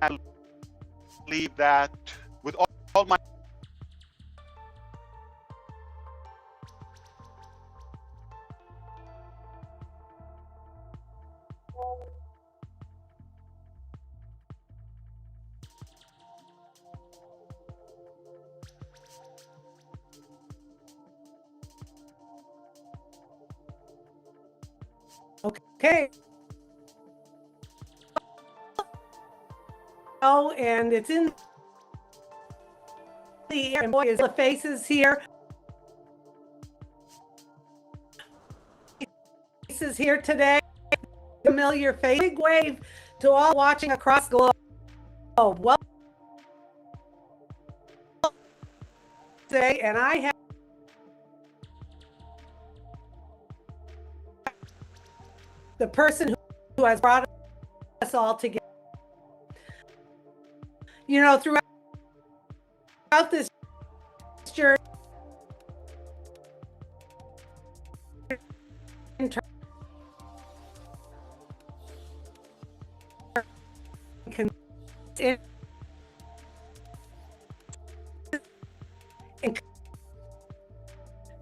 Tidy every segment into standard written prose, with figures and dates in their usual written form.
I believe that with all my Okay. Oh, and it's in the air, and boy, is the faces here. Faces here today. Familiar face. Big wave to all watching across the globe. Well, today, and I have the person who has brought us all together. You know, throughout this journey,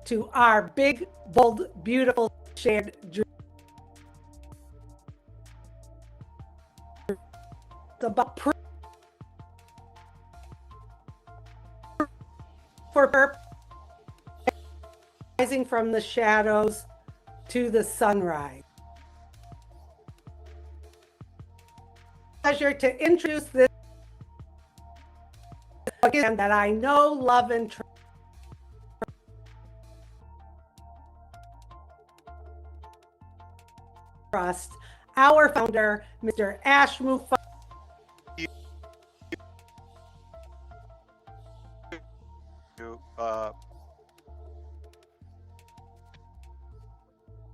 to our big, bold, beautiful shared dream. About for rising from the shadows to the sunrise. Pleasure to introduce this again that I know, love, and trust. Our founder, Mr. Ash Mufareh.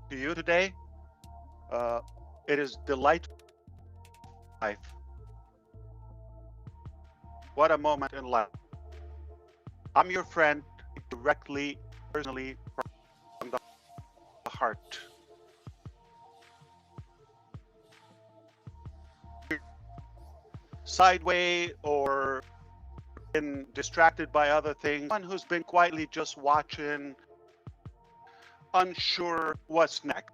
To you today. It is delightful. Life. What a moment in life. I'm your friend directly, personally, from the heart. Sideways or been distracted by other things. One who's been quietly just watching, unsure what's next.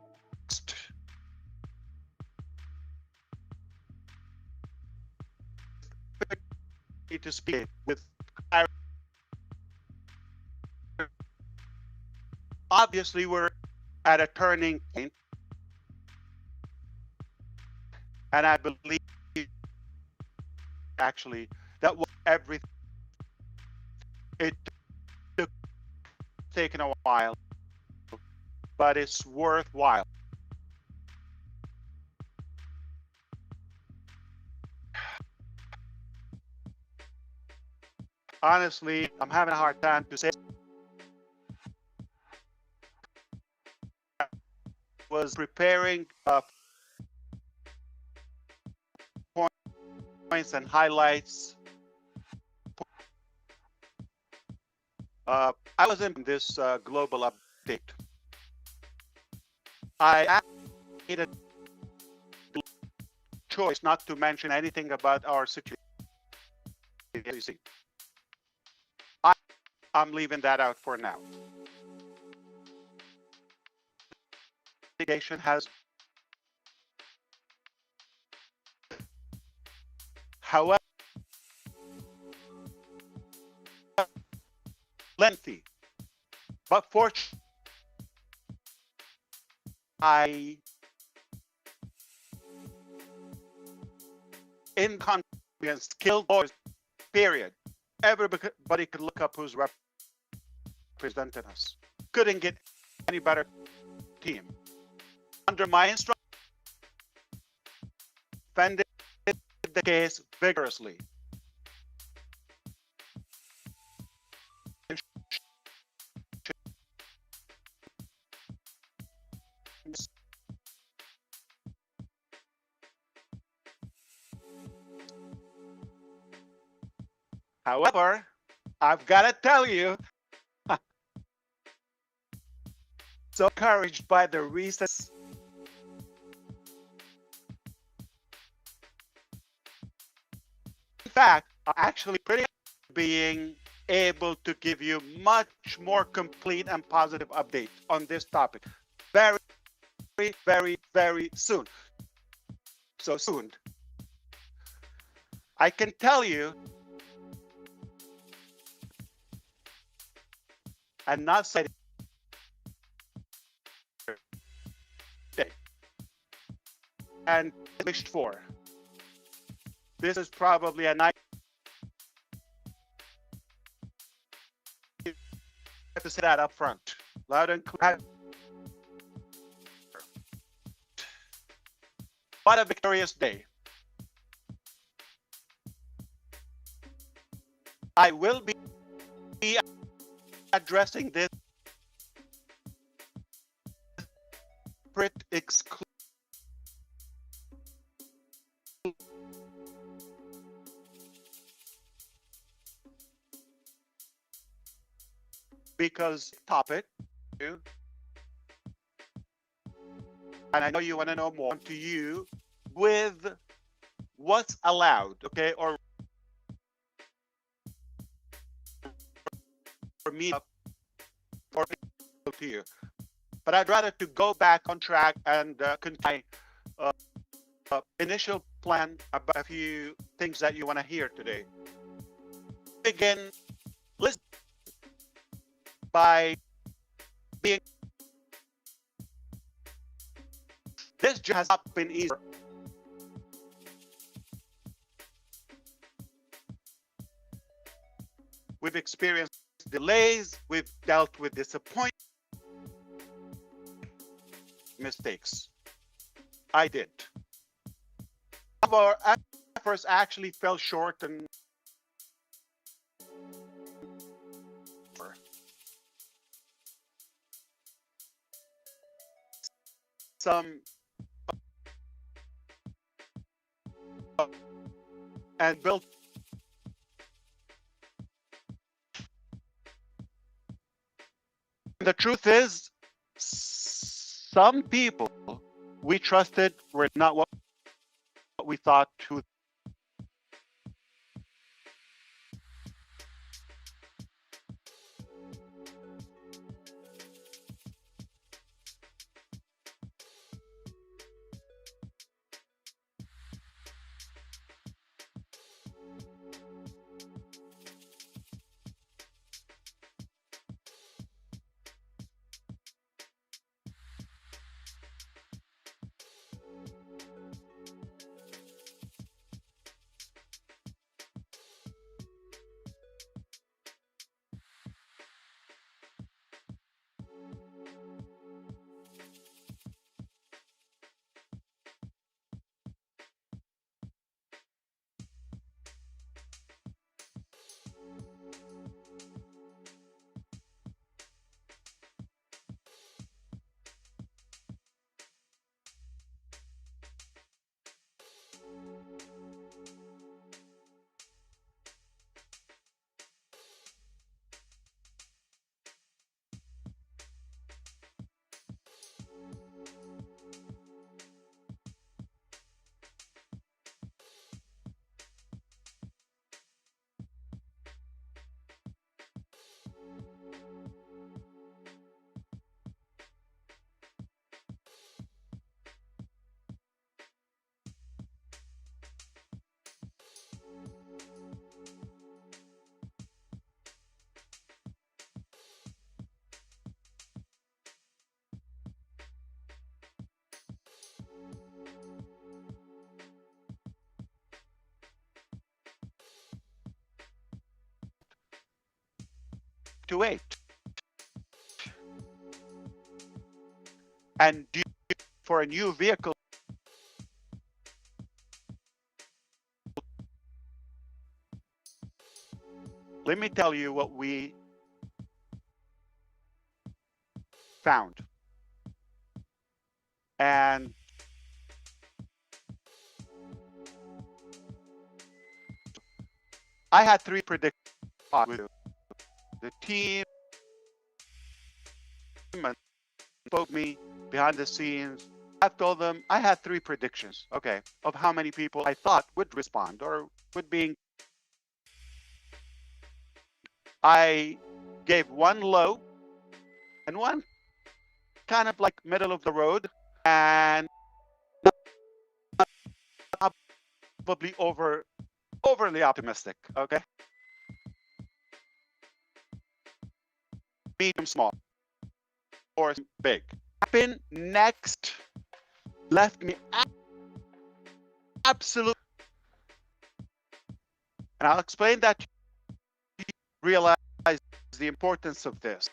To speak with clarity. Obviously, we're at a turning point, and I believe actually that was everything. It took taken a while, but it's worthwhile. Honestly, I'm having a hard time to say. I was preparing points and highlights. I was in this global update. I made a choice not to mention anything about our situation. I'm leaving that out for now. Litigation has, however, lengthy, but fortunately, inconvenience, skilled lawyers, period. Everybody could look up who's represented us. Couldn't get any better team. Under my instruction, defended the case vigorously. However, I've got to tell you, so encouraged by the recent fact, I'm actually pretty being able to give you much more complete and positive update on this topic very, very, very soon. So soon. I can tell you and not say today. And wished for. This is probably a nice to say that up front. Loud and clear. What a victorious day. I will be addressing this exclusion because topic, and I know you want to know more to you with what's allowed, okay, or for me or to you. But I'd rather to go back on track and continue my initial plan about a few things that you want to hear today. Begin listen by being. This has not been easy. We've experienced delays. We've dealt with disappointment, mistakes. I did. Our efforts actually fell short and some and built. The truth is, some people we trusted were not what we thought to. To wait and do for a new vehicle. Let me tell you what we found. And I had three predictions with the team and spoke me behind the scenes. I told them I had three predictions, okay, of how many people I thought would respond or would be I gave one low and one kind of like middle of the road, and probably overly optimistic. Okay, medium, small, or big. Happen next left me absolute, and I'll explain that. You realize the importance of this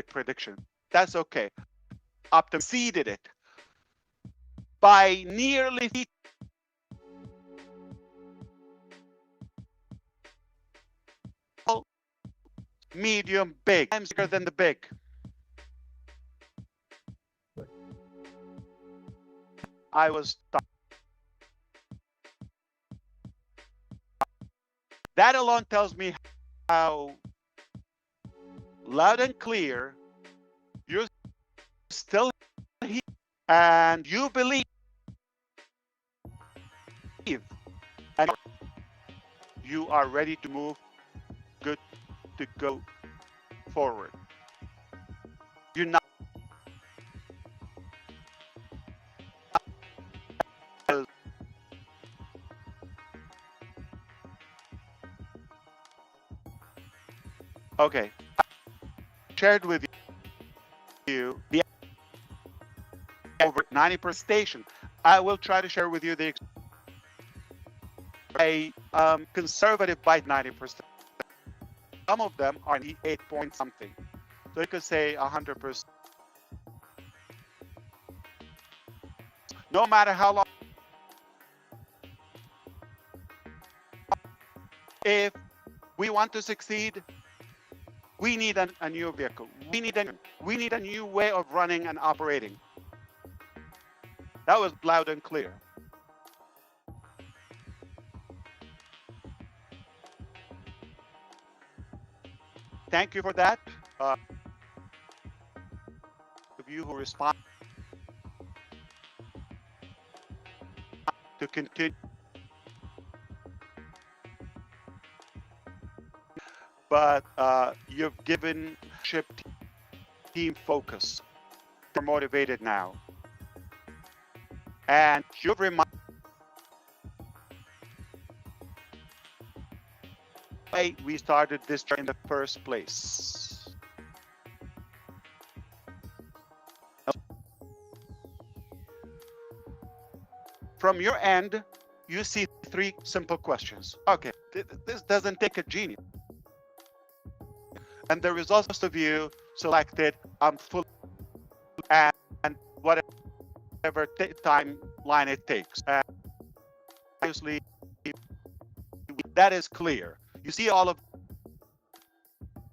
prediction. That's okay. Optim exceeded it by nearly medium, big. Times bigger than the big. I was that alone tells me how loud and clear you're still here and you believe and you are ready to move, good to go forward. You're not okay. Shared with you the over 90% station. I will try to share with you the a conservative by 90%. Some of them are 8 point something. So you could say 100%. No matter how long, if we want to succeed, we need a new vehicle. We need a new way of running and operating. That was loud and clear. Thank you for that. Of you who respond to continue, but you've given ship team focus. You're motivated now, and you've reminded why we started this in the first place. From your end, you see 3 simple questions. Okay, this doesn't take a genius. And the results of you selected full and whatever timeline it takes. And obviously, that is clear. You see all of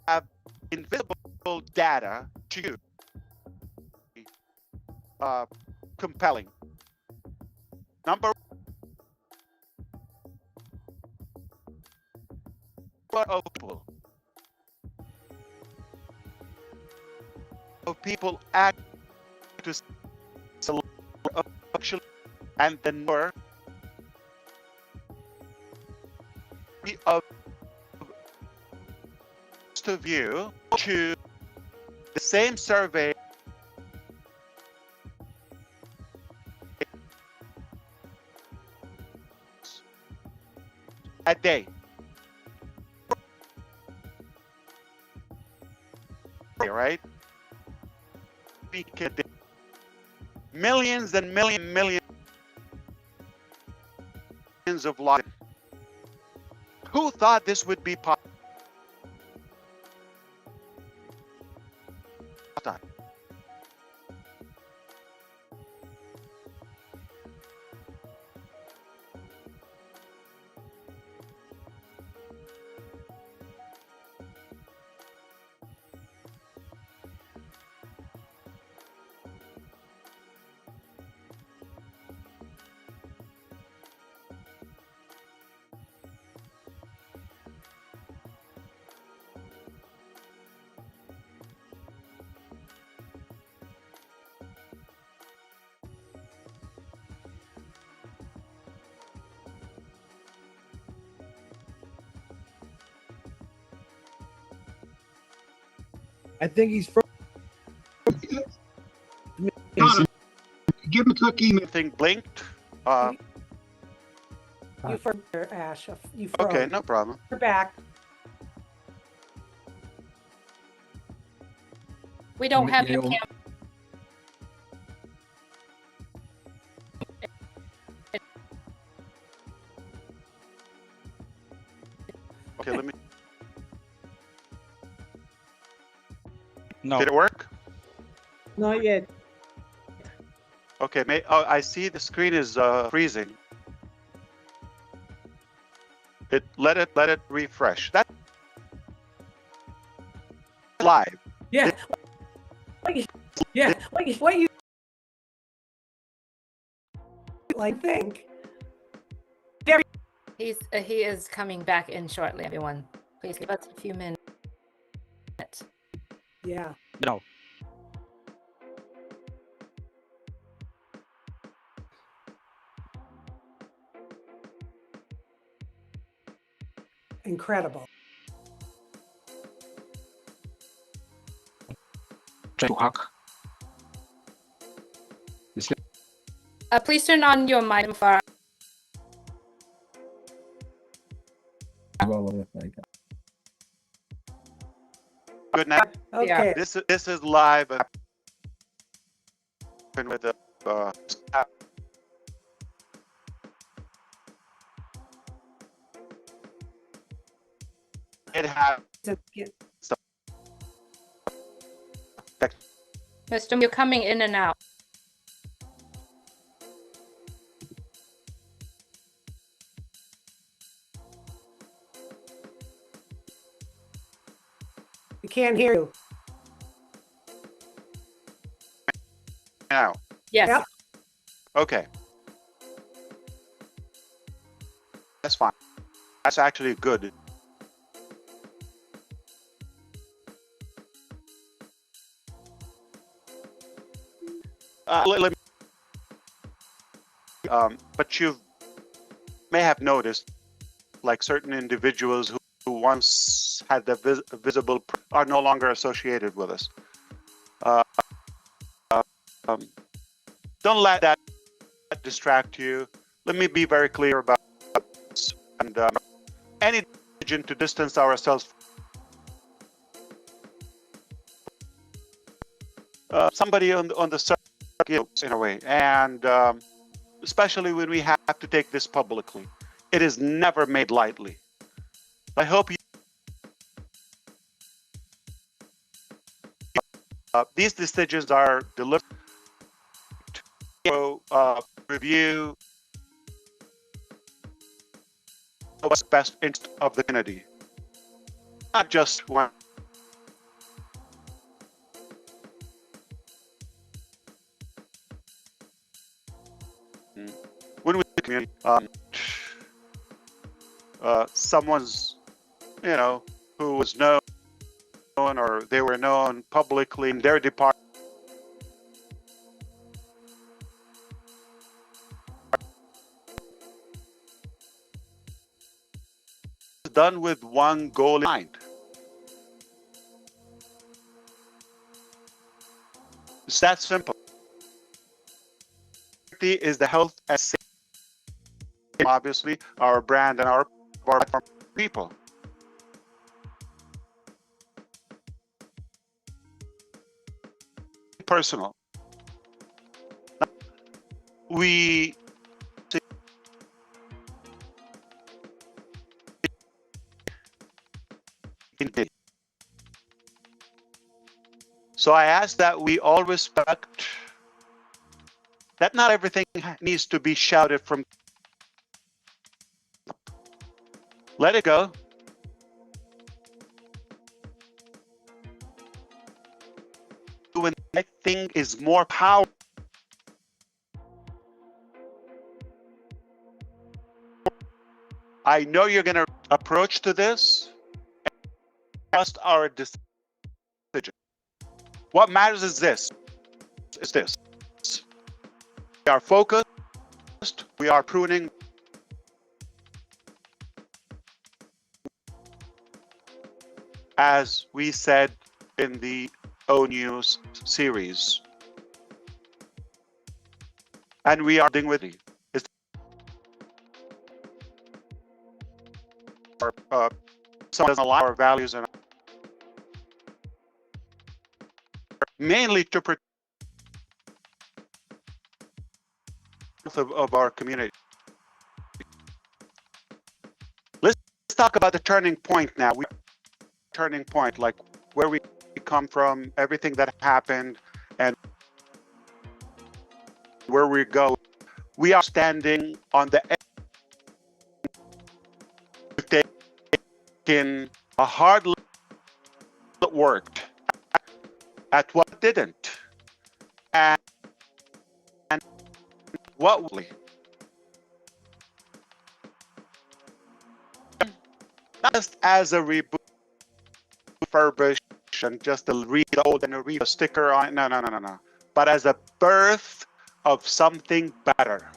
have invisible data to you. Compelling. Number of people act to select and the number of you to the same survey a day. Right? Millions and millions of logs. Who thought this would be possible? I think he's from. Give him a quick email. Thing blinked. You froze, Ash. You froze. Okay, no problem. You're back. We don't have your camera. Okay, let me. No. Did it work? Not yet. Okay, oh, I see the screen is freezing. Let it refresh. That's live. Yeah. Yeah. What you like think? He is coming back in shortly, everyone. Please give us a few minutes. Yeah. No. Incredible. Try to hack. Please turn on your mic, Mufareh. Good night. Okay. This is live. With the it has Mr. You're coming in and out. We can't hear you. now. Yes. Yep. Okay. That's fine. That's actually good. Let me, but you may have noticed, like certain individuals who once had the visible are no longer associated with us. Don't let that distract you. Let me be very clear about this. And any decision to distance ourselves somebody on the circuit in a way, and especially when we have to take this publicly, it is never made lightly. I hope you these decisions are delivered to review what's best interest of the community, not just one. When we community, someone's, who was known or they were known publicly in their department, done with one goal in mind. It's that simple. Is the health and safety, obviously, our brand and our people. Personal. We so I ask that we all respect that not everything needs to be shouted from. Let it go. When that thing is more powerful, I know you're going to approach to this and trust our decision. What matters is this. We are focused. We are pruning. As we said in the O News series. And we are dealing with it. It's someone doesn't allow our values and mainly to protect of our community. Let's talk about the turning point now. Turning point, like where we come from, everything that happened, and where we go. We are standing on the edge. We've taken a hard look that worked at what didn't, and what not just as a reboot, refurbish, and just a read old and a read a sticker on. No. But as a birth of something better.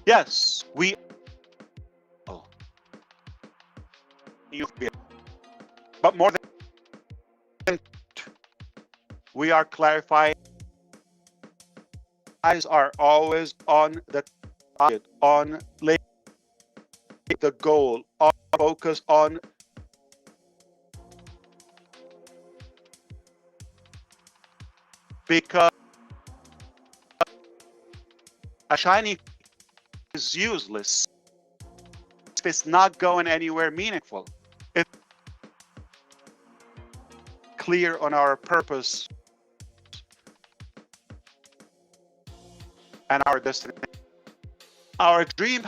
Yes, we. But more than we are clarifying. Eyes are always on the target, on the goal, on focus on because a shiny is useless if it's not going anywhere meaningful. It's clear on our purpose and our destiny. Our dream,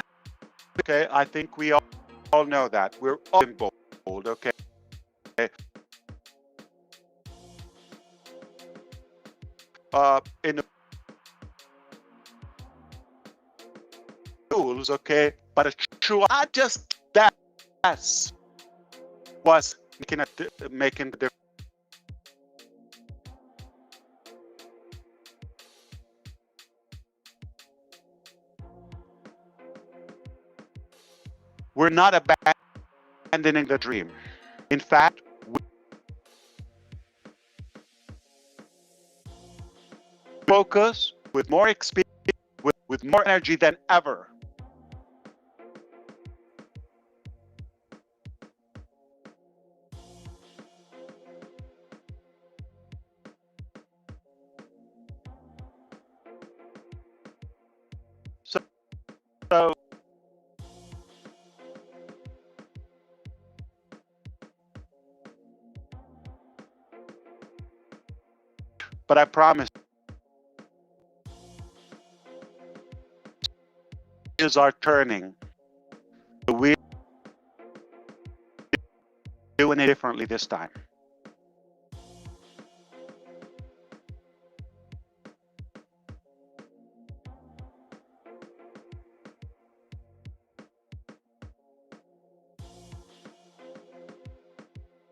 okay, I think we all know that. We're all bold, okay? In the tools, okay? But it's true, not just that was making the difference. We're not abandoning the dream. In fact, we focus with more experience, with more energy than ever. So but I promise wheels are turning. We're doing it differently this time.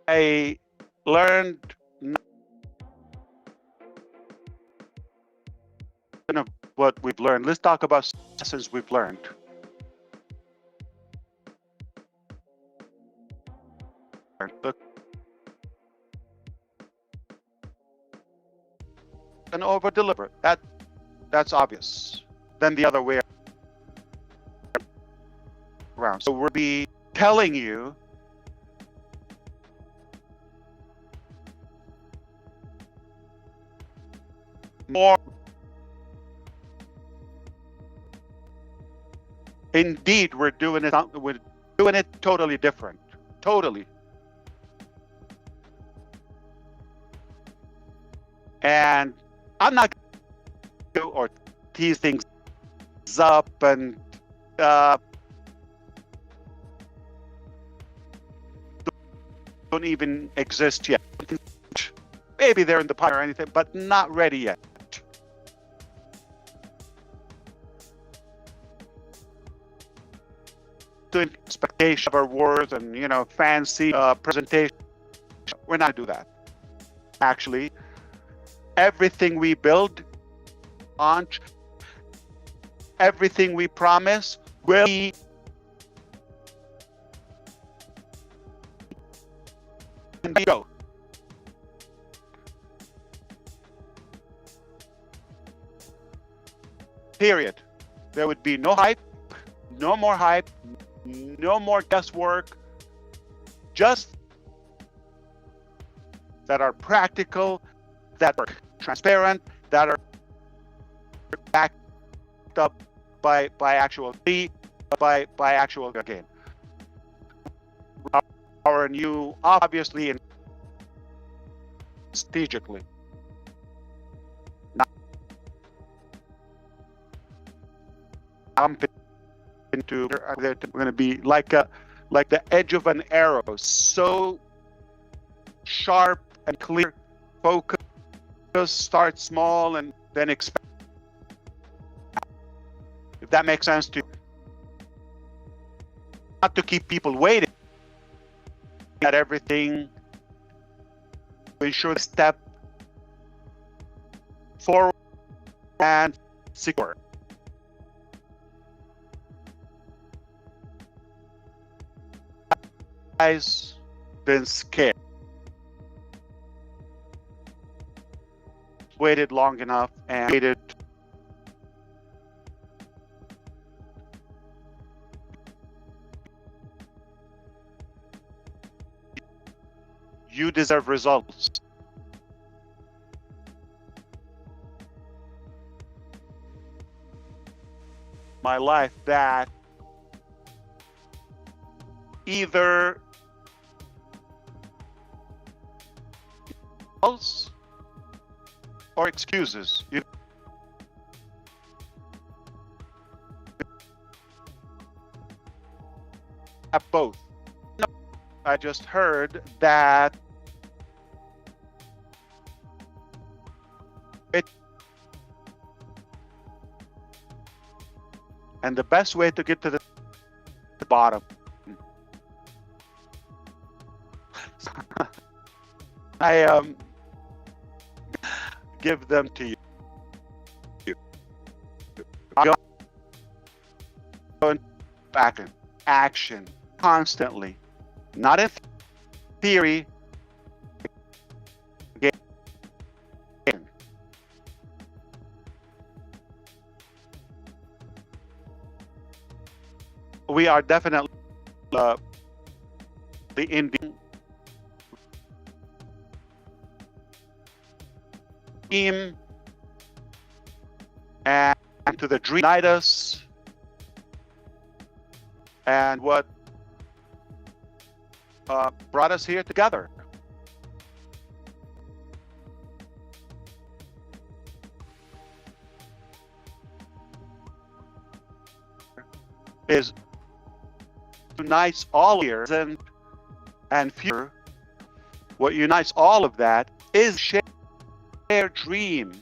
I learned what we've learned. Let's talk about lessons we've learned. And over deliver. That's obvious. Then the other way around. So we'll be telling you more. Indeed, we're doing it totally different. Totally. And I'm not going to or tease things up and don't even exist yet. Maybe they're in the pot or anything, but not ready yet. Doing expectation of our words and fancy presentation. We're not gonna do that. Actually, everything we build, launch, everything we promise will be go. Period. There would be no hype, no more hype, no more guesswork, just that are practical, that are transparent, that are backed up by actual gain. Our new, obviously, and strategically. I'm into we're going to be like the edge of an arrow, so sharp and clear. Focus, start small, and then expand. If that makes sense to you. Not to keep people waiting at everything, to ensure the step forward and secure. Guys, been scared. Waited long enough and waited. You deserve results. My life that either else or excuses. You have both. I just heard that and the best way to get to the bottom. I give them to you. Go back in action constantly, not in theory. Again. We are definitely the Indian team and to the dream unite us and what brought us here together. Is unites all years and future. What unites all of that is shared dream.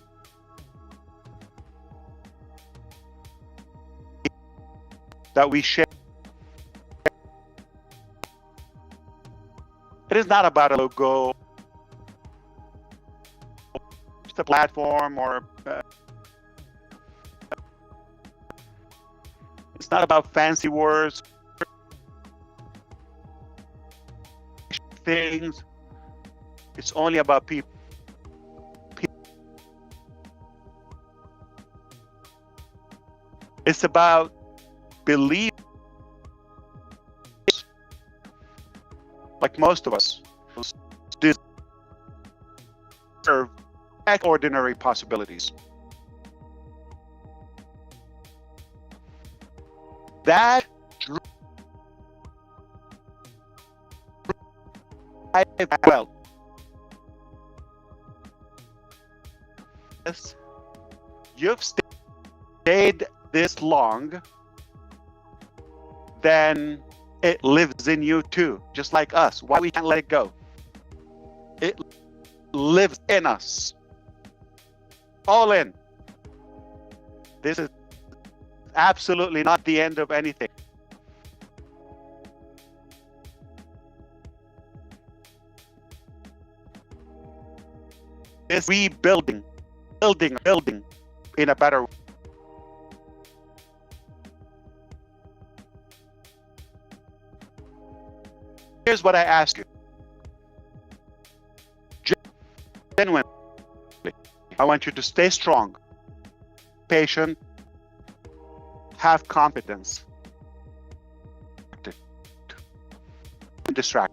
That we share. It is not about a logo, just a platform, or it's not about fancy words, things. It's only about people. It's about belief. Like most of us deserve extraordinary possibilities. That well, yes, you've stayed this long, then it lives in you too, just like us. Why we can't let it go? It lives in us. All in. This is absolutely not the end of anything. It's rebuilding, building in a better way. Here's what I ask you. I want you to stay strong, patient, have confidence, distract.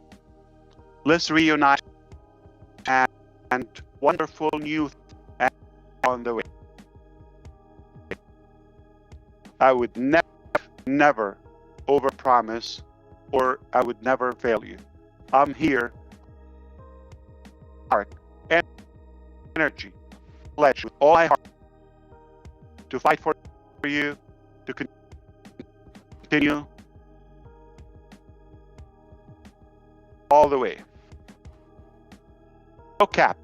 Let's reunite and wonderful new on the way. I would never overpromise, or I would never fail you. I'm here, heart, energy, pledge with all my heart to fight for you, to continue all the way. No cap.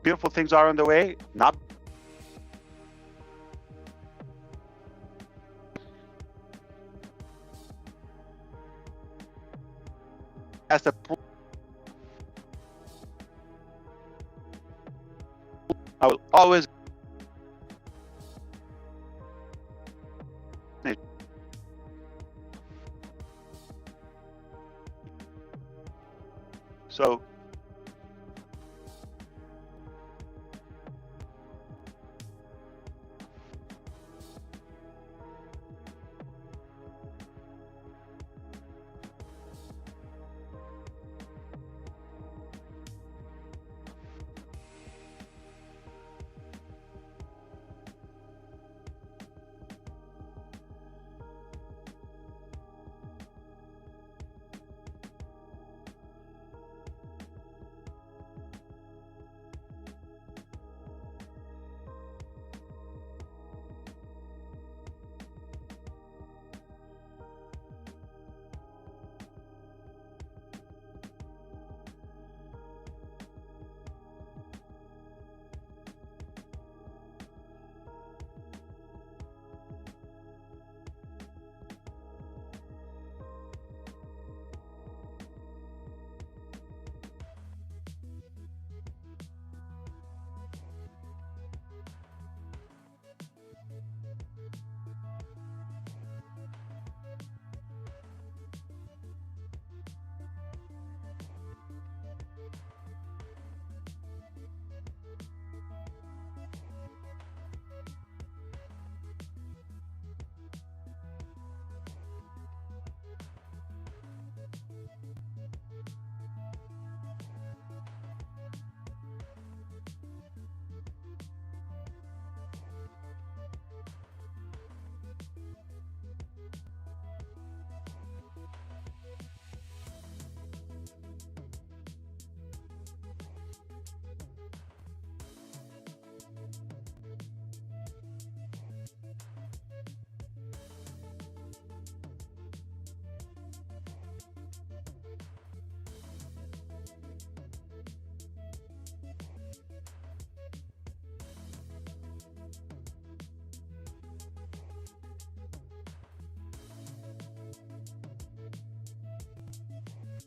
Beautiful things are on the way, not as a I will always so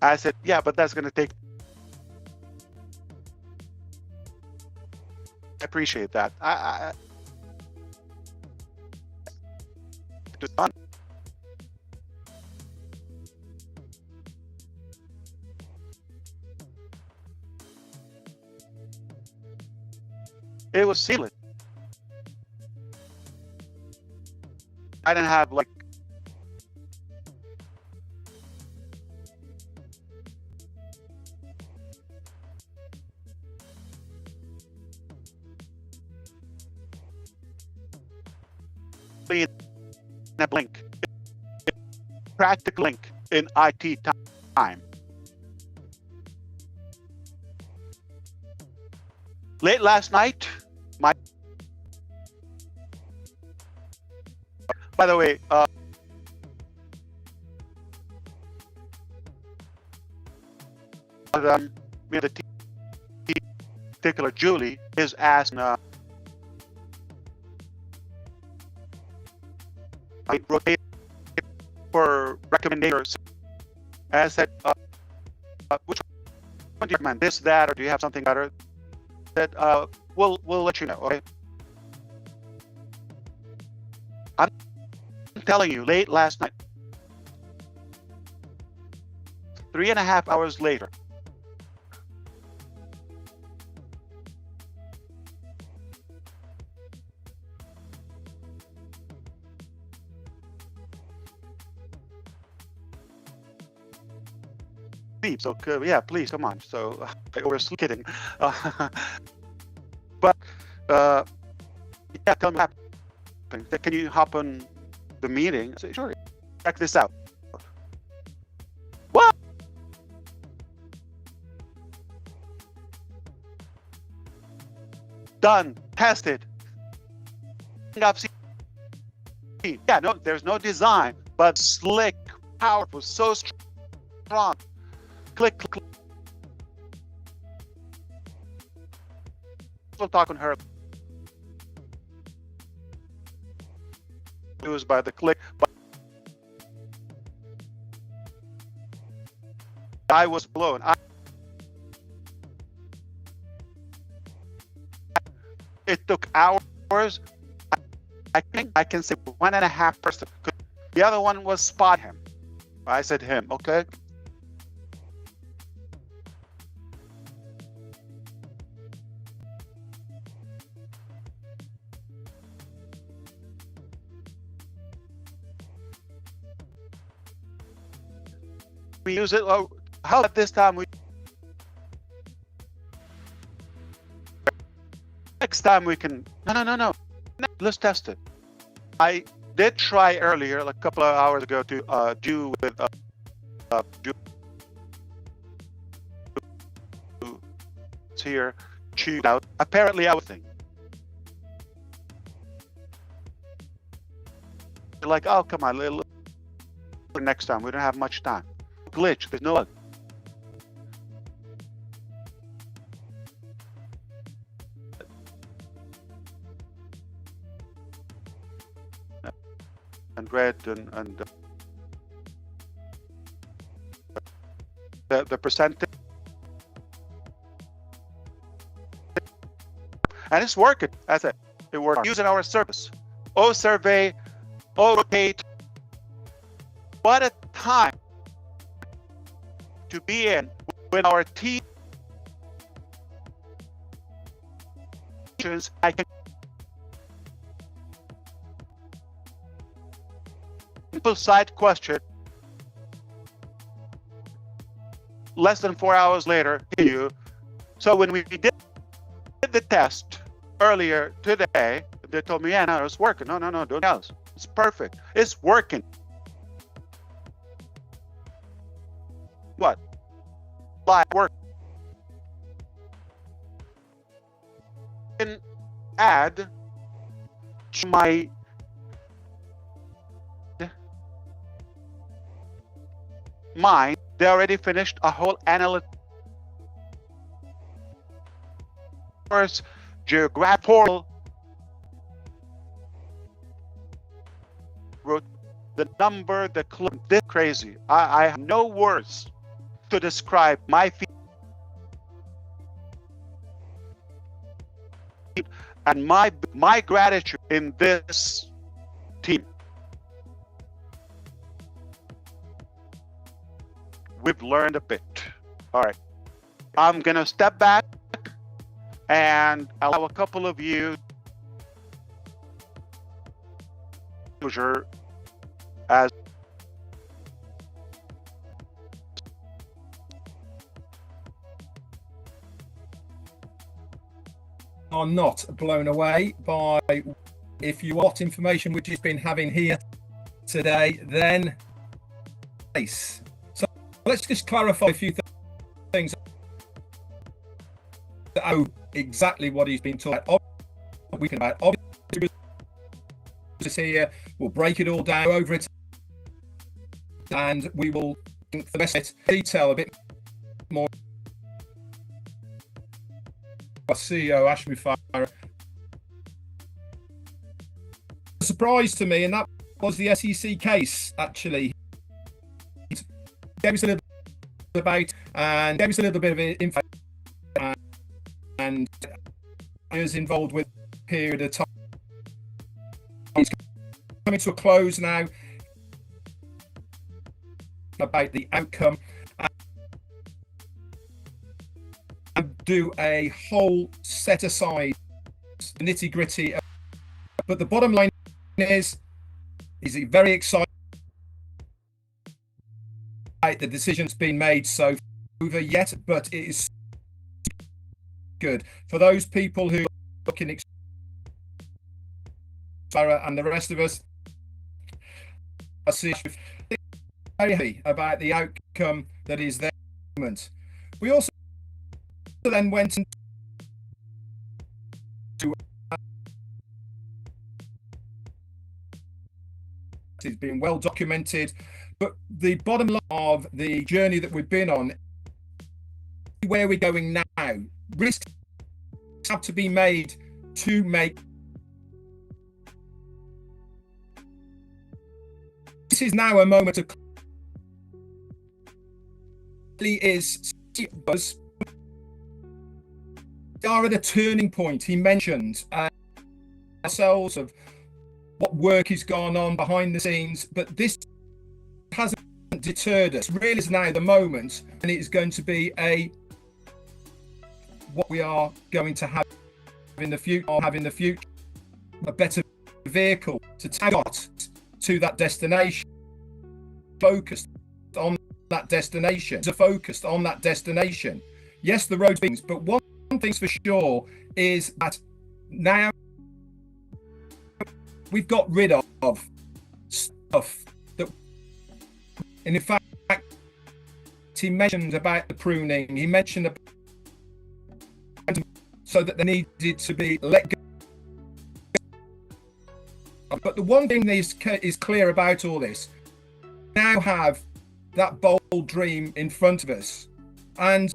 I said, yeah, but that's going to take. I appreciate that. It was seamless. I didn't have like in a blink, practical link in IT time. Late last night, by the way, the particular Julie is asking I rotate for recommendations. I said, which one do you recommend? This, that, or do you have something better? That we'll let you know. Okay. I'm telling you, late last night, 3.5 hours later. So yeah, please come on. So I was kidding, but yeah, tell me what happened. Can you hop on the meeting? I say, sure. Check this out. What? Done. Tested. I've seen. Yeah, no, there's no design, but slick, powerful, so strong. Click, click, click. We'll talk on her. It was by the click. But I was blown. It took hours. I think I can say 1.5%. The other one was spot him. I said him, okay? We use it. Oh, how about this time? Next time we can. No. Let's test it. I did try earlier, like a couple of hours ago, to do with here, choose out. Apparently, I was thinking. Like, oh, come on, next time. We don't have much time. Glitch. There's no bug. And red and the percentage, and it's working. That's it. It works. Using our service. Oh, survey. Oh, rotate. What a time to be in when our team. I can. Simple side question. Less than 4 hours later, so when we did the test earlier today, they told me, yeah, no, it's working. No, don't else. It's perfect. It's working. What? Live work. Can add to my mind. They already finished a whole analytics geographical. Wrote the number, the clue. This crazy. I have no words to describe my feelings and my gratitude in this team. We've learned a bit. All right. I'm going to step back and allow a couple of you as are not blown away by if you want information which has been having here today, then so let's just clarify a few things. Oh, exactly what he's been taught. We can about here. We'll break it all down over it, and we will think the best detail a bit more. Our CEO Ash Mufareh. A surprise to me, and that was the SEC case. Actually, he gave us a little bit about and gave us a little bit of info, and I was involved with a period of time. It's coming to a close now about the outcome, do a whole set aside nitty gritty, but the bottom line is very excited. The decision's been made so over yet, but it is good for those people who are looking, Sarah and the rest of us. I see very happy about the outcome that is there. We also then went into it's been well documented, but the bottom line of the journey that we've been on, where we're going now, risks have to be made to make. This is now a moment of is they are at a turning point. He mentioned ourselves of what work has gone on behind the scenes, but this hasn't deterred us. Really is now the moment, and it is going to be what we are going to have in the future, a better vehicle to tag to that destination, focused on that destination, Yes, the road things, but one thing's for sure is that now we've got rid of stuff that, and in fact, he mentioned about the pruning. He mentioned about so that they needed to be let go. But the one thing that is clear about all this, we now have that bold dream in front of us, and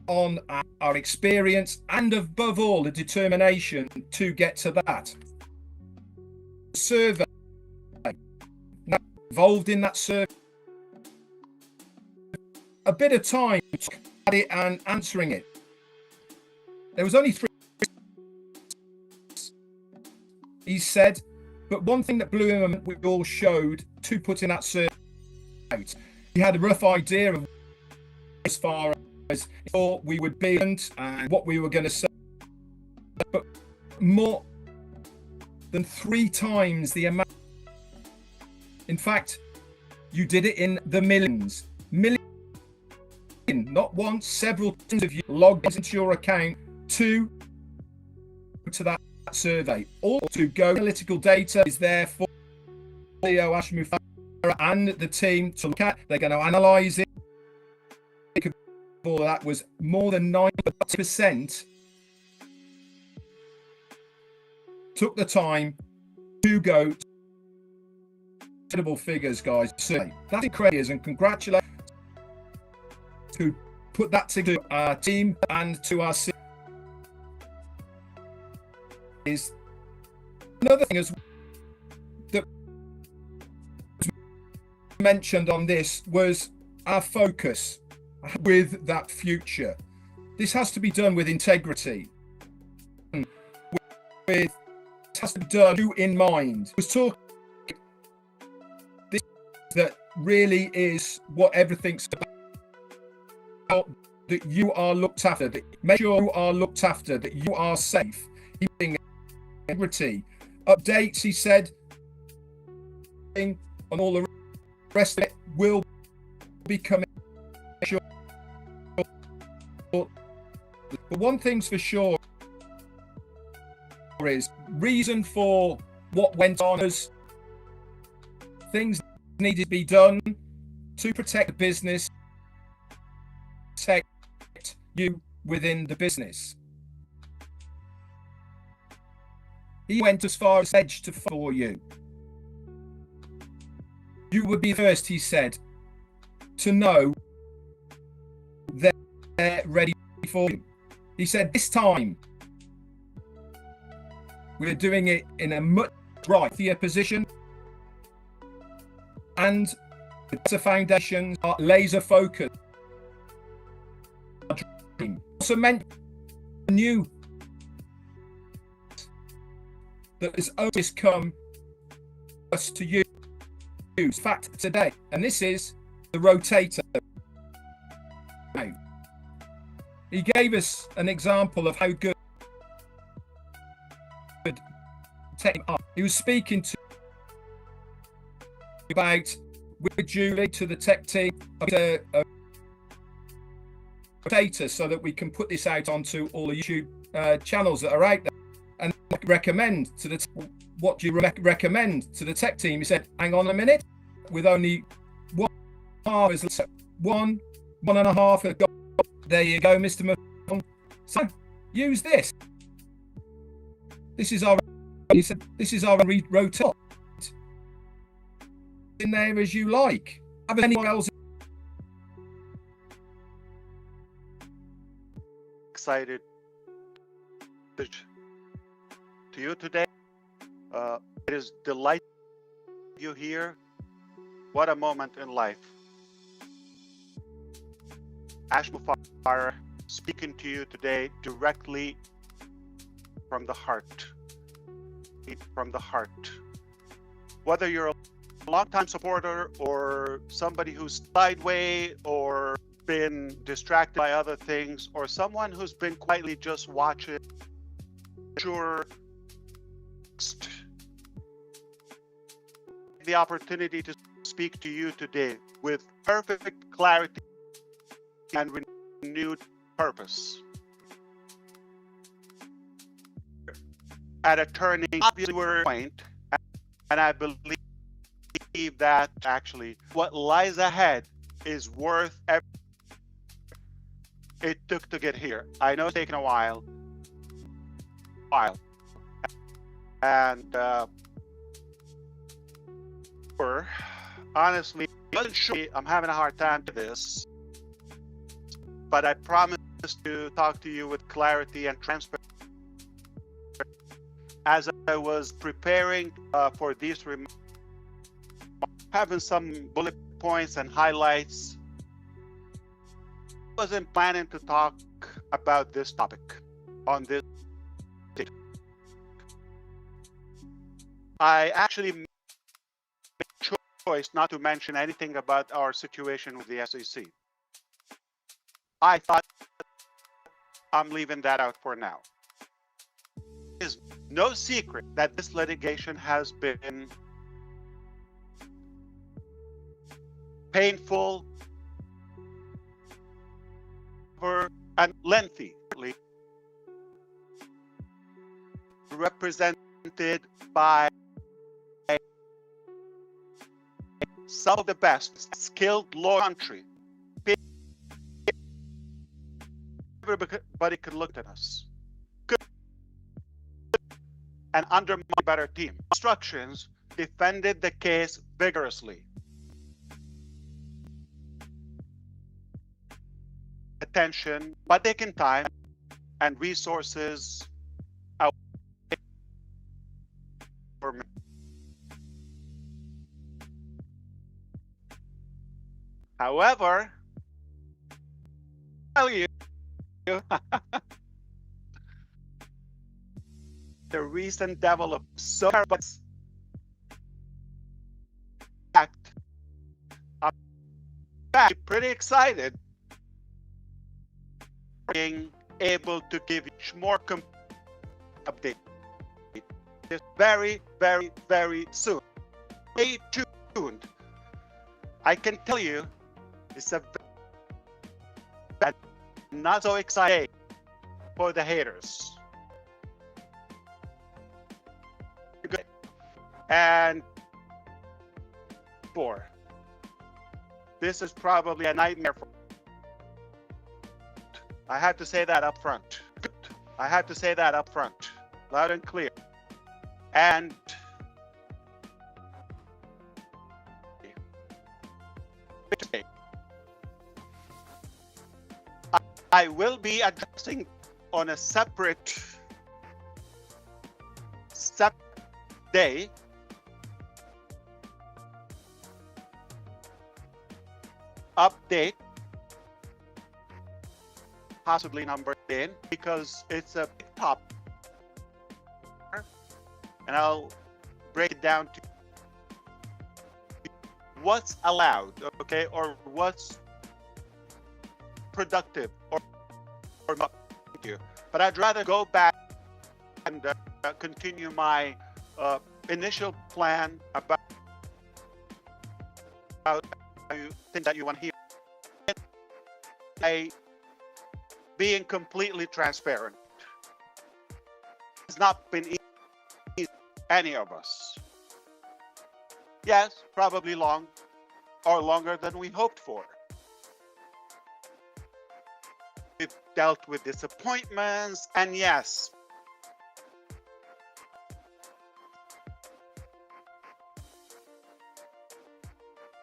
on our experience and above all the determination to get to that survey. Now, involved in that survey, a bit of time at it and answering it. There was only 3, he said, but one thing that blew him, we all showed to put in that survey out. He had a rough idea of as far as he thought we would be and what we were going to say, but more than 3 times the amount. In fact, you did it in the millions, not once, several times of you logged into your account to that survey. All to go analytical data is there for Leo, Ash, Mufareh and the team to look at. They're going to analyze it. All that was more than 90% took the time to go incredible figures, guys. So that's incredible, and congratulations to put that together, our team and to our city. Is another thing as that was mentioned on this was our focus with that future. This has to be done with integrity. It has to be done in mind. I was talking this that really is what everything's about. That you are looked after. That make sure you are looked after. That you are safe. Integrity updates. He said, on all the rest of it will be coming. But one thing's for sure is reason for what went on as things needed to be done to protect the business, protect you within the business. He went as far as edge to for you. You would be first, he said, to know they're ready for you. He said, this time, we're doing it in a much rightier position, and the foundations are laser focused. Also meant new that has always come us to use fact today, and this is the rotator. Now, He gave us an example of how good tech are. He was speaking to about with Julie to the tech team data so that we can put this out onto all the YouTube channels that are out there. And recommend to the what do you recommend to the tech team? He said, hang on a minute, with only 1.5 ago. There you go, Mr. Mufareh. So use this. This is our. He said, this is our rotate in there as you like. Have anyone else excited to you today. It is delight you here. What a moment in life. Ash Mufareh speaking to you today directly from the heart. From the heart. Whether you're a long-time supporter or somebody who's sideways or been distracted by other things, or someone who's been quietly just watching, sure, the opportunity to speak to you today with perfect clarity and renewed purpose. At a turning obviously point, and I believe that actually what lies ahead is worth every it took to get here. I know it's taken a while, and honestly, I'm having a hard time with this, but I promise to talk to you with clarity and transparency. As I was preparing for these remarks, having some bullet points and highlights, I wasn't planning to talk about this topic on this. I actually made a choice not to mention anything about our situation with the SEC. I thought I'm leaving that out for now. It is no secret that this litigation has been painful and lengthy, represented by some of the best skilled law country. Everybody could look at us. Good. And under my better team. Instructions defended the case vigorously. Attention, but taking time and resources out for me. However, I'll tell you, the recent development so fact, I'm pretty excited being able to give you more update this very, very, very soon. Stay tuned. I can tell you, it's a not so exciting for the haters. Good. And this is probably a nightmare for. I had to say that up front. I had to say that up front, loud and clear. And I will be addressing on a separate day update, possibly number 10, because it's a big topic, and I'll break it down to what's allowed, okay, or what's productive or you. But I'd rather go back and continue my initial plan about things that you want to hear. Being completely transparent. It's not been easy for any of us. Yes, probably long or longer than we hoped for. We've dealt with disappointments, and yes,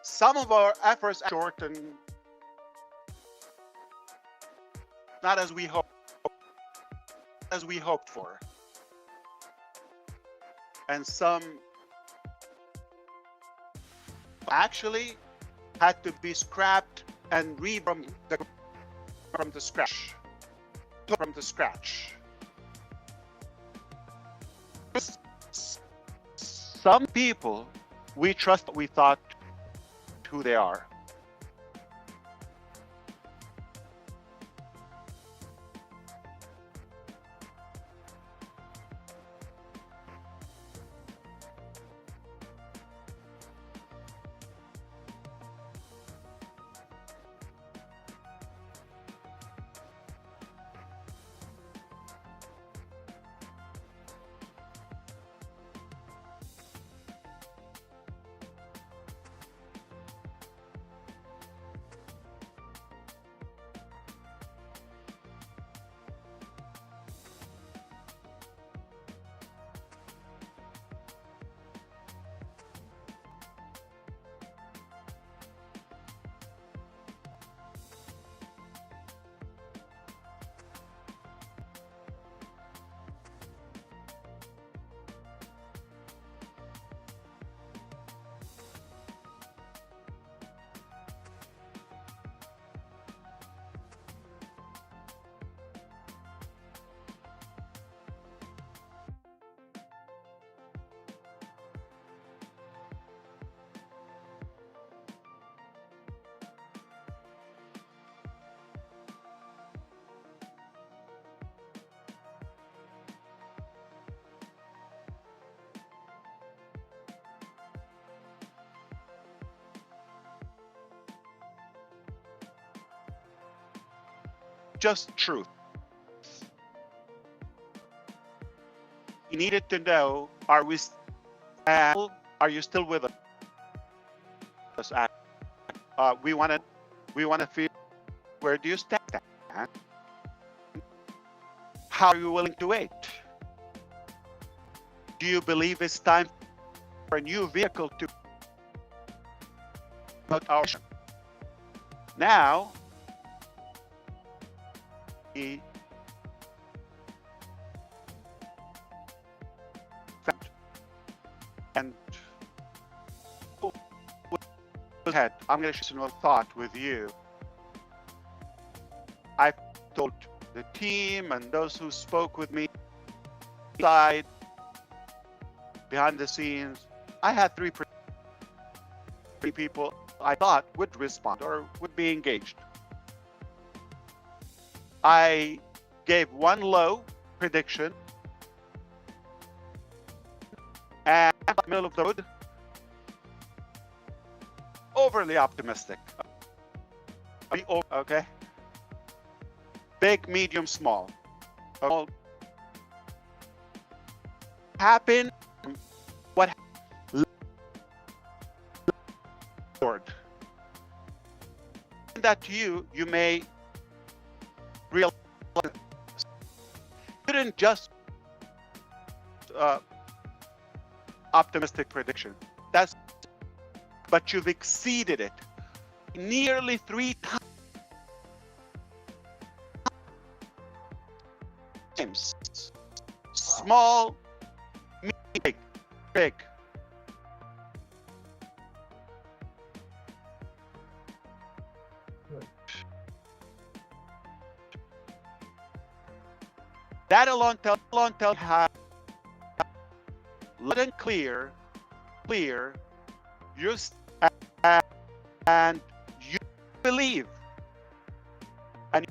some of our efforts are short and not as we hoped for, and some actually had to be scrapped and from the scratch. Some people we trust, we thought who they are. Just truth. You needed to know: are you still with us? We want to feel, where do you stand? How are you willing to wait? Do you believe it's time for a new vehicle to promote our mission? Now, and I'm going to share a thought with you. I've told the team and those who spoke with me behind the scenes, I had three people I thought would respond or would be engaged. I gave one low prediction and middle of the road, overly optimistic. Okay. Big, medium, small. Happened. What Lord? That to you, you may realize couldn't just optimistic prediction. But you've exceeded it nearly 3 times. Small, big. That alone tell how loud and clear, you and you believe, and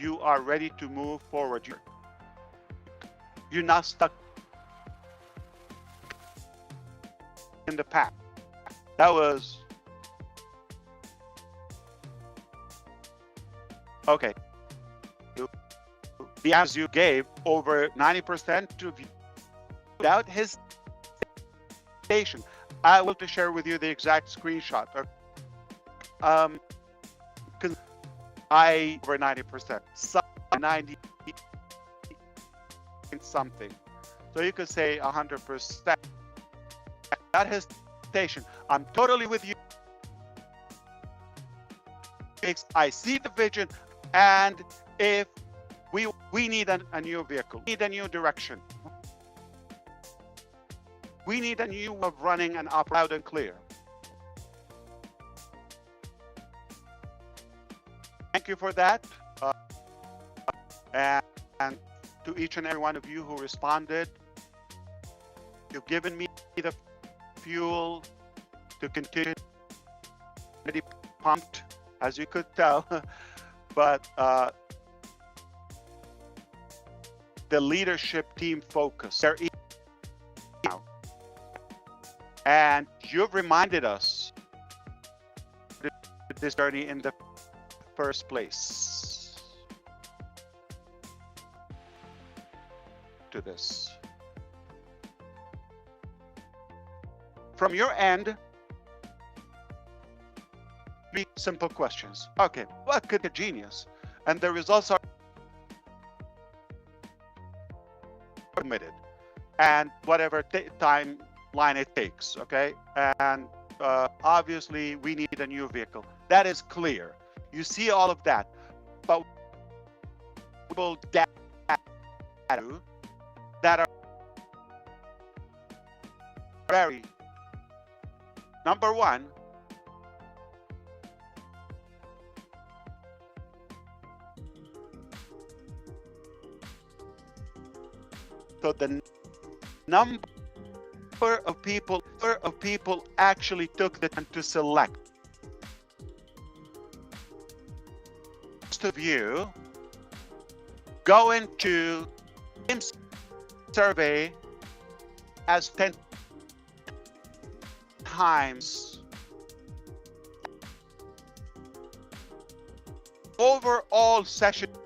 you are ready to move forward. You're not stuck in the past. That was okay. The answers you gave, over 90% of you without hesitation. I will share with you the exact screenshot. Because I over 90%, some 90 something. So you could say 100%. Without hesitation, I'm totally with you. I see the vision, and if we need a new vehicle, we need a new direction. We need a new way of running and up loud and clear. Thank you for that. And to each and every one of you who responded, you've given me the fuel to continue. Pretty pumped, as you could tell, but the leadership team focus. They're now. And you've reminded us this journey in the first place to this. From your end, 3 simple questions. Okay, what could be a genius? And the results are committed, and whatever timeline it takes. Okay, and obviously we need a new vehicle. That is clear. You see all of that, but people that are very number one. So the number of people actually took the time to select. Most of you go into survey as 10 times over all sessions.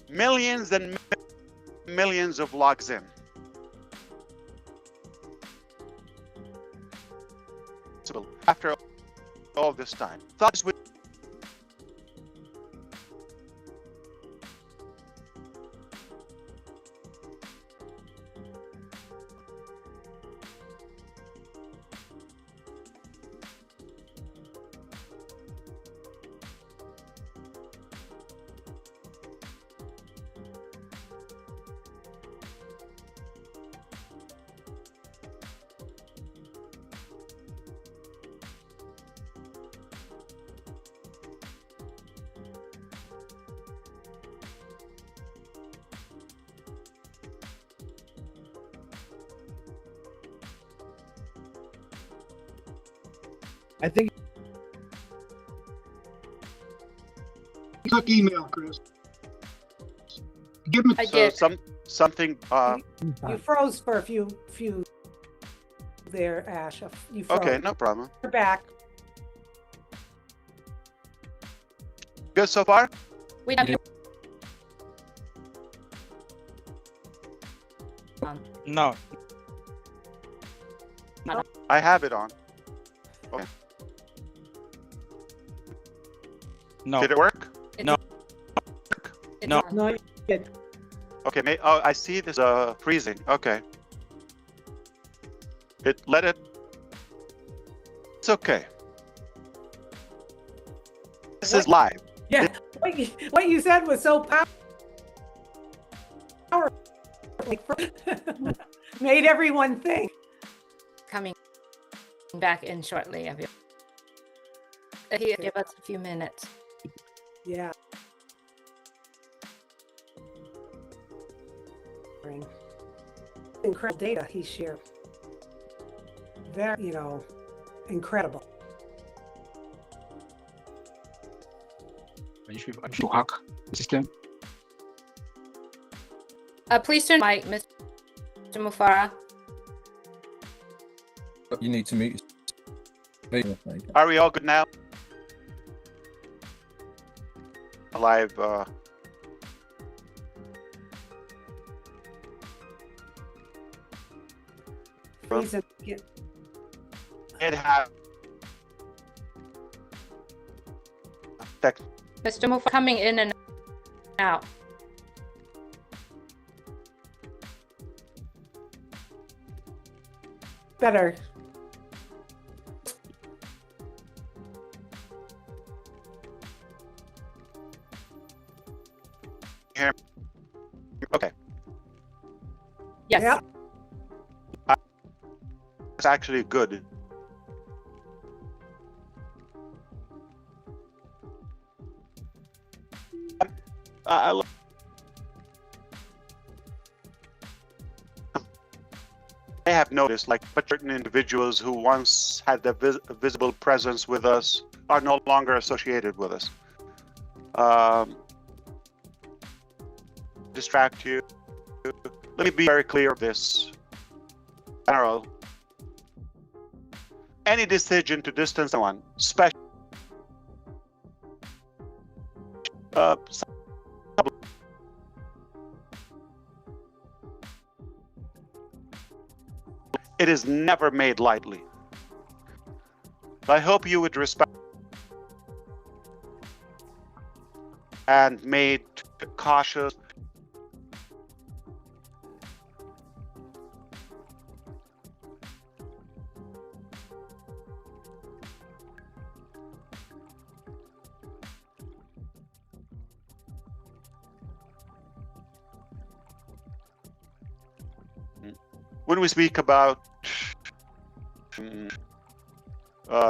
Millions and millions of logs in. So after all this time, thoughts with I think Click email, Chris. Give him I so did. something. You froze for a few there, Ash. You froze. Okay, no problem. You're back. Good so far. We have No. I have it on. Okay. No. Did it work? No. It's No. on. No, you did. Okay. I see this freezing. Okay. Let it. It's okay. This is live. Yeah. What you said was so powerful. Made everyone think. Coming back in shortly, everyone. Here, give us a few minutes. Yeah. Incredible data he shared. Very, incredible. to hack the system. Please turn mic, Mr. Mufareh. You need to mute. Are we all good now? Live. Please, It have Mr. Mufareh coming in and out. better. Okay. Yes. Yep. It's actually good. I have noticed, like, but certain individuals who once had a visible presence with us are no longer associated with us. Distract you. Let me be very clear of this. General, any decision to distance someone, especially it is never made lightly. I hope you would respect and made cautious. When we speak about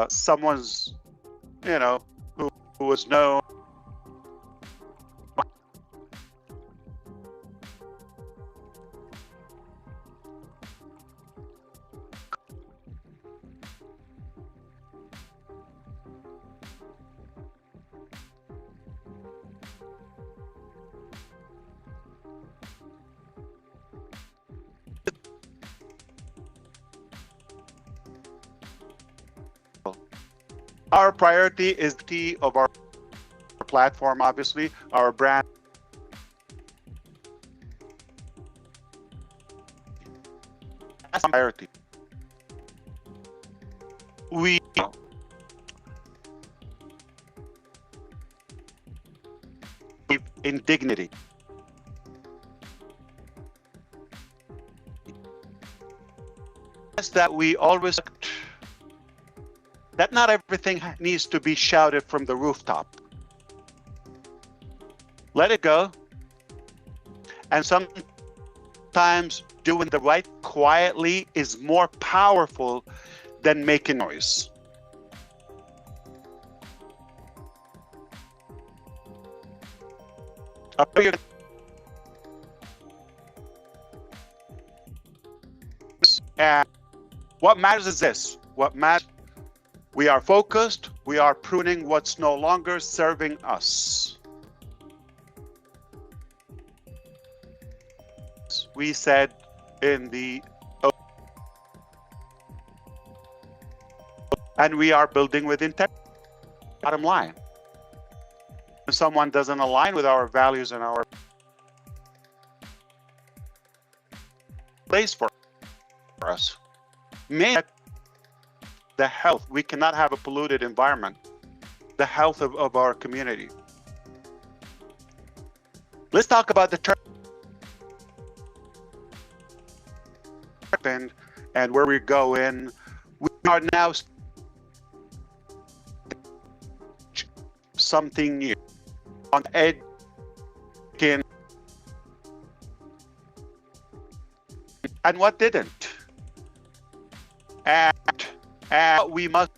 someone's, who was known our priority is the of our platform, obviously, our brand. That's priority. We in dignity. That we always that not everything needs to be shouted from the rooftop. Let it go. And sometimes doing the right quietly is more powerful than making noise. And what matters is this. What matters, we are focused, we are pruning what's no longer serving us. We said in the and we are building with integrity. Bottom line. If someone doesn't align with our values and our place for us, the health, we cannot have a polluted environment, the health of our community. Let's talk about the term and where we're going. We are now something new on edge. And what didn't? And we must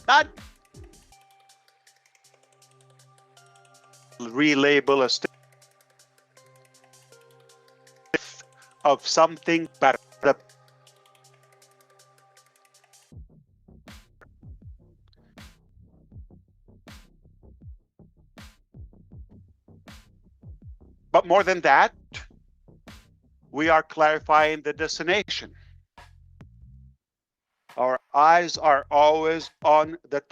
not relabel a state of something better. But more than that, we are clarifying the destination. Our eyes are always on the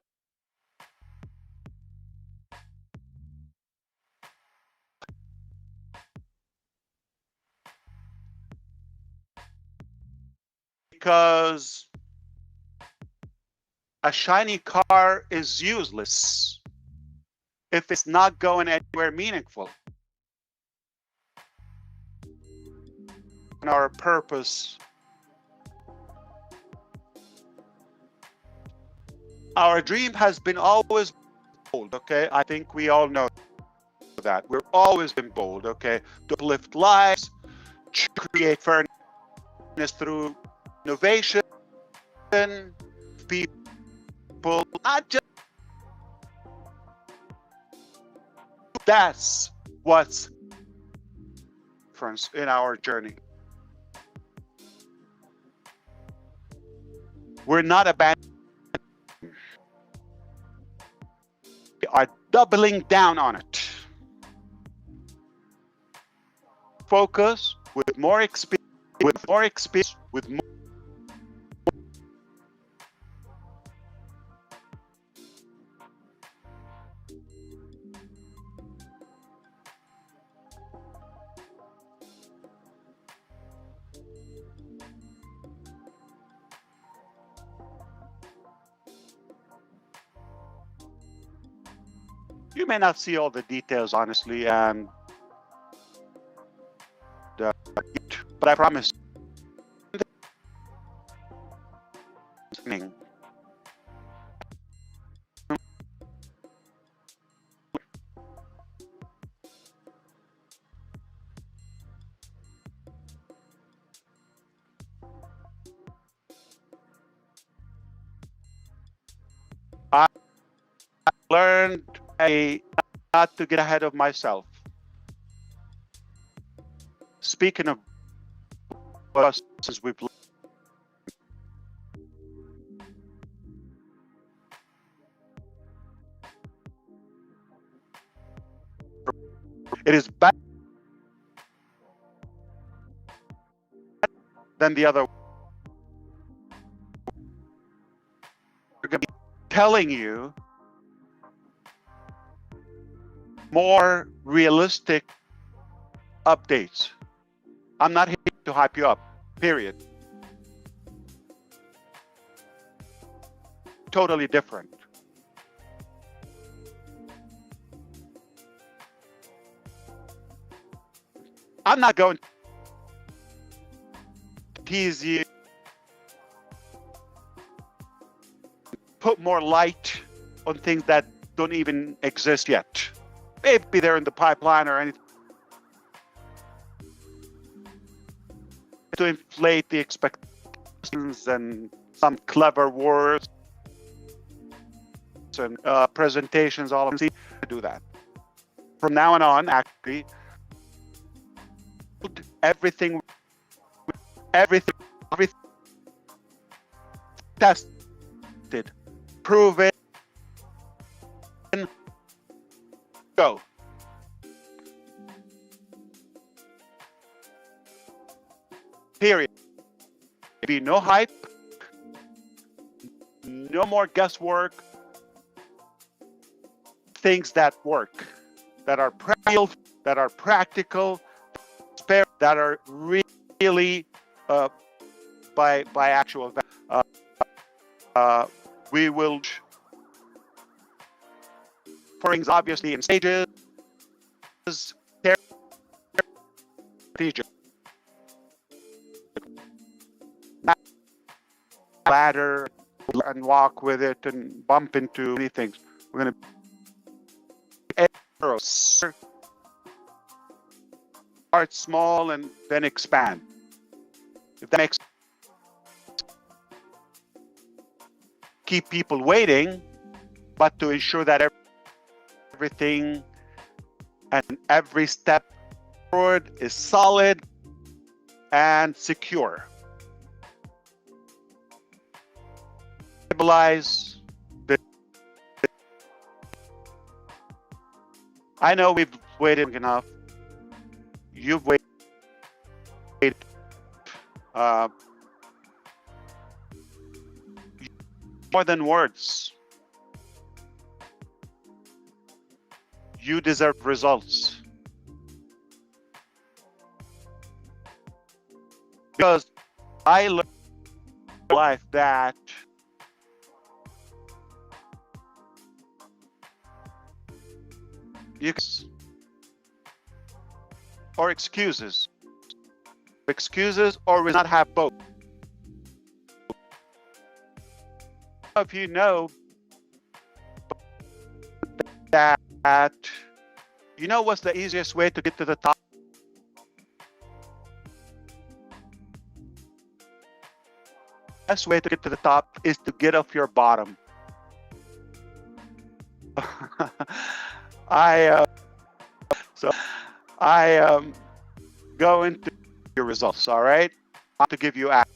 because a shiny car is useless if it's not going anywhere meaningful. And our purpose, our dream has been always bold, okay? I think we all know that. We've always been bold, okay? To uplift lives, to create fairness through innovation, people, not just. That's what's difference in our journey. We're not abandoning. We are doubling down on it. Focus with more experience, with more. You may not see all the details, honestly, and but I promise. I learned not to get ahead of myself. Speaking of lessons we've learned, it is better than the other. We're going to be telling you more realistic updates. I'm not here to hype you up, period. Totally different. I'm not going to tease you, put more light on things that don't even exist yet. Maybe they're in the pipeline or anything to inflate the expectations and some clever words and presentations, all of them to do that. From now on, actually, everything tested, proven, go. Period. Be no hype, no more guesswork. Things that work, that are real, that are practical, that are really by actual. We will, for things obviously in stages, strategic, ladder, and walk with it and bump into many things. We're going to start small and then expand. If that makes keep people waiting, but to ensure that everything and every step forward is solid and secure. Stabilize. I know we've waited enough. You've waited. More than words. You deserve results. Because I learned in life that you can, or excuses or will not have both. If you know that you know what's the easiest way to get to the top? The best way to get to the top is to get off your bottom. I go into your results. All right, I want to give you action.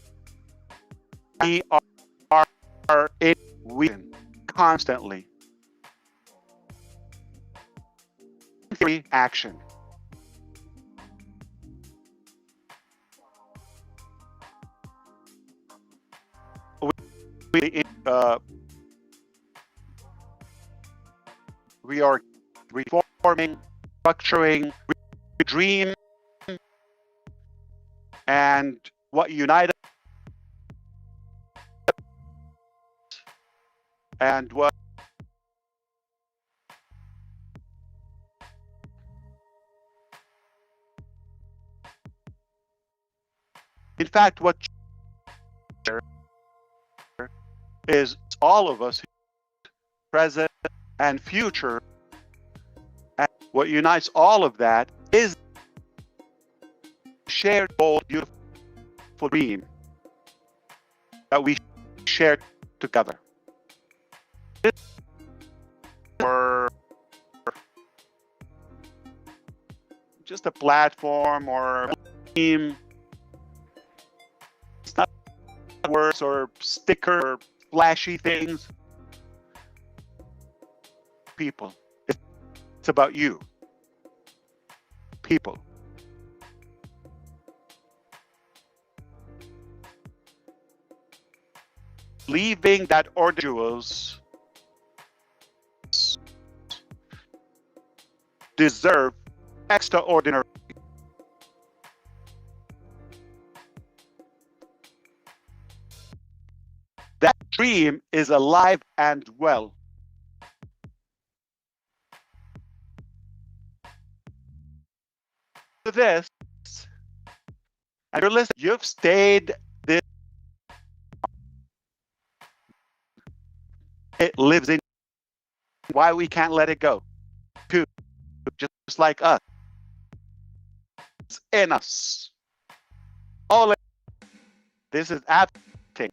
We are in win constantly. Action. We are reforming, structuring, dream, and what united and what in fact what is all of us, present and future, and what unites all of that is shared bold, beautiful dream that we share together. Or just a platform or a team. It's not words or sticker or flashy things. People. It's about you. People. Leaving that individuals deserve extraordinary. That dream is alive and well. To this, and you're listening, you've stayed this. It lives in why we can't let it go. Too, just like us. It's in us. All this is acting.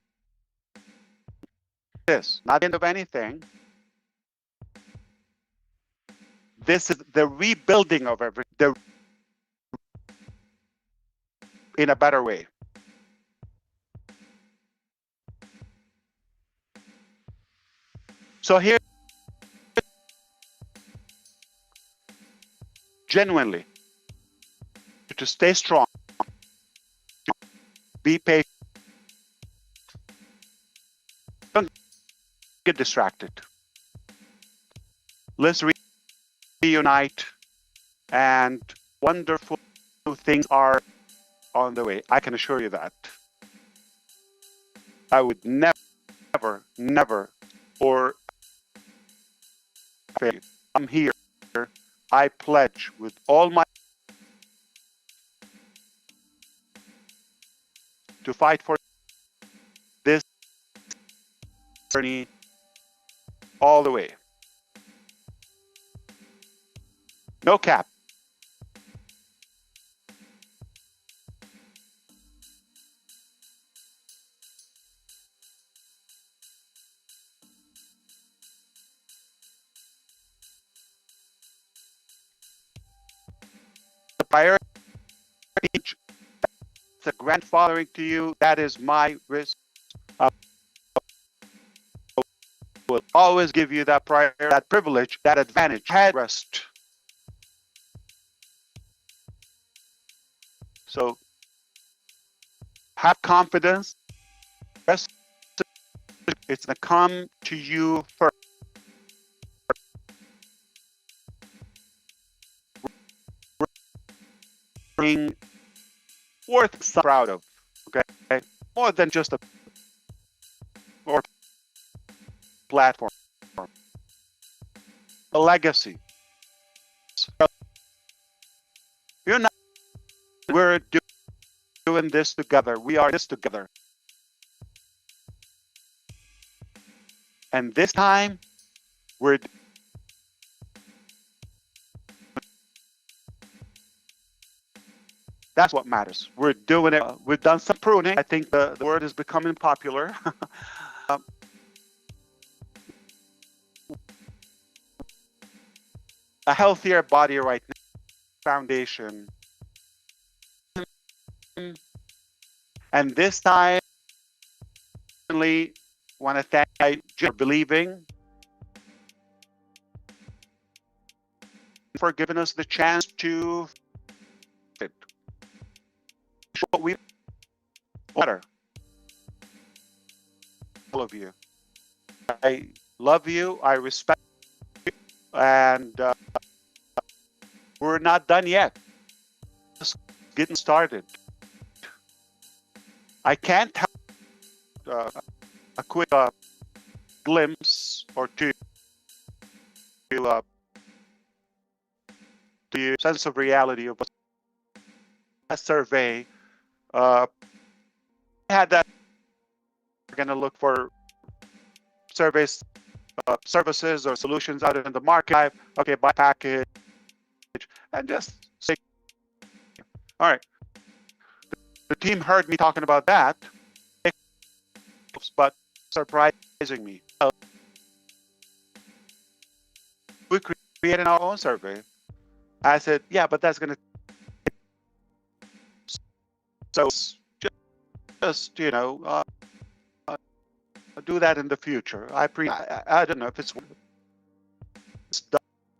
This, not the end of anything. This is the rebuilding of everything in a better way. So here, genuinely, to stay strong, be patient, don't get distracted. Let's reunite, and wonderful things are on the way. I can assure you that. I would never, or fail you. I'm here. I pledge with all my to fight for this journey all the way. No cap. The priority, it's a grandfathering to you. That is my risk. Will always give you that that privilege, that advantage, headrest. So have confidence. It's going to come to you first. Being worth so proud of, okay? More than just a or platform. A legacy. You're not. We're doing this together. We are this together. And this time, we're that's what matters. We're doing it. We've done some pruning. I think the word is becoming popular. A healthier body right now. Foundation. And this time, I want to thank you for believing, for giving us the chance to show what we better. All of you. I love you. I respect you. And we're not done yet. Just getting started. I can't have a quick glimpse or two to the sense of reality of a survey. I had that. We're going to look for surveys, services or solutions out in the market. Okay, buy package, and just say, all right. The team heard me talking about that, but surprising me. We created our own survey. I said, yeah, but that's going to. So just you know, do that in the future. I don't know if it's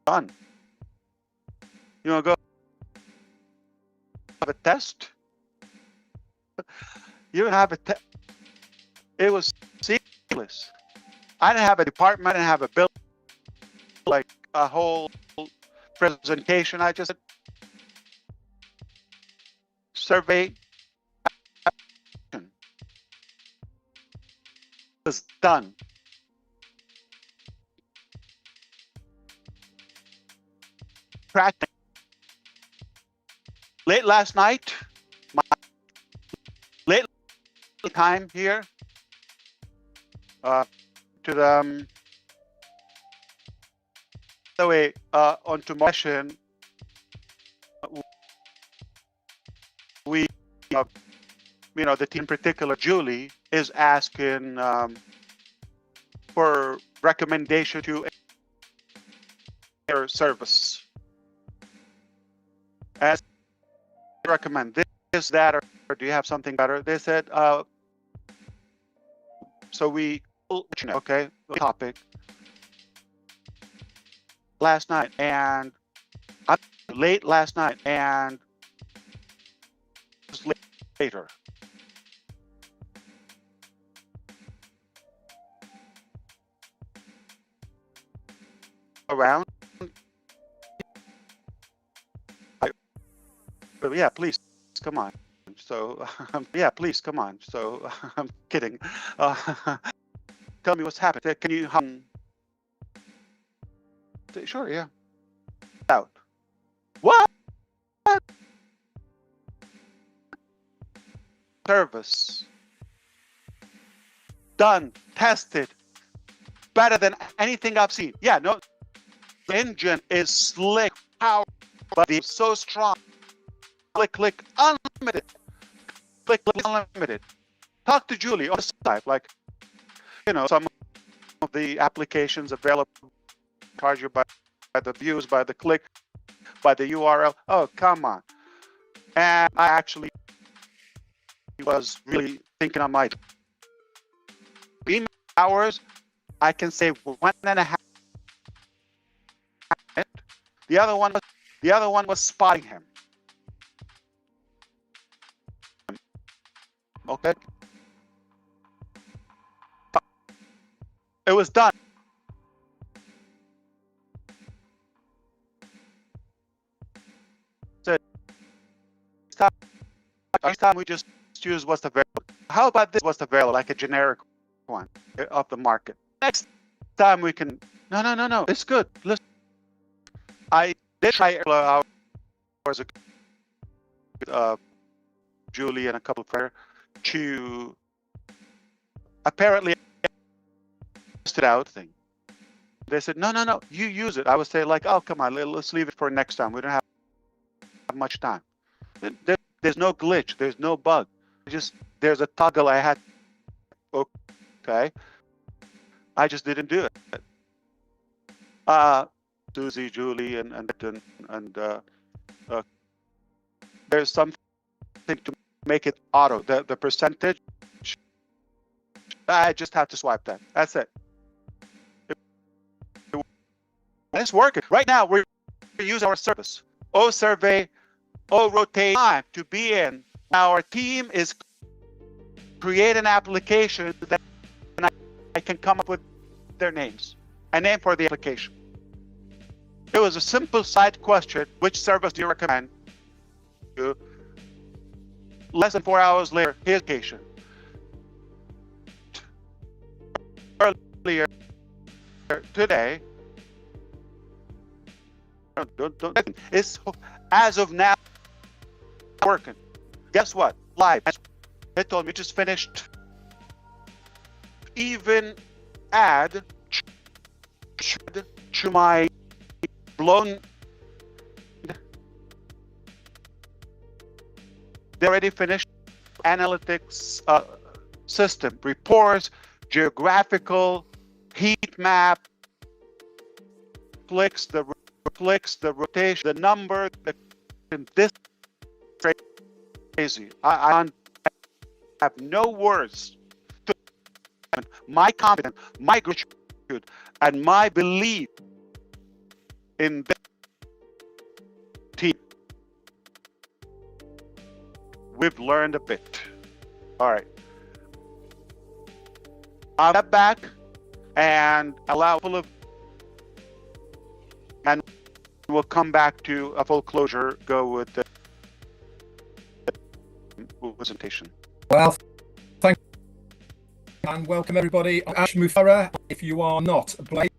done. You know, go have a test. You don't have a test. It was seamless. I didn't have a department. I didn't have a bill, like a whole presentation. I just survey was done. Practice. Late last night, my late time here, to the the way on tomorrow session, we you know, the team in particular, Julie, is asking for recommendation to their service. As I recommend this, that, or do you have something better? They said, so we, okay, topic last night, and late last night, and later. Around. But yeah, please come on. So yeah, please come on. So I'm kidding. Tell me what's happened. Can you sure, yeah. Out. What? Service. Done. Tested. Better than anything I've seen. Yeah, no. The engine is slick, powerful, but it's so strong. Click, unlimited. Click, unlimited. Talk to Julie on the side, like, you know, some of the applications available charge you by the views, by the click, by the URL. Oh, come on. And I actually was really thinking on my email hours. I can say 1.5. The other one was spotting him. Okay. It was done. So each time we just use what's available. How about this? What's available, like a generic one of the market. Next time we can. No. It's good. Listen, I did try a couple of hours ago, Julie and a couple of friends to apparently test it out thing. They said, no, you use it. I would say like, oh, come on, let's leave it for next time. We don't have much time. There's no glitch. There's no bug. There's a toggle I had. Okay. I just didn't do it. Susie, Julie, and there's something to make it auto. The percentage, I just have to swipe that. That's it. And it's working. Right now, we use our service. O survey, O rotate time to be in. Our team is create an application that I can come up with their names, a name for the application. It was a simple side question: which service do you recommend? Less than 4 hours later, here's the application. Earlier today, it's as of now working. Guess what? Live. They told me just finished. Even add to my blown. They already finished analytics system reports, geographical heat map, flicks the rotation, the number. This crazy. I have no words. My confidence, my gratitude, and my belief in the team. We've learned a bit. All right. I'll step back and allow full of, and we'll come back to a full closure. Go with the presentation. Well, thank you and welcome everybody. I'm Ash Mufareh. If you are not blazed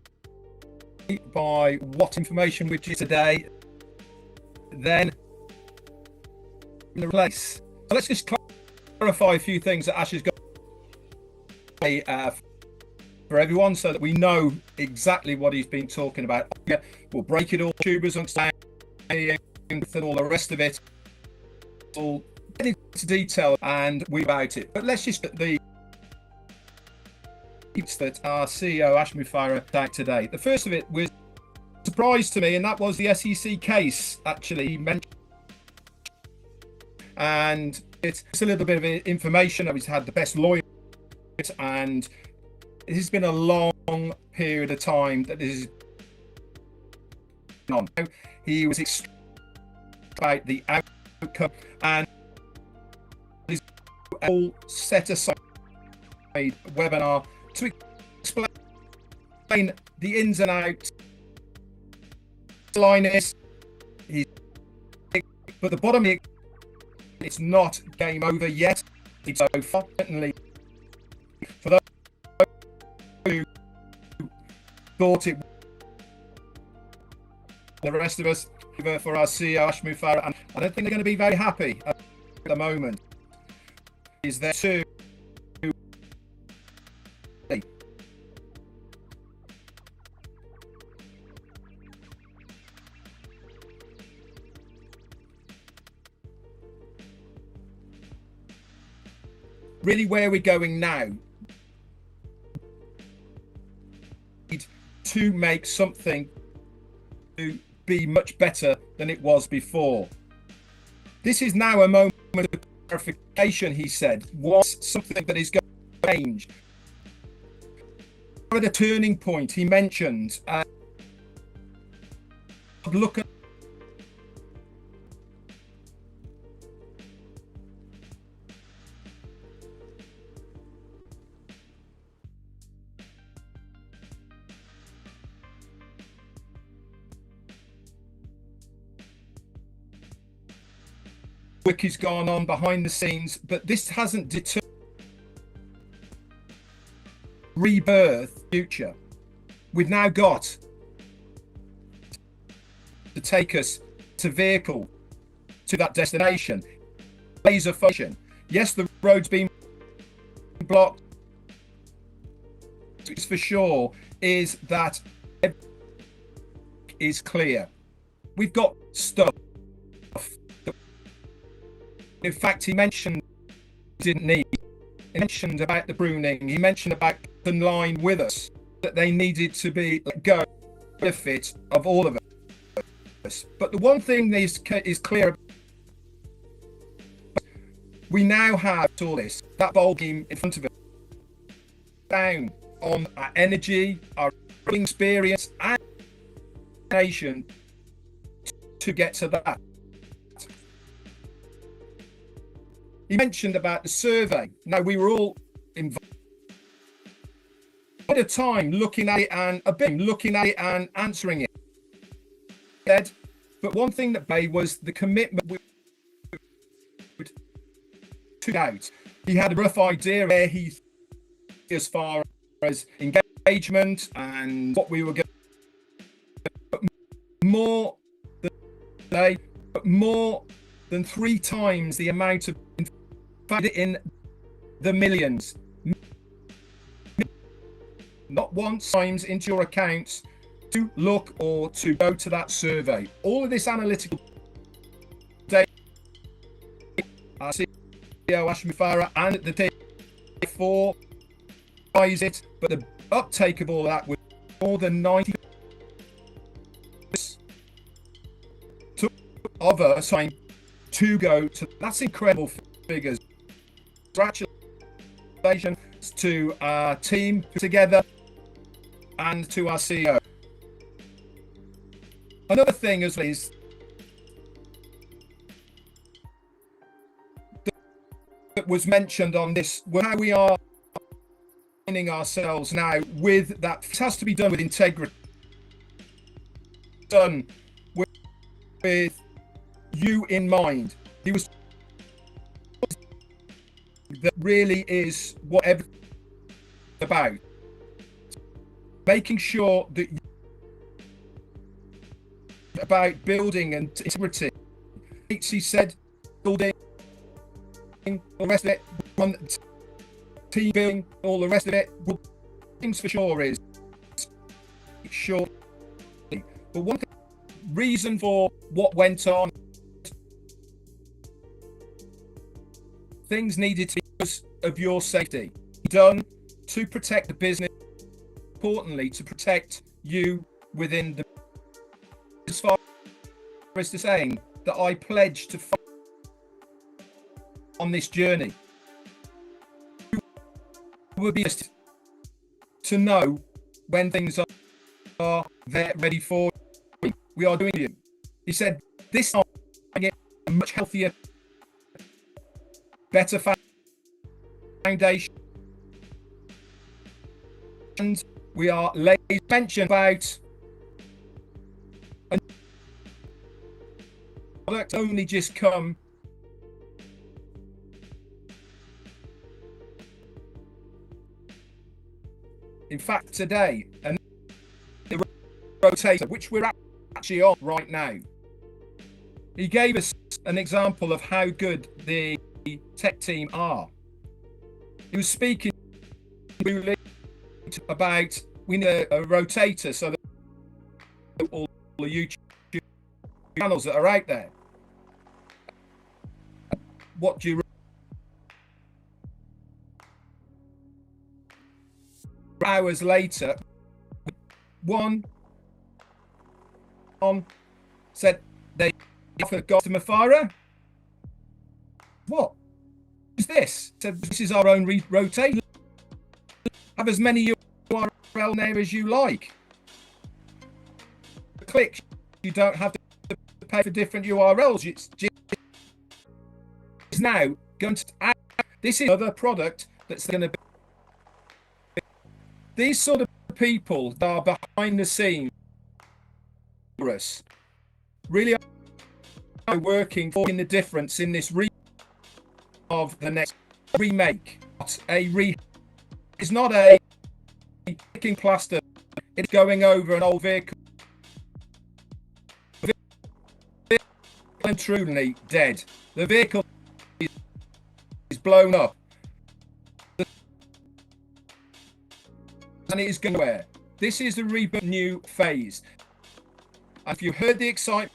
by what information we've used today, then in the place. So let's just clarify a few things that Ash has got to say for everyone so that we know exactly what he's been talking about. We'll break it all, tubers, understanding, and all the rest of it. We'll get into detail and we about it. But let's just the that our CEO Ash Mufareh attacked today. The first of it was a surprise to me, and that was the SEC case actually mentioned. And it's a little bit of information that he's had the best lawyer, and it has been a long period of time that this is on. He was about the outcome and his all set aside webinar to explain the ins and outs. Line is, but the bottom is, it's not game over yet. It's so far, certainly for those who thought it, the rest of us, for our CEO Ash Mufareh, and I don't think they're going to be very happy at the moment. Is there two? Really, where we're going now to make something to be much better than it was before. This is now a moment of clarification, he said, was something that is going to change. At a turning point, he mentioned, look at work has gone on behind the scenes, but this hasn't deterred rebirth future. We've now got to take us to vehicle to that destination. Laser function. Yes, the road's been blocked. It's for sure is that is clear. We've got stuff. In fact, he mentioned didn't need. He mentioned about the pruning. He mentioned about in line with us that they needed to be let go benefit of all of us. But the one thing is clear. We now have all this that ball game in front of us down on our energy, our experience, and nation to get to that. He mentioned about the survey. Now, we were all involved at a time looking at it and answering it. But one thing that Bay was the commitment we took out. He had a rough idea where he, as far as engagement and what we were going more than 3 times the amount of in the millions, not once times into your accounts to look or to go to that survey. All of this analytical data, our CEO Mufareh and the day before buys it, but the uptake of all that was more than 90 of us trying to go to. That's incredible figures. Congratulations to our team together and to our CEO. Another thing is that was mentioned on this, how we are finding ourselves now with that. It has to be done with integrity, done with you in mind. He was that really is what everything's about, making sure that about building and integrity. He said building, all the rest of it, team building, all the rest of it. Well, things for sure is sure, but one reason for what went on, things needed to be of your safety done to protect the business, importantly to protect you within the, as far as to saying that I pledge to fight on this journey. You will be to know when things are there ready for you. We are doing it. He said this time a much healthier, better foundation, and we are mentioned about a product only just come in fact today, and the rotator, which we're actually on right now. He gave us an example of how good the tech team are. He was speaking about we need a rotator so that all the YouTube channels that are out there. What do you hours later, one on said they got to Mufareh. What is this? Said this is our own rotation. Have as many URL there as you like. Click. You don't have to pay for different URLs. It's now going to add. This is another product that's going to be. These sort of people that are behind the scenes for us really working for the difference in this of the next remake. It's not a picking plaster. It's going over an old vehicle. And truly dead. The vehicle is blown up. And it is going nowhere. This is the reboot new phase. And if you heard the excitement,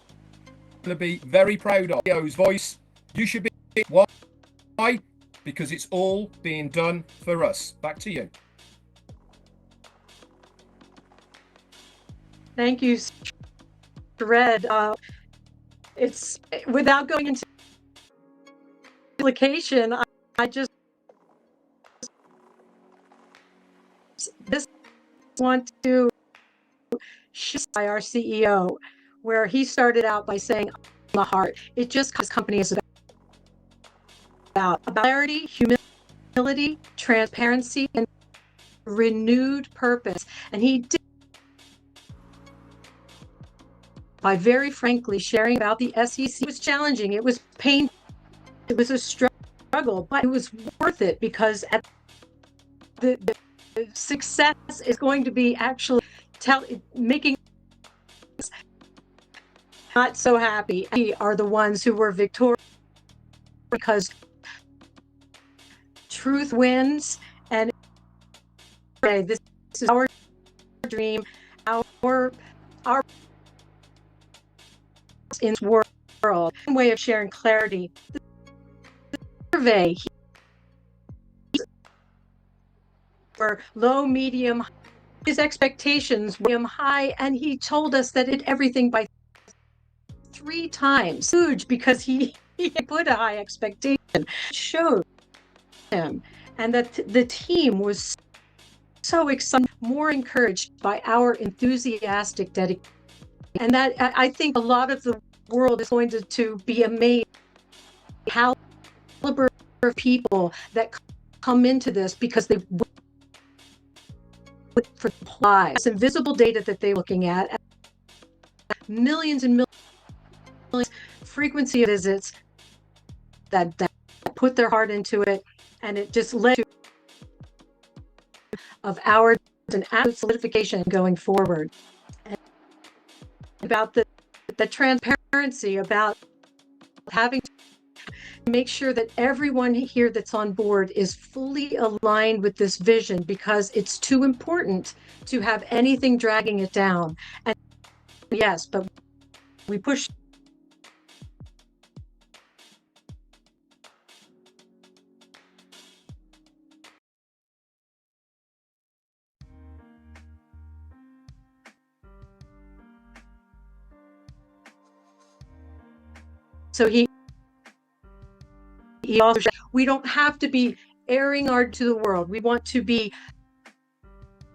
to be very proud of Leo's voice, you should be. Why? Because it's all being done for us. Back to you. Thank you, Red. It's without going into application. I just want to by our CEO, where he started out by saying, "The heart." It just because company is about clarity, humility, transparency, and renewed purpose, and he did by very frankly sharing about the SEC. It was challenging. It was painful. It was a struggle, but it was worth it because at the success is going to be actually making us not so happy. We are the ones who were victorious because truth wins, and this is our dream, our in this world. One way of sharing clarity. The survey for low, medium, his expectations were high, and he told us that it did everything by 3 times. Huge, because he put a high expectation. Showed him, and that the team was so excited, more encouraged by our enthusiastic dedication. And that I think a lot of the world is going to be amazed how caliber of people that come into this because they for supply. Some visible data that they're looking at, millions and millions frequency of visits that put their heart into it, and it just led to of ours an absolute solidification going forward. And about the transparency, about having to make sure that everyone here that's on board is fully aligned with this vision, because it's too important to have anything dragging it down. And yes, but we push. So he also said, we don't have to be airing our to the world. We want to be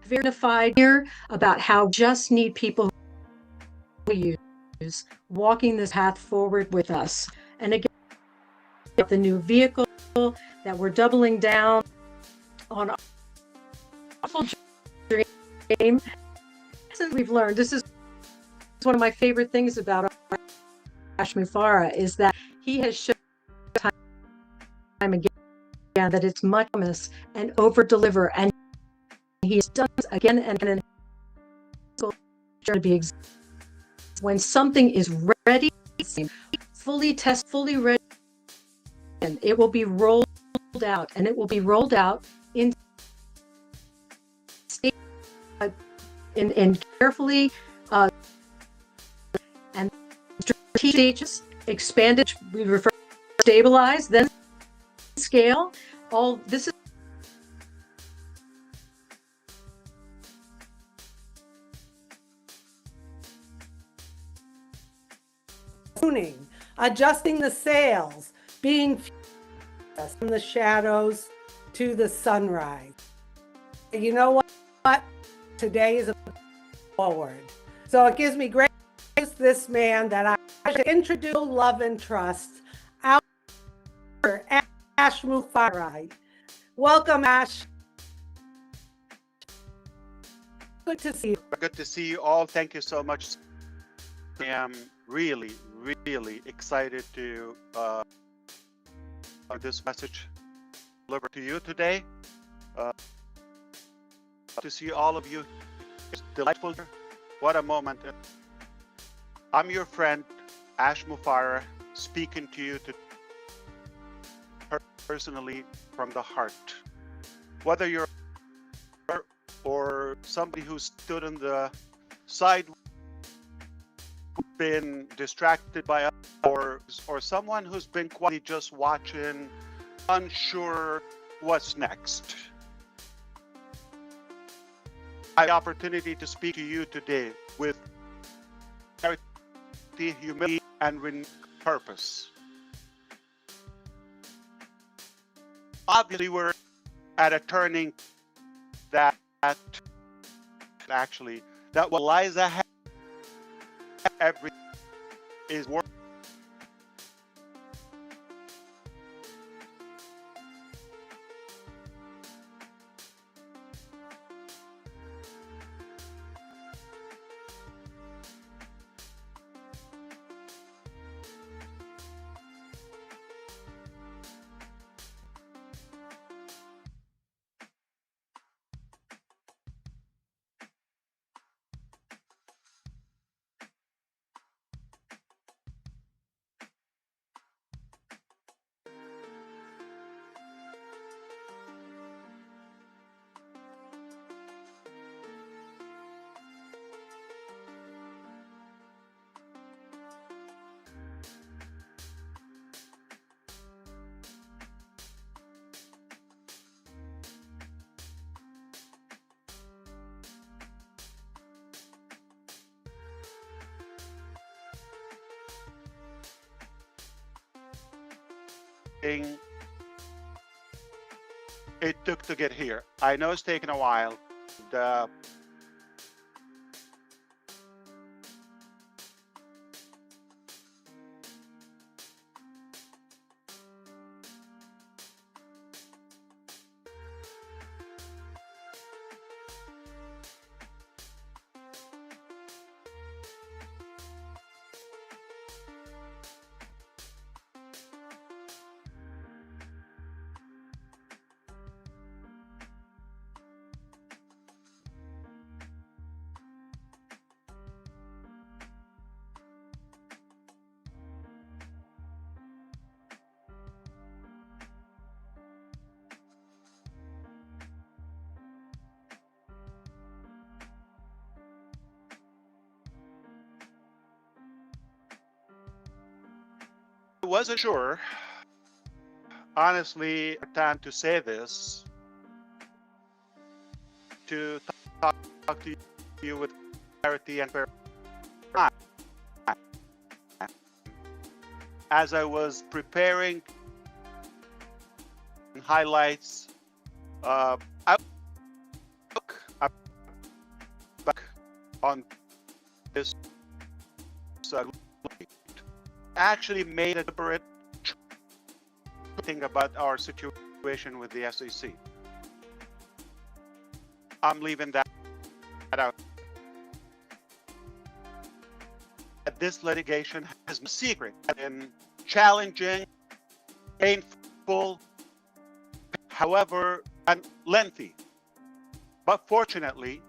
verified here about how just need people who use walking this path forward with us. And again, the new vehicle that we're doubling down on our awful dream. Since we've learned, this is one of my favorite things about Mufareh, is that he has shown time again that it's much promise and over deliver, and he's done again and again. To be when something is ready, fully test, fully ready, and it will be rolled out, and it will be rolled out in carefully and stages, expanded. We refer to stabilize, then scale. All this is tuning, adjusting the sails, being from the shadows to the sunrise. You know what? Today is a forward. So it gives me great this man that I should introduce, love, and trust, our Ash Mufareh. Welcome, Ash. Good to see you. Good to see you all. Thank you so much. I am really, really excited to this message delivered to you today. To see all of you, it's delightful. What a moment. I'm your friend, Ash Mufareh, speaking to you personally from the heart. Whether you're or somebody who stood on the side, been distracted by us, or someone who's been quietly just watching, unsure what's next. I have the opportunity to speak to you today with clarity, humility, and renewed purpose. Obviously, we're at a turning that what lies ahead every is worth. It took to get here. I know it's taken a while. I wasn't sure, honestly, time to say this, to talk to you with clarity and fair. As I was preparing highlights, I look back on this. Actually made a deliberate thing about our situation with the SEC. I'm leaving that out. This litigation has been secret and challenging, painful, however, and lengthy. But fortunately,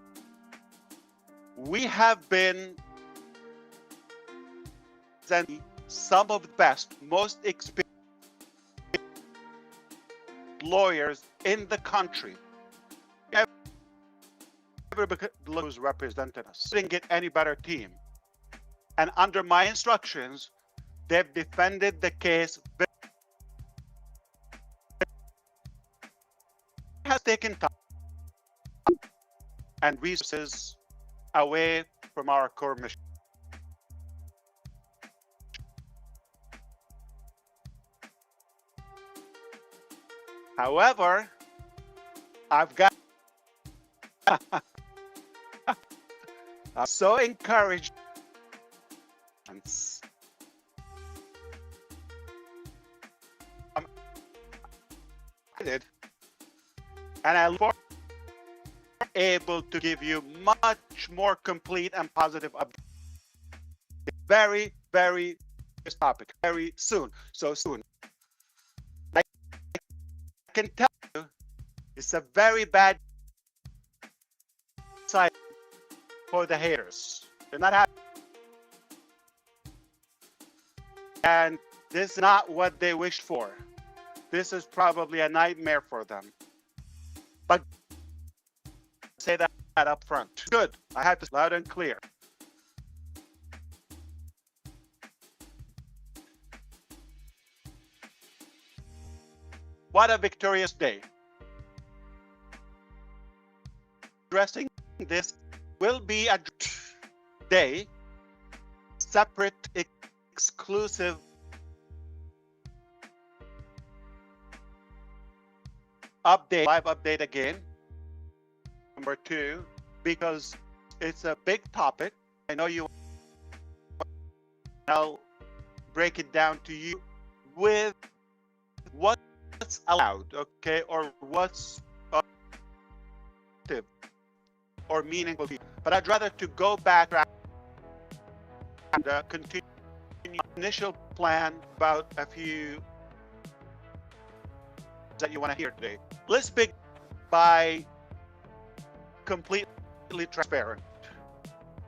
we have been some of the best, most experienced lawyers in the country. Who's represented us. Didn't get any better team. And under my instructions, they've defended the case. It has taken time and resources away from our core mission. However, I've got I'm so encouraged. I'm excited, and I look forward to able to give you much more complete and positive updates very, very this topic very soon. So soon. I can tell you it's a very bad side for the haters. They're not happy. And this is not what they wished for. This is probably a nightmare for them. But say that up front. Good. I have this loud and clear. What a victorious day. Addressing this will be a day, separate, exclusive update, live update again. Number 2, because it's a big topic. I know you. I'll break it down to you with what's allowed, okay, or what's or meaningful. But I'd rather to go back and continue initial plan about a few that you want to hear today. Let's begin by completely transparent.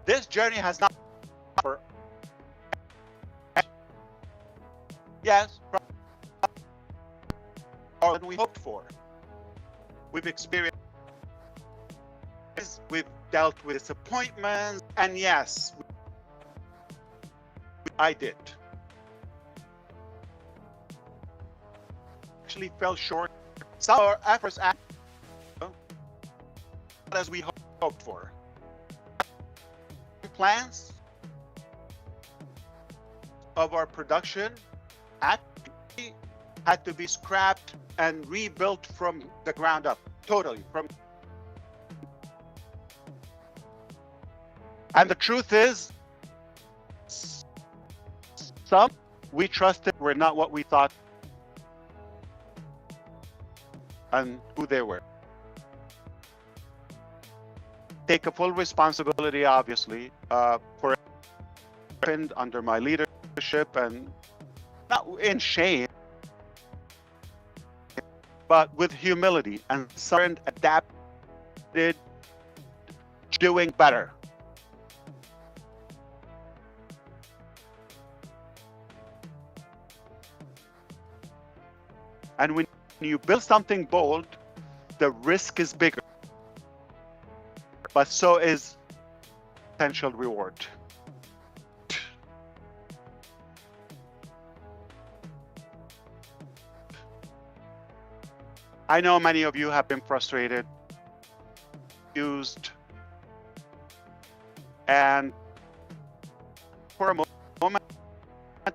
This journey has not for yes more than we hoped for. We've experienced, we've dealt with disappointments, and yes, I did. Actually fell short. Some of our efforts as we hoped for. Plans of our production actually had to be scrapped and rebuilt from the ground up, totally. And the truth is, some we trusted were not what we thought and who they were. Take a full responsibility, obviously, for it under my leadership, and not in shame, but with humility and adapted, doing better. And when you build something bold, the risk is bigger, but so is potential reward. I know many of you have been frustrated, used, and for a moment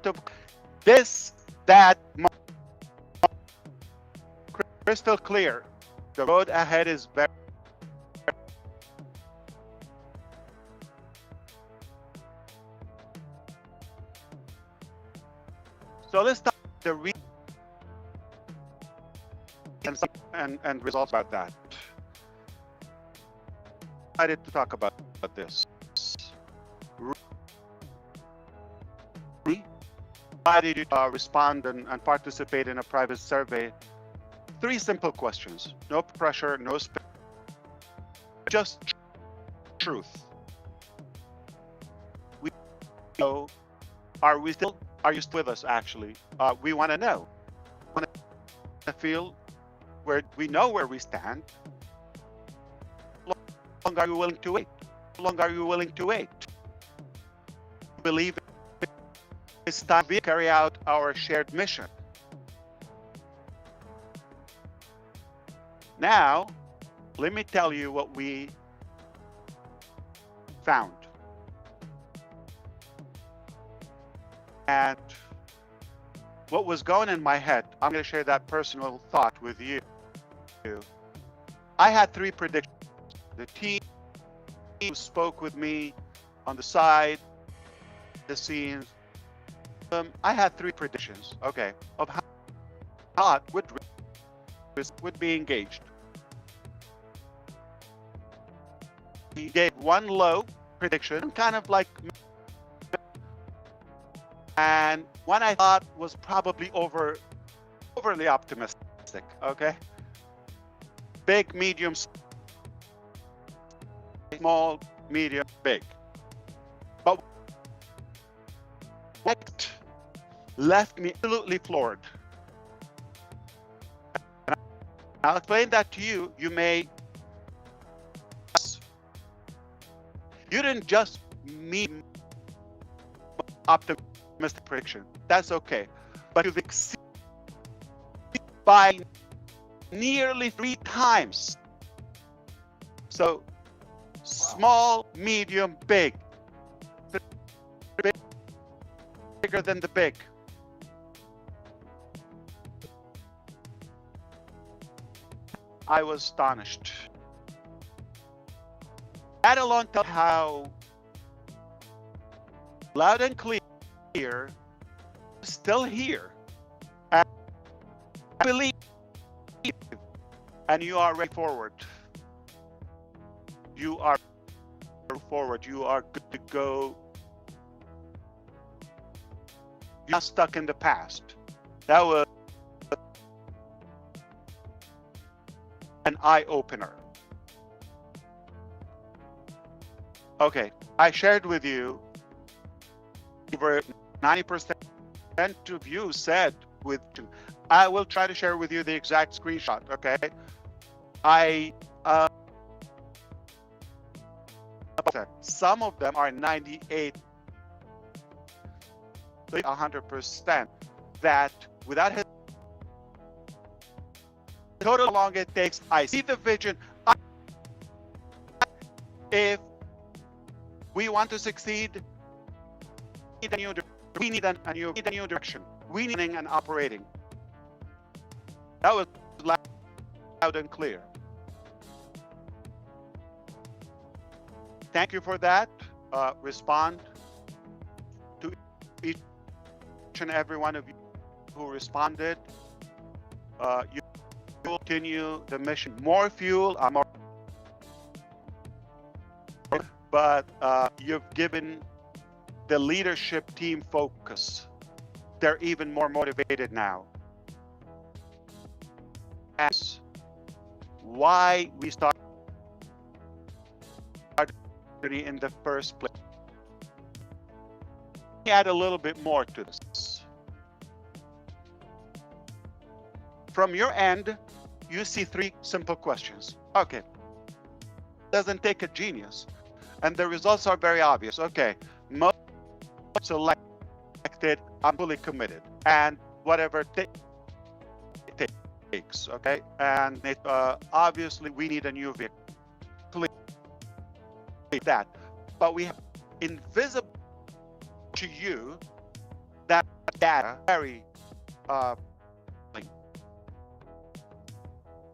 of this, that, crystal clear. The road ahead is very. So let's start the and results about that. I decided to talk about this. Why did you respond and participate in a private survey? 3 simple questions. No pressure, no spin, just truth. We know, are you still with us, actually? We want to know. We want to feel where we know where we stand. How long are you willing to wait? How long are you willing to wait? Believe it's time to carry out our shared mission. Now, let me tell you what we found. And what was going in my head, I'm going to share that personal thought with you. I had 3 predictions. The team who spoke with me on the side, the scenes, I had 3 predictions, okay, of how would be engaged. He gave 1 low prediction, kind of like and one I thought was probably overly optimistic. Okay, big, medium, small, medium, big. But what left me absolutely floored. And I'll explain that to you. You may. You didn't just meet optimistic prediction. That's okay. But you've exceeded by nearly 3 times. So small, medium, big. Bigger than the big. I was astonished. That alone tells how loud and clear, still here. And I believe, and you are ready forward. You are forward. You are good to go. You're not stuck in the past. That was an eye-opener. Okay, I shared with you over 90% of you said with. I will try to share with you the exact screenshot. Okay, some of them are 98, 100%. That without his total how long it takes. I see the vision. If we want to succeed, we need a new direction. We need an operating. That was loud and clear. Thank you for that. Respond to each and every one of you who responded. You continue the mission. More fuel, more. But you've given the leadership team focus. They're even more motivated now. That's why we started in the first place. Let me add a little bit more to this. From your end, you see 3 simple questions. Okay. Doesn't take a genius. And the results are very obvious. Okay, most selected, I'm fully committed, and whatever it takes. Okay, and it, obviously we need a new vehicle. That, but we have invisible to you that data very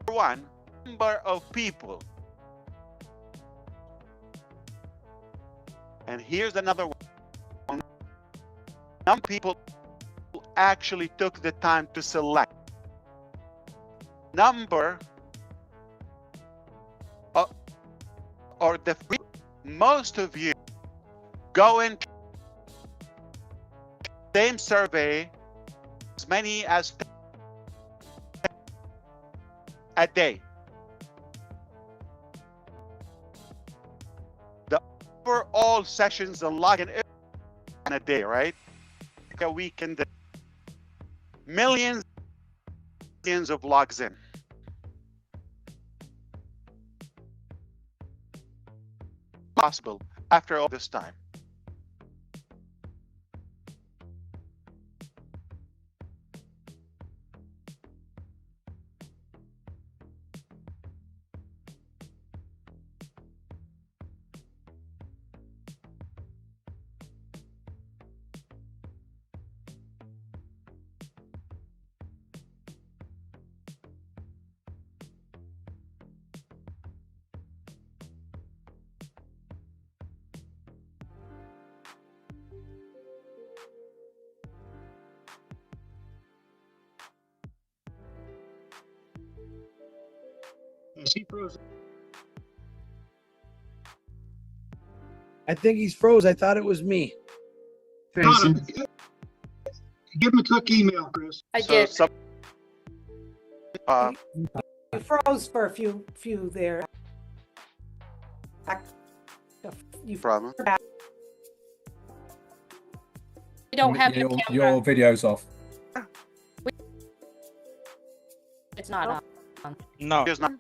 one number of people. And here's another one. Some people actually took the time to select. Number or the most of you go into the same survey as many as a day. For all sessions and login in a day, right? Like a weekend, millions of logs in. Possible after all this time. Is he frozen? I think he's froze. I thought it was me. Not Jason, Give him a quick email, Chris. I So did. some, You froze for a few there. You problem. We don't have your camera. Your video's off. It's not on. No. Here's not.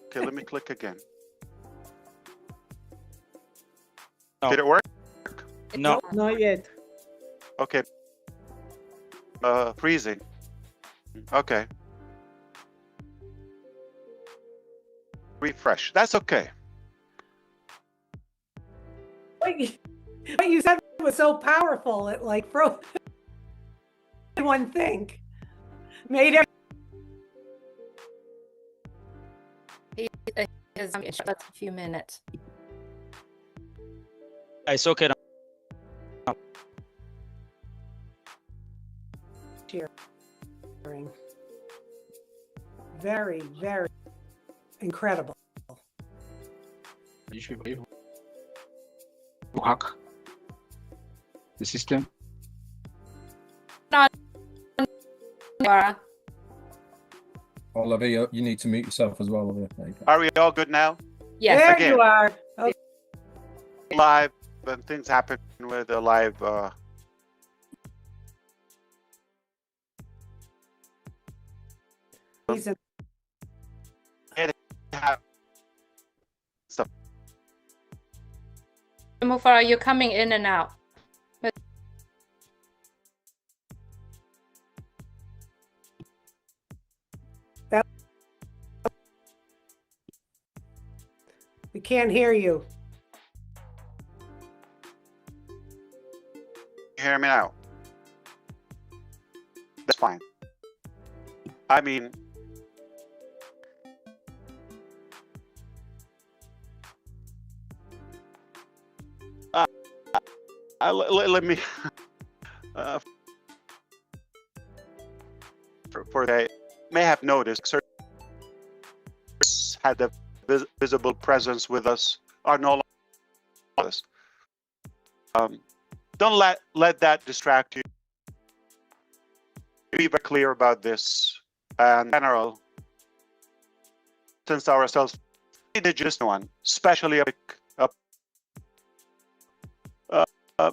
Okay, let me click again. No. Did it work? No. Not yet. Okay. Freezing. Okay. Refresh. That's okay. What you said was so powerful. It like froze. One think. Made every That's a few minutes. It's okay. cheering. Very, very incredible. You should be able to hack the system. Laura, Olivia, you need to mute yourself as well, Olivia. There you go. Are we all good now? yes. There Again. you are. Okay. Live, and things happen with the live. He's in- Stuff. Mufareh, you're coming in and out. We can't hear you. You hear me now? That's fine. I mean, let me for they may have noticed certain had a visible presence with us are no longer with us. Don't let that distract you. Be very clear about this. And in general, since ourselves indigenous one, especially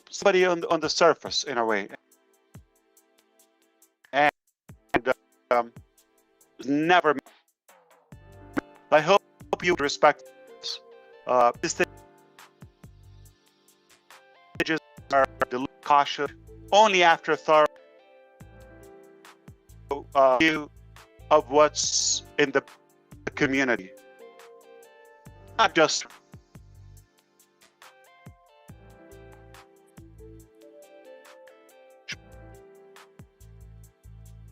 somebody on the surface in a way, and never. I hope you respect this. These stages are cautious only after thorough view of what's in the community, not just.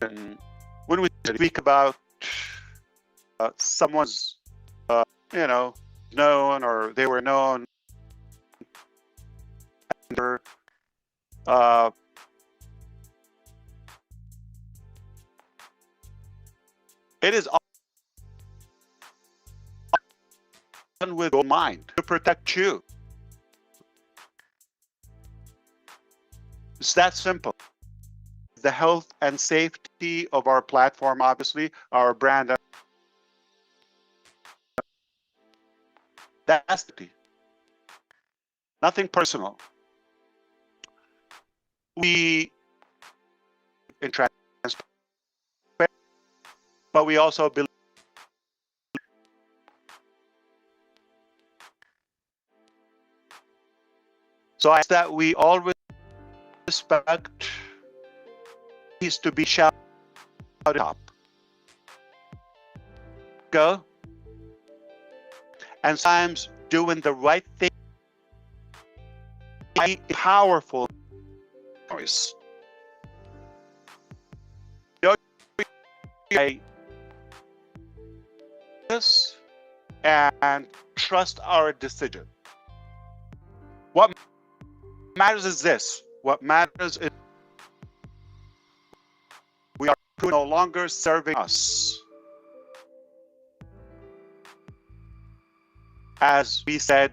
And when we speak about someone's, known or they were known, it is often with your mind to protect you. It's that simple. The health and safety of our platform, obviously, our brand. That's the key. Nothing personal. We in transparency, but we also believe. So I ask that we always respect needs to be shouted up. Go. And sometimes doing the right thing, a powerful choice. This and trust our decision. What matters is this. What matters is we are no longer serving us. As we said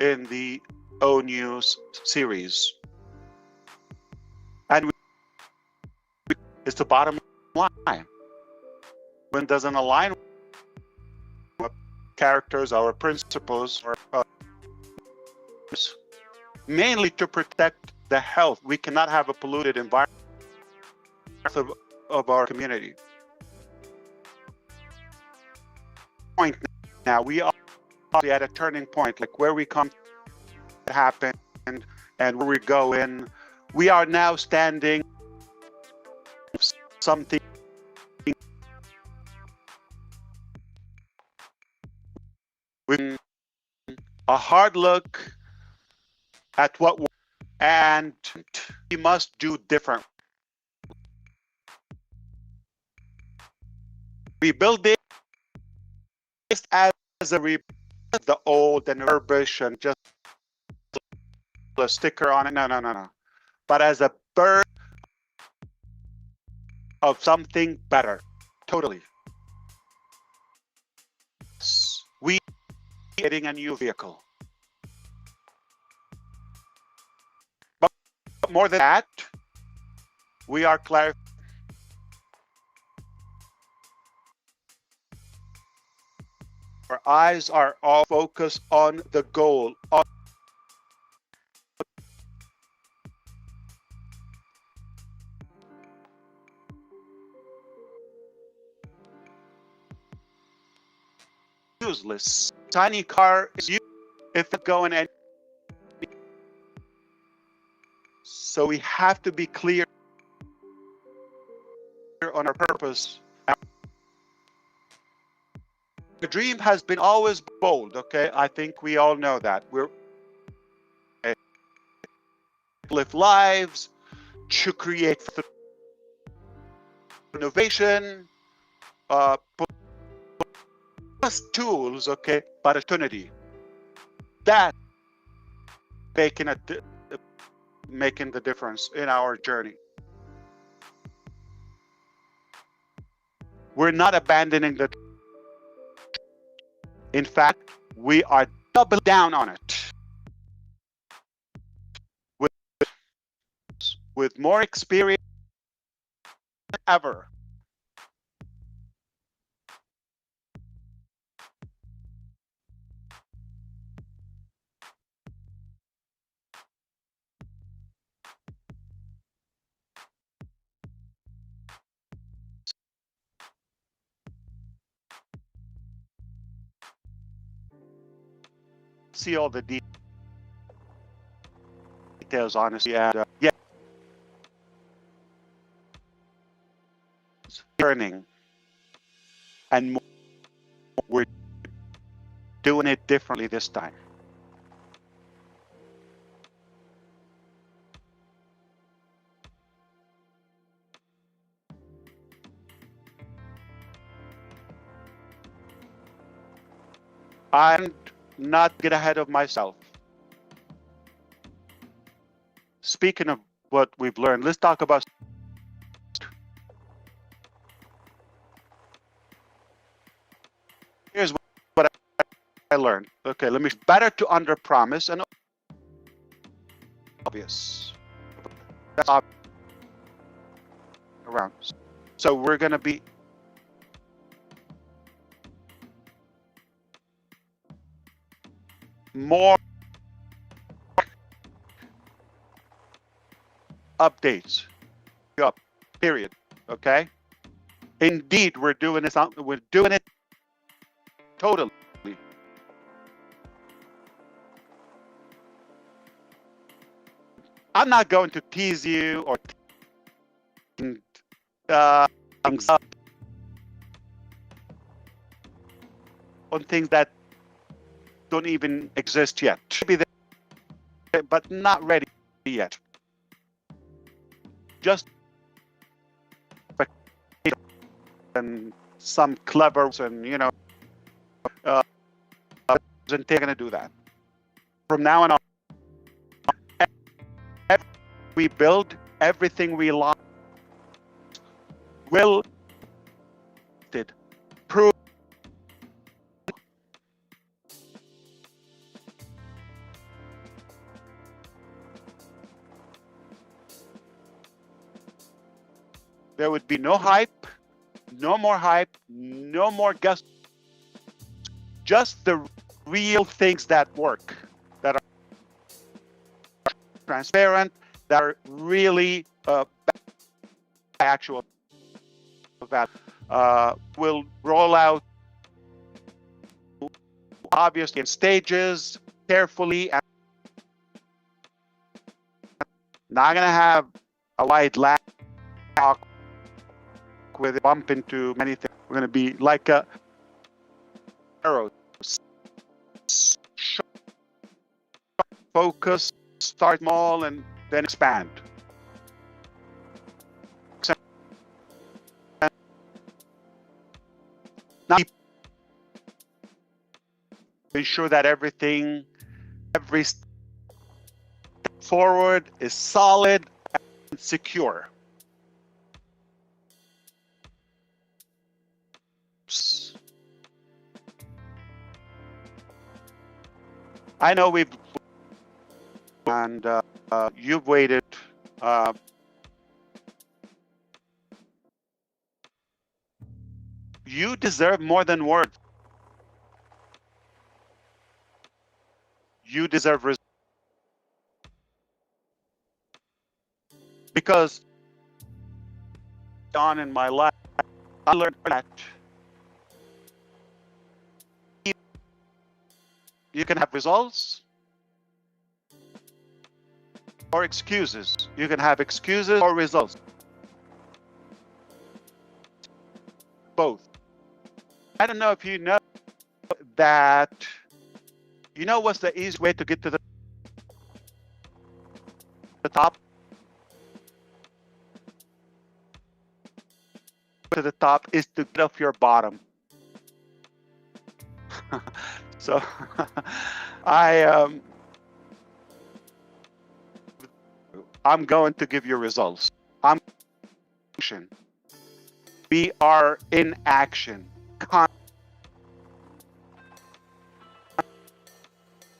in the O News series, It's the bottom line. When it doesn't align with characters, our principles, or mainly to protect the health. We cannot have a polluted environment of our community. Point now, we are at a turning point, like where we come to happen and where we go in. We are now standing something with a hard look at what and we must do different. Rebuild this as a rebuild the old and rubbish and just a sticker on it. No. But as a bird of something better, totally. We are getting a new vehicle. But more than that, we are clarifying. Our eyes are all focused on the goal. Useless. Tiny car is useless if it's going any. So we have to be clear on our purpose. The dream has been always bold, okay? I think we all know that. We're live lives, to create innovation, plus tools, okay, but opportunity. That making the difference in our journey. We're not abandoning the. In fact, we are doubling down on it. With more experience than ever. See all the details, honestly, and yeah, learning, and more. We're doing it differently this time. I'm not get ahead of myself. Speaking of what we've learned, let's talk about. Here's what I learned. Okay, let me. Better to under promise and obvious. That's obvious around. So we're gonna be. More updates. Up. Period. Okay. Indeed, we're doing this. We're doing it totally. I'm not going to tease you or things up on things that don't even exist yet. Should be there, but not ready yet. Just and some clever and and they're gonna do that. From now on, we build everything we like. Will prove There would be no hype, no more guess, just the real things that work, that are transparent, that are really actual value. We'll roll out obviously in stages, carefully, and not gonna have a wide lag talk with bump into many things. We're gonna be like a arrow. Focus, start small, and then expand. Now, ensure that every step forward is solid and secure. I know we've and you've waited. You deserve more than words. You deserve results. Because on in my life, I learned that you can have results or excuses. You can have excuses or results. Both. I don't know if you know that. You know what's the easiest way to get to the top? To the top is to get off your bottom. So I'm going to give you results. We are in action.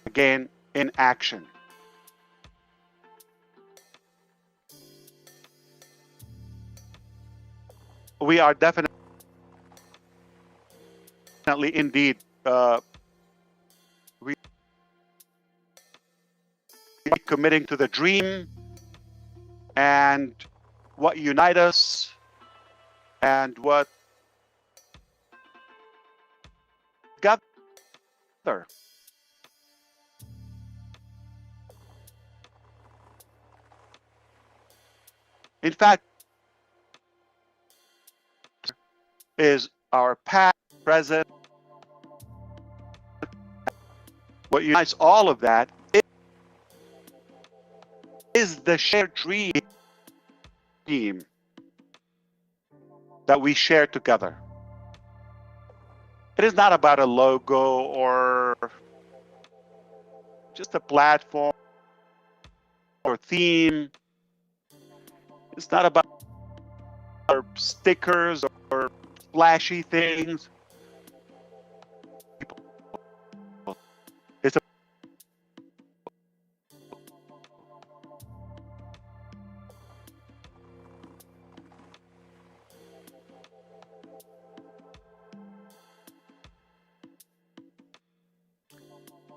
Again, in action. We are definitely indeed committing to the dream and what unite us and what gather. In fact, is our past, present. What unites all of that is the shared dream that we share together. It is not about a logo or just a platform or theme. It's not about stickers or flashy things.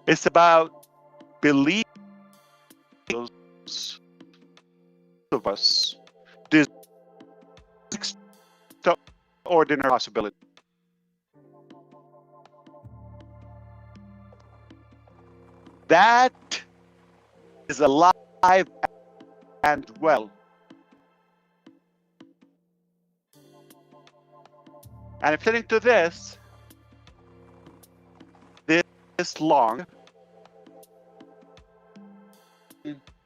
It's about believing those of us this extraordinary possibility. That is alive and well. And if listening to this long,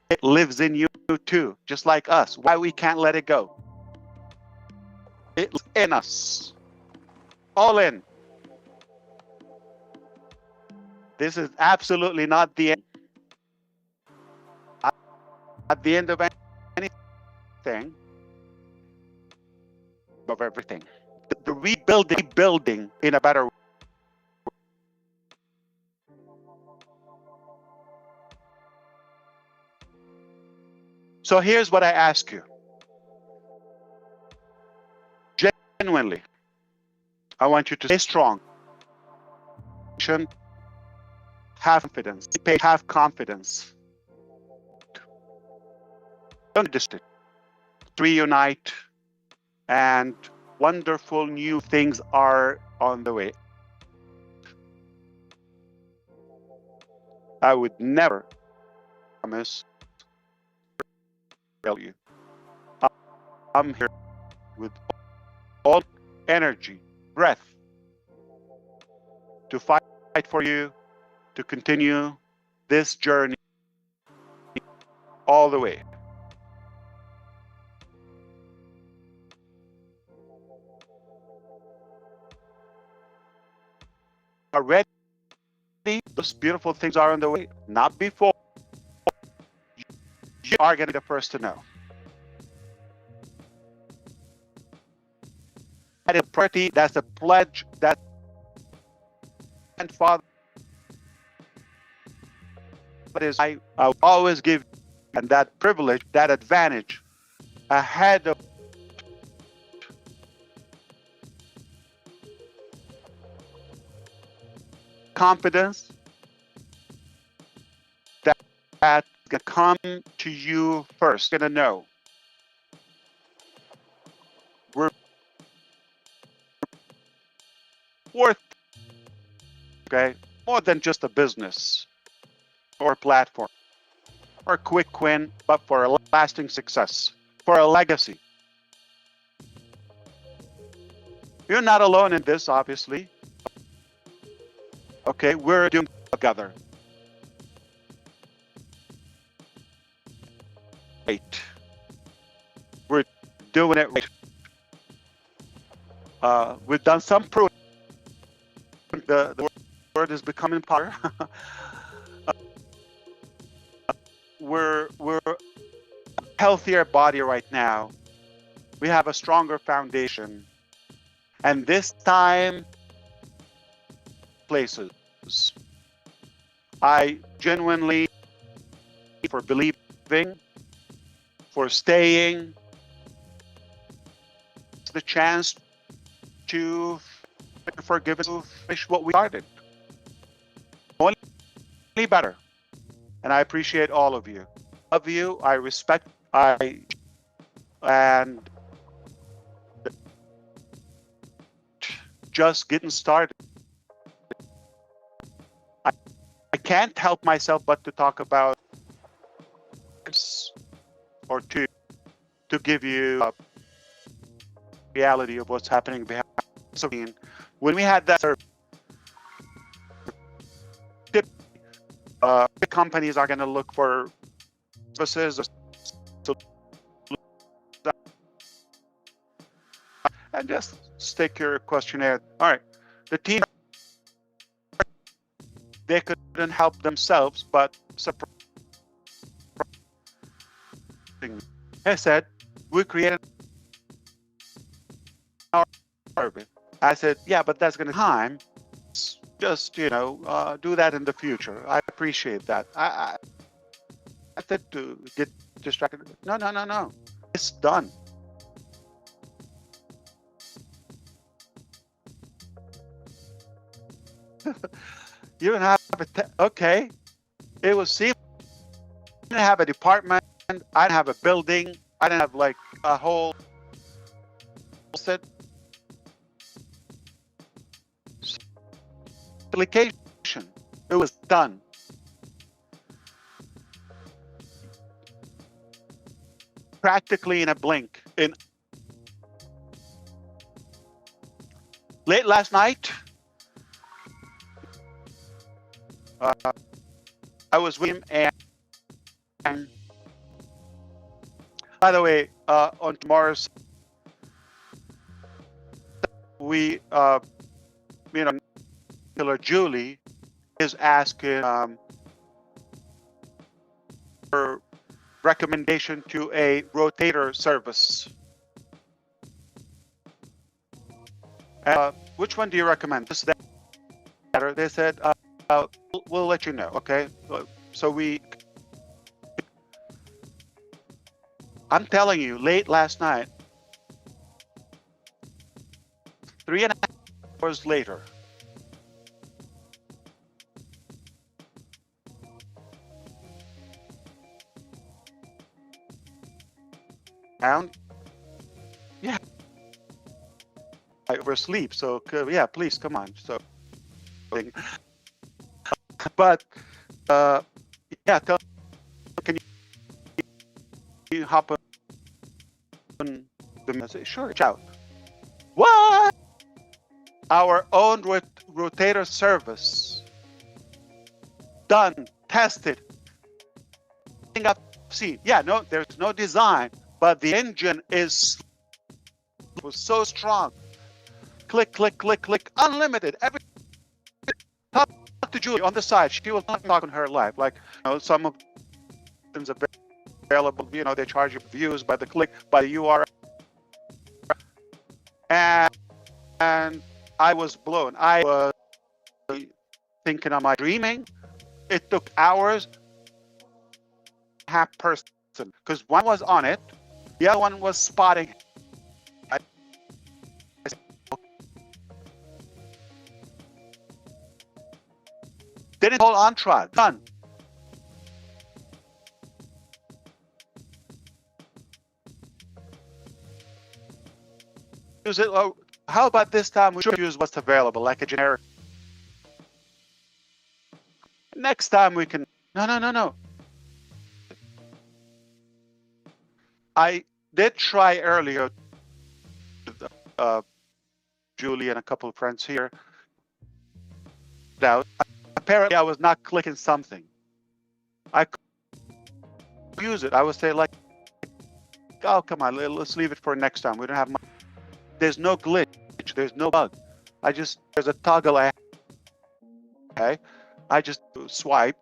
it lives in you too, just like us. Why we can't let it go? It's in us. All in. This is absolutely not the end. At the end of anything, of everything. The rebuilding in a better way. So here's what I ask you. genuinely, I want you to stay strong. Have confidence. Have confidence. Don't just reunite, and wonderful new things are on the way. I would never promise tell you. I'm here with all energy, breath to fight for you, to continue this journey all the way. Already, those beautiful things are on the way, not before. You are going to be the first to know. That is pretty, that's a pledge that and Father, that is I will always give you, and that privilege, that advantage ahead of confidence that's gonna come to you first. Gonna know we're worth, okay, more than just a business or a platform or a quick win, but for a lasting success, for a legacy. You're not alone in this, obviously. Okay, we're doing it together. Right. We're doing it right. We've done some proof. The word is becoming popular. We're a healthier body right now. We have a stronger foundation. And this time, places. I genuinely, for believing, for staying, the chance to forgive us, to finish what we started. Only better. And I appreciate all of you. Love you, I respect, and just getting started. I can't help myself but to talk about this, or to give you a reality of what's happening behind the scene. When we had that companies are going to look for services and just stick your questionnaire. All right, the team, they couldn't help themselves, but I said, we created our service. I said, yeah, but that's going to time. Just, do that in the future. I appreciate that. I said to get distracted. No. It's done. You don't have okay. It was seamless. I didn't have a department. I didn't have a building. I didn't have like a whole set. Application. It was done. Practically in a blink. Late last night, I was with him, and by the way, on tomorrow's, we, Julie is asking for recommendation to a rotator service. Which one do you recommend? This, that, or they said, we'll let you know. Okay, so I'm telling you, late last night, 3.5 hours later. And yeah, I oversleep. So yeah, please come on. So, but yeah, can you hop on the message? Sure, shout. What? Our own rotator service, done, tested. Thing I've seen. Yeah, no, there's no design, but the engine was so strong. Click, click, click, click, unlimited. Every talk to Julie on the side. She will not talk on her live. Like, you know, some of them's available. You know, they charge you views by the click, by the URL, and I was blown. I was thinking, am I dreaming? It took hours. Half person, because one was on it, the other one was spotting. Didn't hold on trial. Done. Use it. Oh, how about this time we should use what's available, like a generic. Next time we can. No. I did try earlier, Julie and a couple of friends here. Now, apparently I was not clicking something. I could use it. I would say like, oh, come on, let's leave it for next time. We don't have much. There's no glitch. There's no bug. There's a toggle. Okay. I just swipe.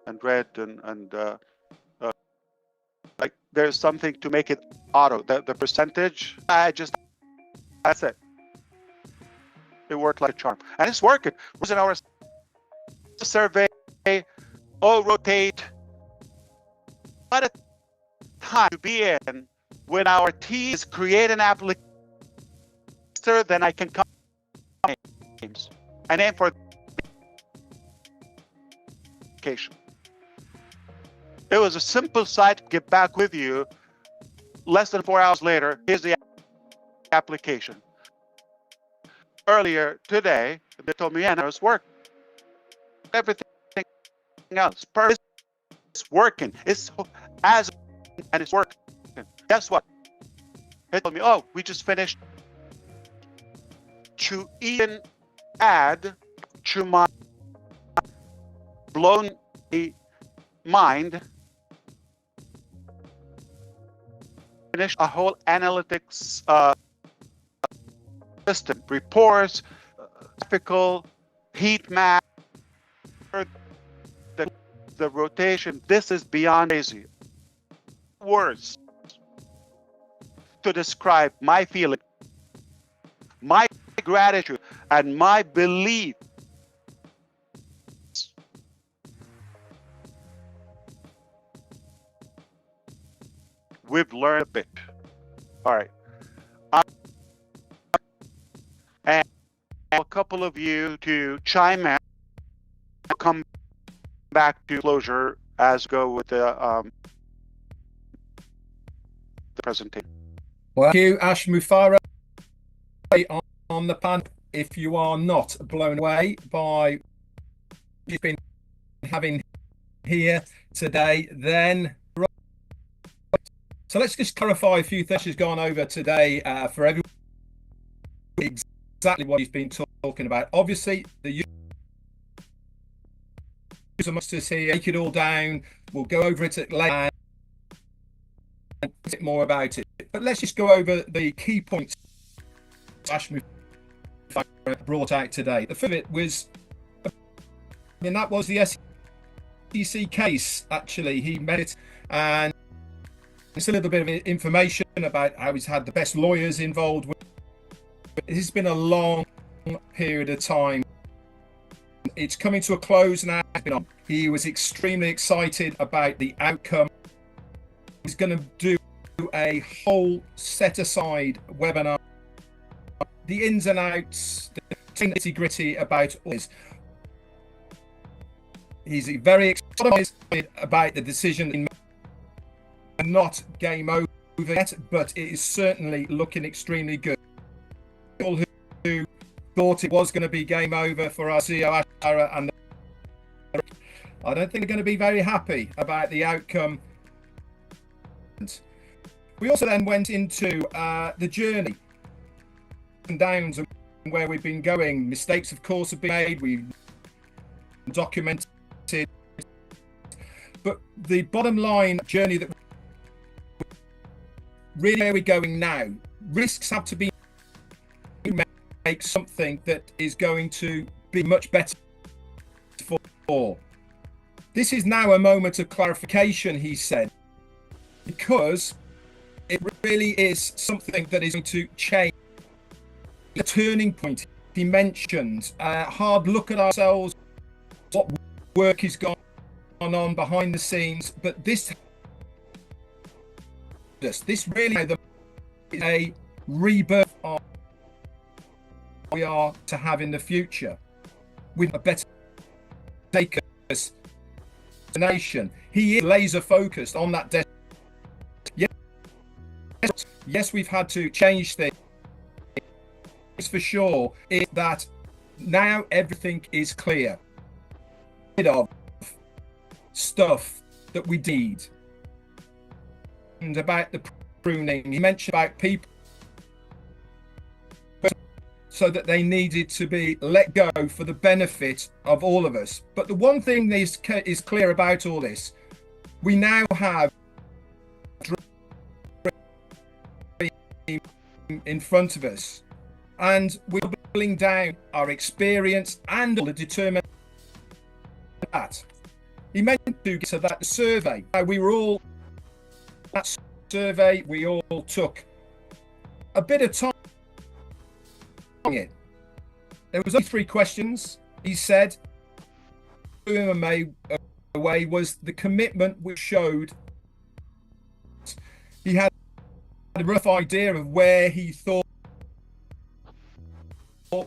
And red and like there's something to make it auto. The percentage, that's it. It worked like a charm, and it's working. Was in our survey, all rotate. What a time to be in when our teams create an application, then I can come names and name for application. It was a simple site to get back with you. Less than 4 hours later, here's the application. Earlier today, they told me, yeah, no, it's working. Everything else, it's working. It's and it's working. Guess what? They told me, oh, we just finished. To even add to my blown mind, finish a whole analytics system, reports, graphical, heat map, the rotation. This is beyond crazy. Words to describe my feeling, my gratitude, and my belief. We've learned a bit. All right. And a couple of you to chime in, come back to closure as go with the presentation. Well, thank you, Ash Mufareh, on the panel. If you are not blown away by what you've been having here today, then so let's just clarify a few things she's gone over today for everyone. Exactly what he's been talking about. Obviously, the user masters here, take it all down. We'll go over it at later and a bit more about it. But let's just go over the key points Ash brought out today. The first of it was, and that was the SEC case. Actually, he made it, and it's a little bit of information about how he's had the best lawyers involved with. It's been a long period of time. It's coming to a close now. He was extremely excited about the outcome. He's going to do a whole set aside webinar, the ins and outs, the nitty gritty about all this. He's very excited about the decision, not game over yet, but it is certainly looking extremely good. People who thought it was going to be game over for our CEO Ashara, and I don't think they're going to be very happy about the outcome. We also then went into the journey and downs and where we've been going. Mistakes, of course, have been made. We documented, but the bottom line journey that really where we're going now, risks have to be make something that is going to be much better for. This is now a moment of clarification, he said, because it really is something that is going to change. A turning point. He mentioned a hard look at ourselves, what work is going on behind the scenes, but this really is a rebirth of what we are to have in the future with a better destination. He is laser focused on that destination. Yes, we've had to change things. For sure is that now everything is clear. Rid of stuff that we need. And about the pruning, he mentioned about people so that they needed to be let go for the benefit of all of us. But the one thing that is clear about all this, we now have in front of us, and we're building down our experience and all the determination. That he mentioned to get to that survey. We were all that survey. We all took a bit of time. There was only 3 questions. He said, away was the commitment which showed. He had a rough idea of where he thought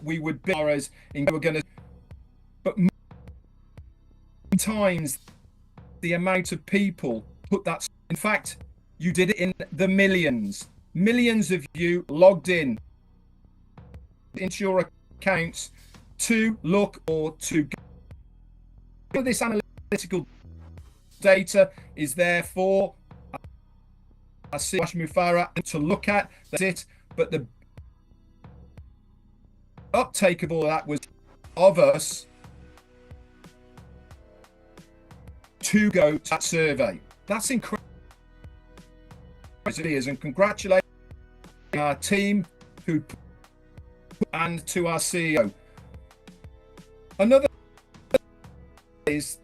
we would be as in we're going to, but times the amount of people put that. In fact, you did it in the millions of you logged in into your accounts to look or to go. This analytical data is there for Mufareh to look at. That's it. But the uptake of all that was of us to go to that survey. That's incredible. It is, and congratulate our team and to our CEO. Another is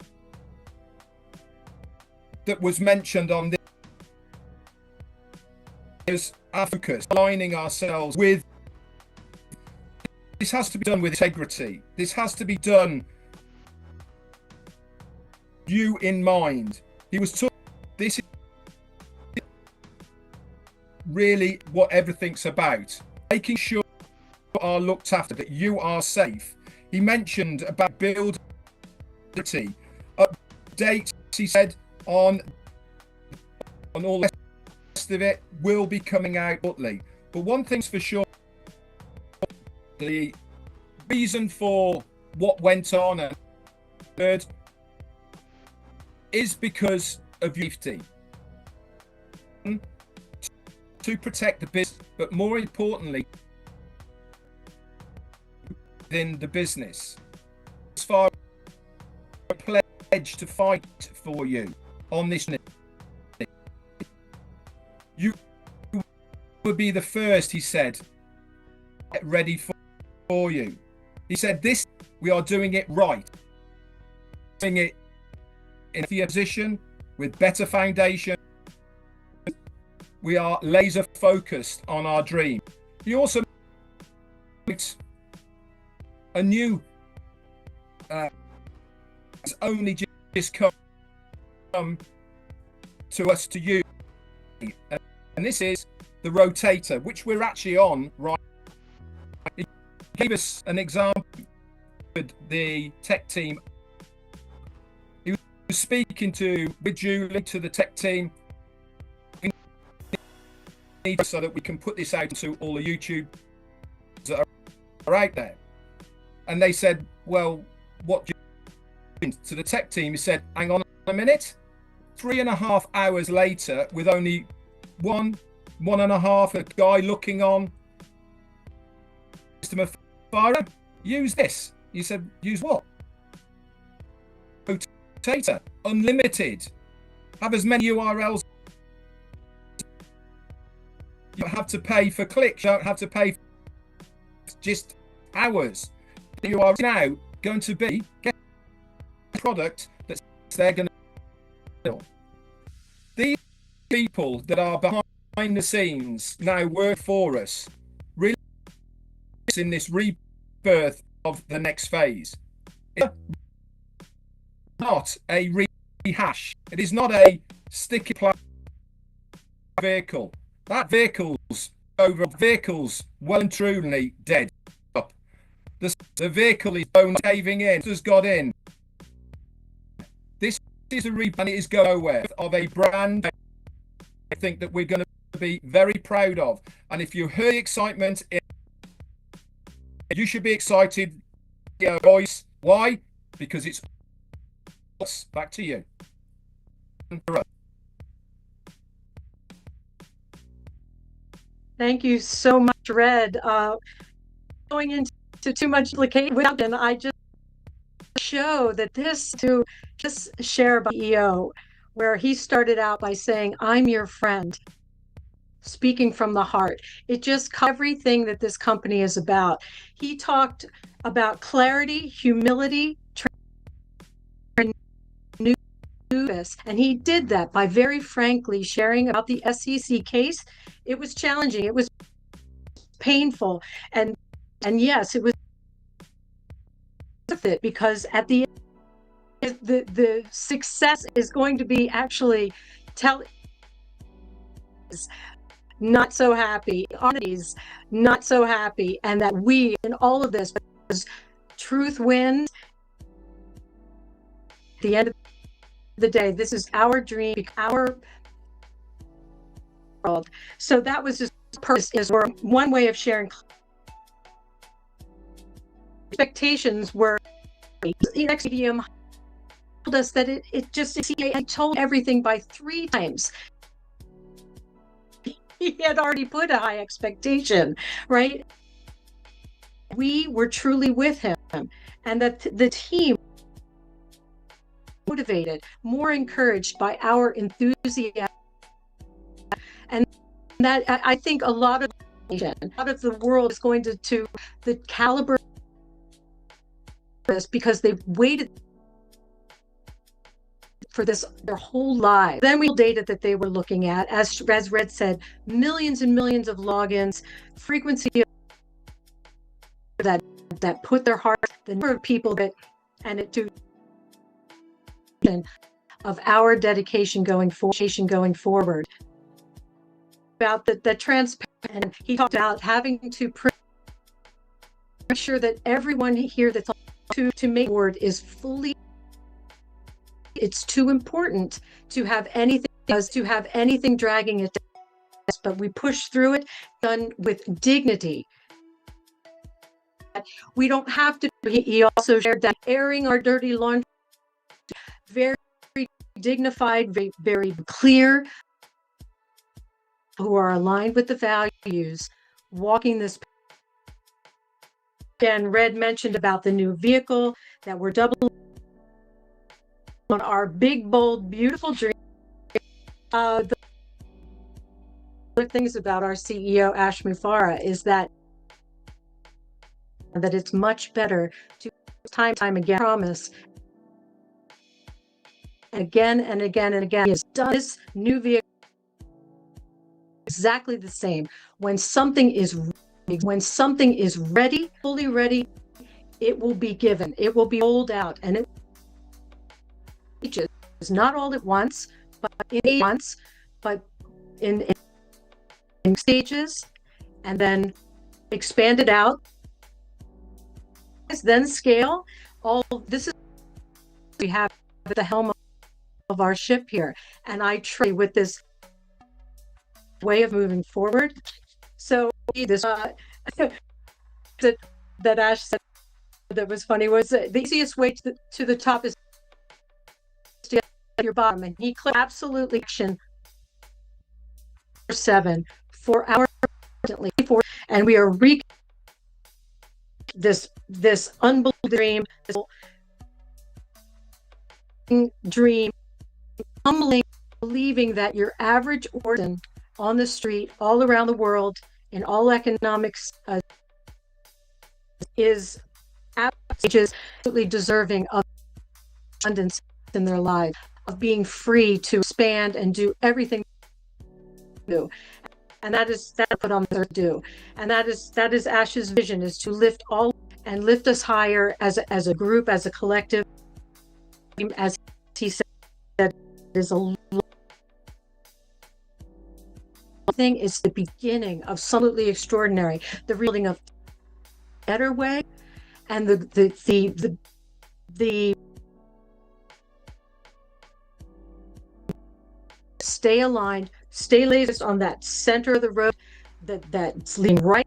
that was mentioned on this is our focus, aligning ourselves with. This has to be done with integrity. This has to be done you in mind. He was talking. This is really what everything's about. Making sure you are looked after, that you are safe. He mentioned about building updates. He said on all the rest of it will be coming out shortly. But one thing's for sure. The reason for what went on and heard is because of safety. To protect the business, but more importantly, within the business. As far as a pledge to fight for you on this, you would be the first, he said, get ready for you. He said, this, we are doing it right. Doing it in a position with better foundation. We are laser focused on our dream. He also makes a new, it's only just come to us, to you, and And this is the rotator, which we're actually on right. It gave us an example with the tech team. He was speaking with Julie to the tech team so that we can put this out to all the YouTube that are out there. And they said, well, what do you do? To the tech team, he said, hang on a minute. 3.5 hours later, with only one and a half, a guy looking on, Mr. Mufareh, use this. You said, use what? Rotator, unlimited. Have as many URLs. You don't have to pay for clicks. You don't have to pay for just hours. You are now going to be get a product that they're going to build. These people that are behind the scenes now work for us, really in this rebirth of the next phase. It's not a rehash. It is not a sticky vehicle. That vehicle's well and truly dead. The vehicle is bone caving in. Has got in. This is a rebrand. It is going nowhere of a brand. I think that we're going to be very proud of. And if you hear the excitement, you should be excited. Yeah, boys. Why? Because it's us. Back to you. Thank you so much, Red. Going into too much litigation, I just show that this to just share about EO, where he started out by saying, I'm your friend, speaking from the heart. It just covers everything that this company is about. He talked about clarity, humility, newness, and he did that by very frankly sharing about the SEC case. It was challenging. It was painful. And yes, it was worth it, because at the end, the success is going to be actually not so happy, Arnie's not so happy, and that we in all of this, because truth wins. At the end of the day, this is our dream, our world. So that was just purpose, is one way of sharing. Expectations were, next medium told us that it just, I told everything by 3 times. He had already put a high expectation, right? We were truly with him, and that the team motivated, more encouraged by our enthusiasm. And that I think a lot of the world is going to the caliber of this, because they've waited for this their whole lives. Then we data that they were looking at, as Red said, millions and millions of logins, frequency that put their heart, the number of people that, and it to of our dedication going forward. About the transparent, he talked about having to make sure that everyone here that's to make word is fully. It's too important to have anything dragging it down, but we push through it, done with dignity. We don't have to. He also shared that airing our dirty laundry, very dignified, very, very clear, who are aligned with the values, walking this. Again, Red mentioned about the new vehicle that we're doubling on our big, bold, beautiful dream. The other things about our CEO, Ash Mufareh, is that it's much better to time again promise again and again and again. He has done this new vehicle exactly the same. When something is ready, fully ready, it will be given. It will be rolled out, and it is not all at once, but in stages and then expand it out, then scale. All this is we have at the helm of our ship here. And I trade with this way of moving forward. So this that Ash said that was funny was the easiest way to the top is to get your bottom. And he clicked absolutely action 7 4 hours and we are this unbelievable dream, humbling, believing that your average organ on the street all around the world in all economics is absolutely deserving of abundance in their lives, of being free to expand and do everything they do. And that's what I'm there to do. And that is Ash's vision, is to lift all and lift us higher as a group, as a collective. As he said, is a thing is the beginning of absolutely extraordinary, the reeling of better way, and the stay aligned, stay laser on that center of the road that's leading right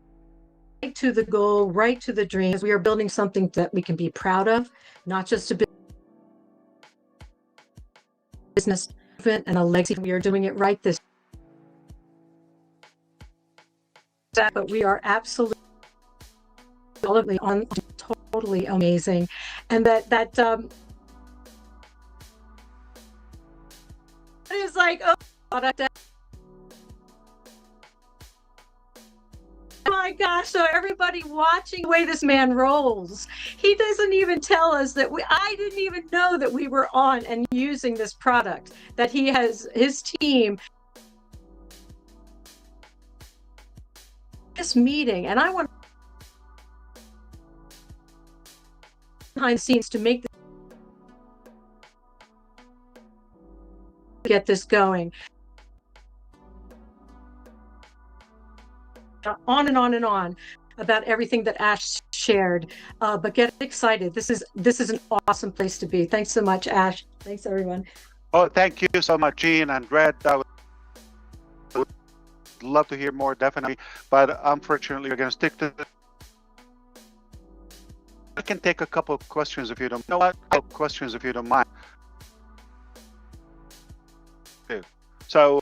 to the goal, right to the dream. We are building something that we can be proud of, not just a business and a legacy. We are doing it right this, but we are absolutely on totally amazing, and that is like, oh my gosh. So everybody watching the way this man rolls, he doesn't even tell us that I didn't even know that we were on and using this product, that he has his team this meeting. And I want behind the scenes to make get this going. On and on and on about everything that Ash shared, but get excited. This is an awesome place to be. Thanks so much, Ash. Thanks, everyone. Oh, thank you so much, Jean and Red. I would love to hear more, definitely, but unfortunately, we're going to stick to. I can take a couple of questions if you don't. You know what? Questions if you don't mind. So,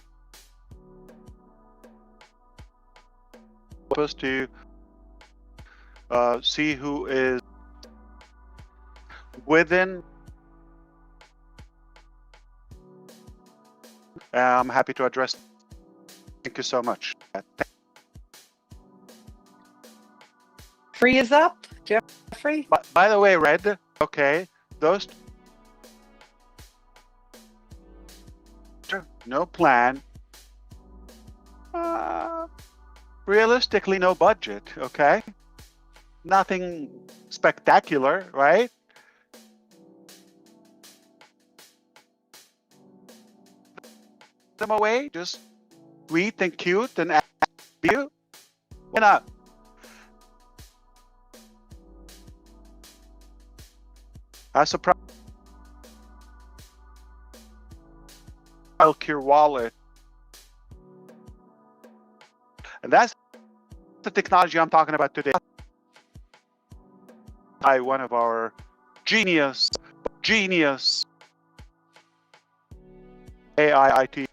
supposed to see who is within. I'm happy to address. Thank you so much. Free is up, Jeffrey. By the way, Red. Okay, those. No plan. Realistically, no budget. Okay, nothing spectacular, right? Them away, just sweet and cute and you. Why not? I surprised. Your wallet, and that's the technology I'm talking about today. By one of our genius AI IT.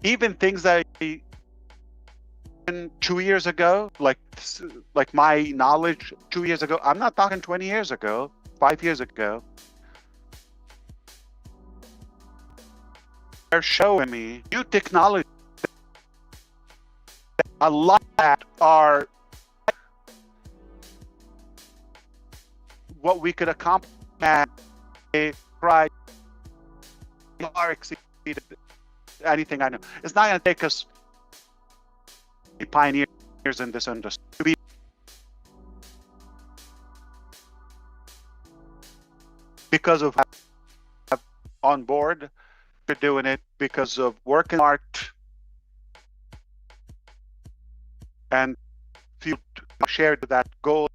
Even things that 2 years ago, like my knowledge 2 years ago. I'm not talking 20 years ago. 5 years ago, they're showing me new technology. A lot that are what we could accomplish and far exceeded anything I know. It's not going to take us pioneers in this industry to be because of on board we're doing it because of work and art and feel shared that goal.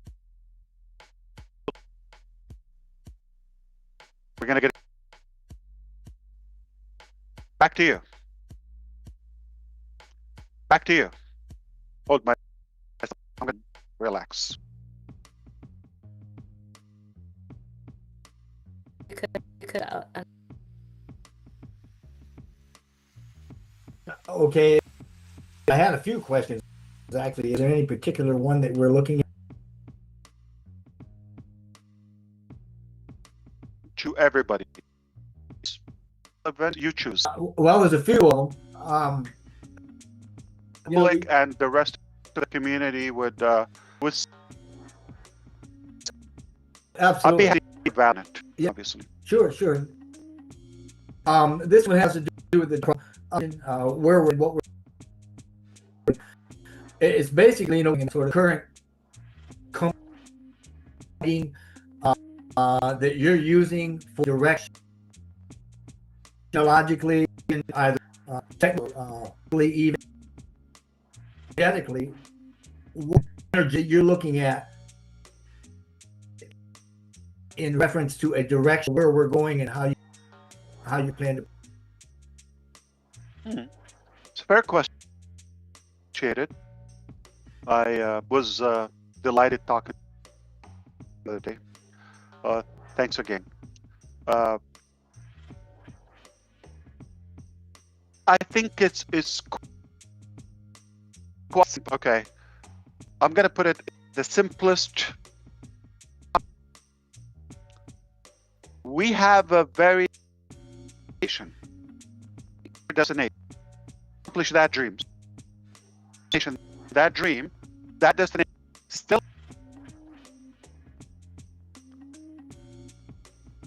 We're gonna get back to you. Back to you. Hold my. I'm gonna relax. You could Okay, I had a few questions. Actually, is there any particular one that we're looking at? To everybody. Event you choose. Well, there's a few of them. Public and the rest of the community would Absolutely. I'd be happy to valid, Yeah. obviously. Sure. This one has to do with the where we're, what we're. It's basically, sort of current company that you're using for direction, logically, either technically, even energetically. What energy you're looking at in reference to a direction where we're going and how you plan to. It's a fair question. Appreciate it. I was delighted talking the other day. Thanks again. I think it's quite okay. I'm gonna put it the simplest. We have a very destination. Accomplish that dream. That dream, that destination, still.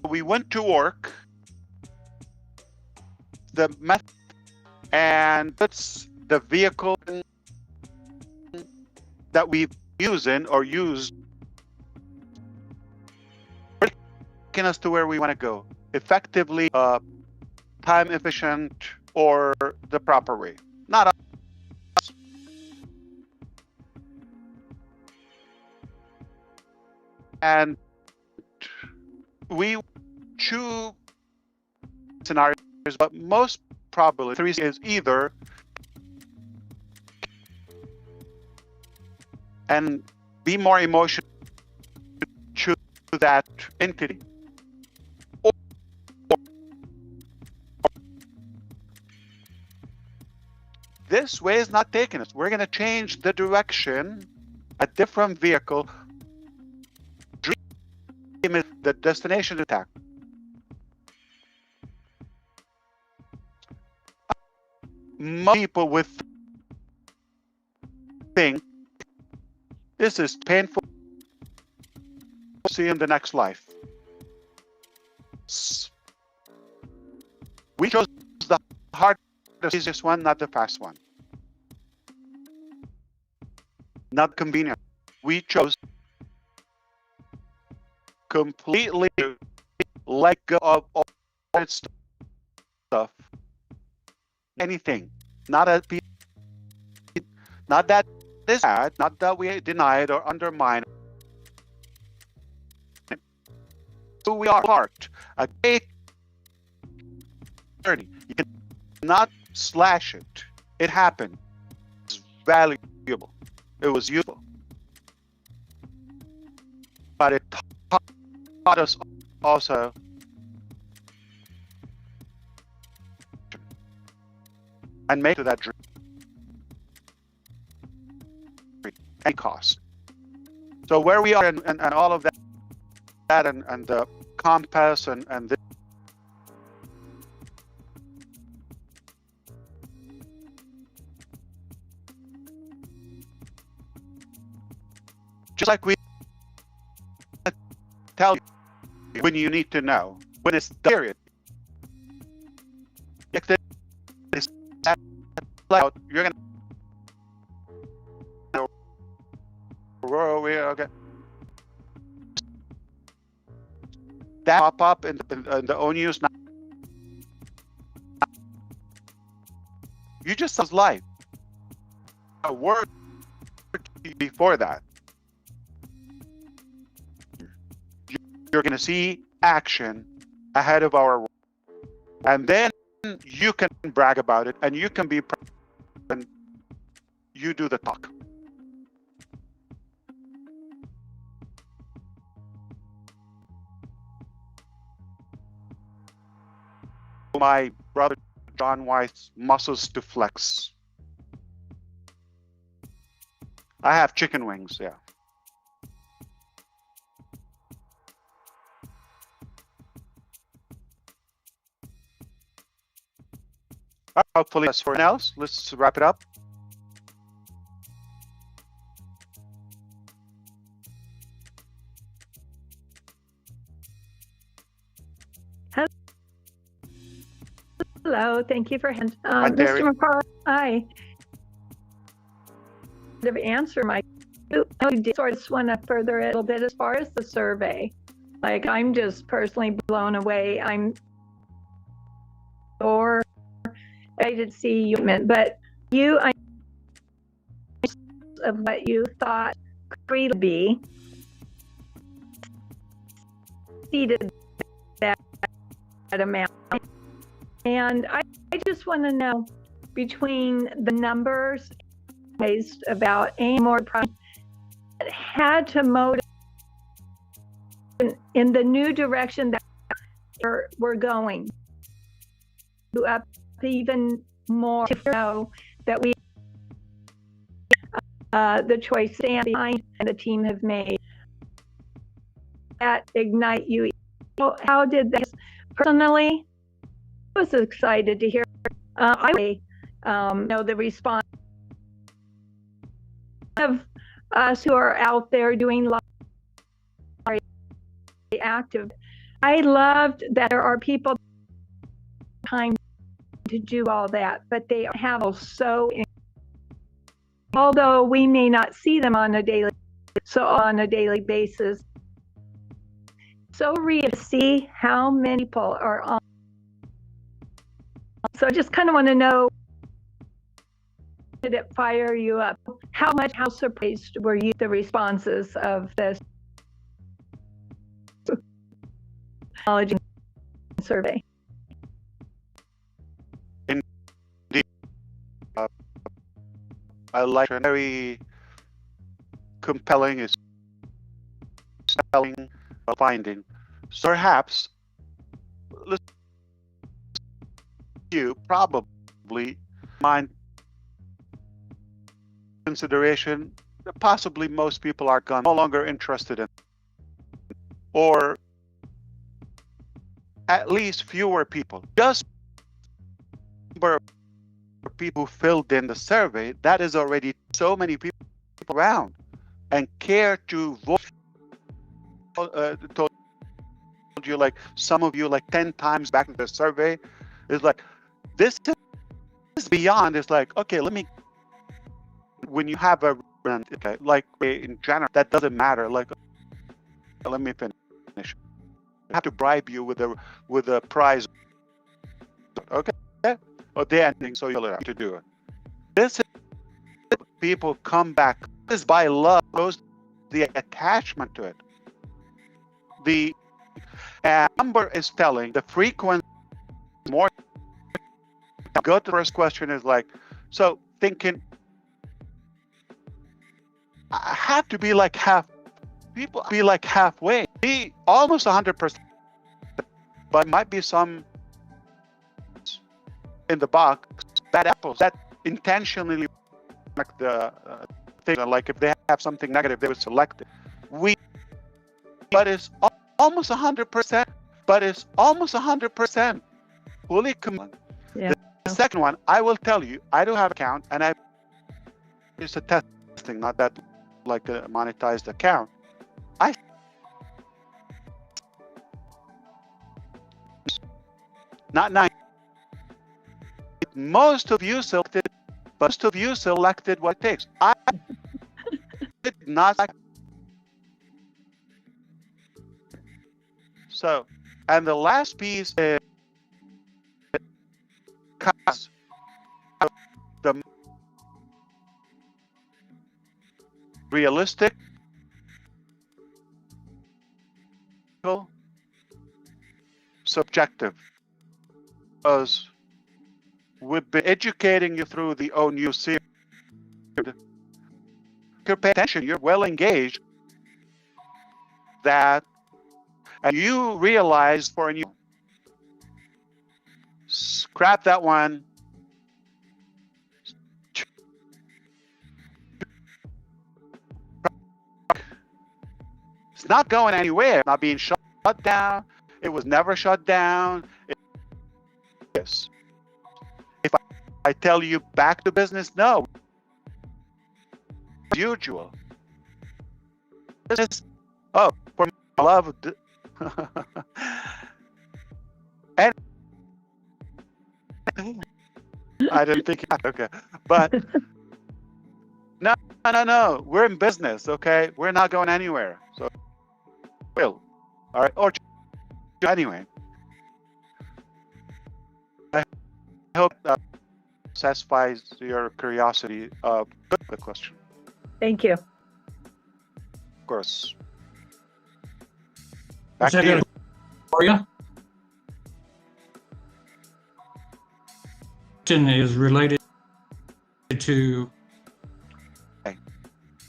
We went to work. The method and that's the vehicle that we using or used taking us to where we want to go effectively, time efficient, or the proper way. Not us. And we choose scenarios, but most probably three is either and be more emotional to that entity. This way is not taking us. We're going to change the direction, a different vehicle. Dream is the destination attack. Most people with think this is painful. See in the next life. We chose the hard, the easiest one, not the fast one. Not convenient. We chose completely let go of all that stuff. Anything. Not that this bad, not that we denied or undermined who we are apart. A great journey. You cannot slash it. It happened. It's valuable. It was useful. But it taught us also and make to that dream and cost. So where we are and all of that and the compass and this, just like we tell you when you need to know, when it's the period. If this out, you're gonna okay. That pop up in the ONU's You just saw his life. A word before that. You're going to see action ahead of our work. And then you can brag about it, and you can be proud, and you do the talk. My brother John White's muscles to flex. I have chicken wings, yeah. Hopefully that's for anyone else. Let's wrap it up. Hello, thank you for Hi, Terry. Mr. Mufareh. Hi. To answer my, I did sort of want to further it a little bit as far as the survey. Like, I'm just personally blown away. I'm or I did see you, but you, I of what you thought free to be exceeded that amount. And I just want to know, between the numbers about any more projects that had to motivate in the new direction that we're going, to up even more to know that we the choice and the team have made that ignite you. How did that personally? I was excited to hear. I know the response of us who are out there doing active. I loved that there are people time to do all that, but they have so. Although we may not see them on a daily basis, so real to see how many people are on. So I just kind of want to know, did it fire you up? How surprised were you the responses of this knowledge survey? Indeed. I like a very compelling is spelling finding. So perhaps you probably mind consideration that possibly most people are no longer interested in, or at least fewer people. Just number of people who filled in the survey, that is already so many people around and care to vote. Told you, like, some of you, like 10 times back in the survey, is like, this is beyond. It's like, okay, let me, when you have a, okay, like in general, that doesn't matter. Like, let me finish. I have to bribe you with a prize. Okay, or the ending, so you'll have to do it. This is, people come back. This is by love. Goes the attachment to it. The number is telling the frequency more. Go to the first question is like, so thinking, I have to be like half, people be like halfway, be almost 100%, but might be some in the box, bad apples that intentionally like the thing, like if they have something negative, they would select it. But it's almost 100%, but it's almost 100% fully common. Yeah. The second one, I will tell you, I don't have an account, and it's a testing, not that like a monetized account. Not 9. Most of you selected what it takes. I did not. So, and the last piece is realistic, subjective, because we've been educating you through the ONU series. You pay attention, you're well engaged, that, and you realize for a new, scrap that one. It's not going anywhere, not being shut down. It was never shut down. Yes. If I tell you back to business, no. As usual. Oh, for my love. And I didn't think, okay. But no. We're in business, okay? We're not going anywhere. So, all right? Or anyway. I hope that satisfies your curiosity of the question. Thank you. Of course. Back to you. For you. Question is related to.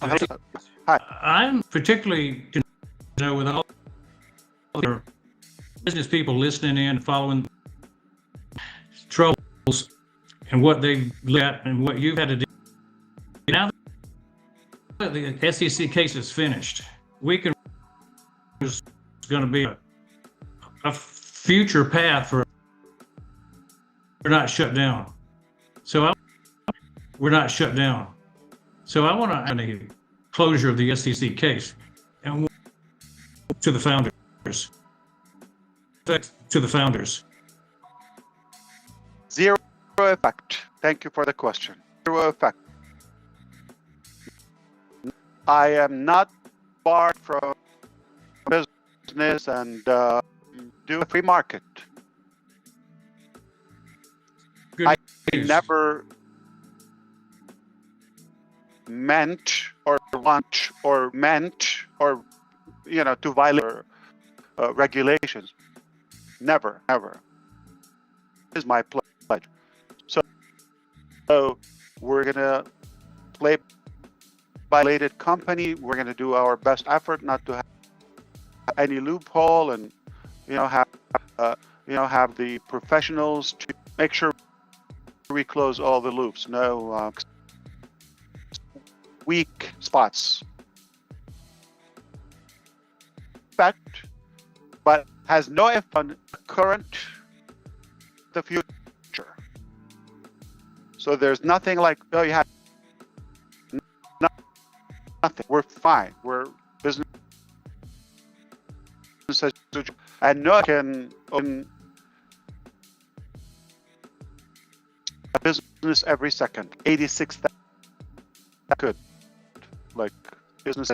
Hi. I'm particularly concerned with all your business people listening in, following troubles and what they've let and what you've had to do. Now that the SEC case is finished, we can. There's going to be a future path for. We're not shut down. We're not shut down. So I want to have a closure of the SEC case and to the founders. To the founders. Zero effect. Thank you for the question. Zero effect. I am not barred from business and do a free market. Good I news. never meant or want or meant or to violate regulations. Never. This is my pledge. So we're gonna play violated company. We're gonna do our best effort not to have any loophole, and have the professionals to make sure we close all the loops. No weak spots. Effect, but has no effect on the current, the future. So there's nothing like, oh, you have nothing. We're fine. We're business as usual. And no can open a business every second. 86,000. Good. Like business.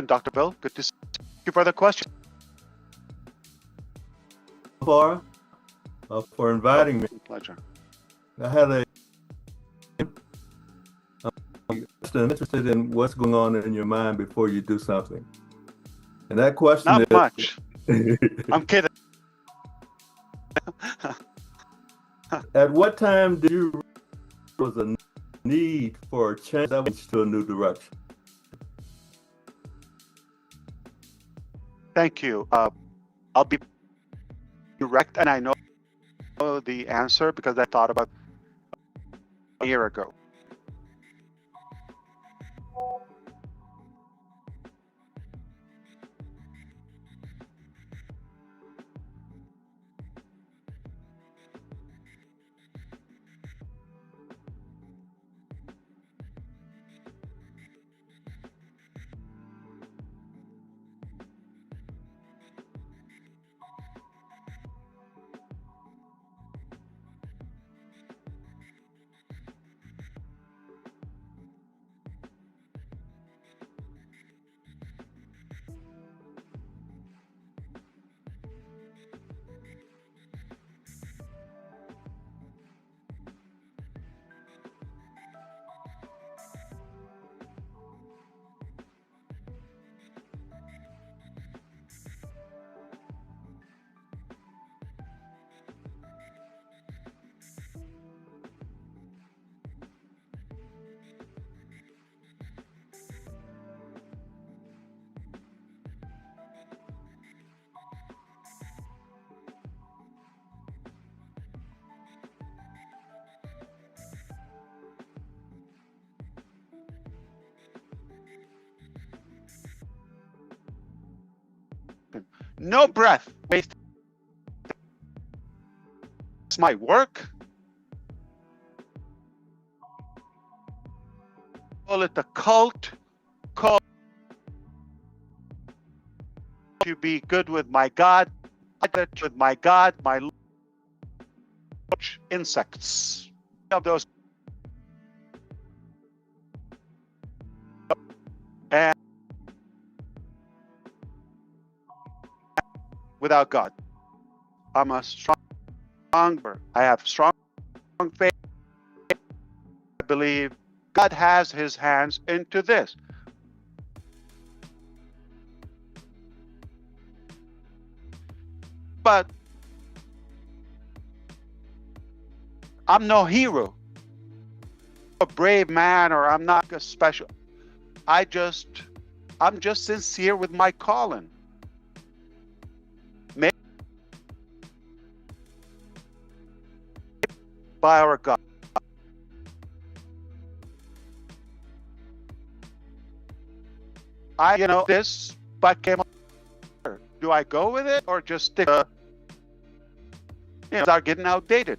Dr. Bill, good to see you for the question. For inviting me. Pleasure. I had I'm interested in what's going on in your mind before you do something. And that question Not is much. I'm kidding. At what time did you realize there was a need for a change to a new direction? Thank you. I'll be direct, and I know the answer because I thought about a year ago. No breath wasted. It's my work. Call it a cult. Call to be good with my God. With my God, my insects. Of those. And without God, I'm a stronger. I have strong faith. I believe God has his hands into this. But I'm no hero, a brave man, or I'm not a special. I'm just sincere with my calling. Made by our God. This, but came up. Do I go with it or just stick? Start getting outdated.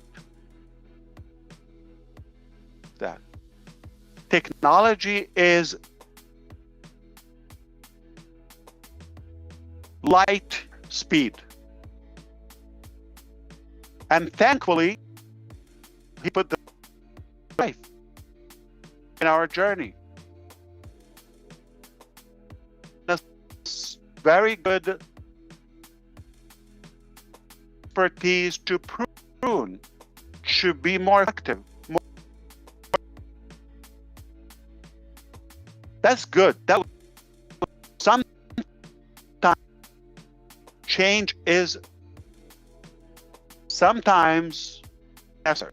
That technology is light speed, and thankfully, he put the life in our journey. That's very good expertise to prune, should be more effective. That's good. That sometimes change is sometimes necessary.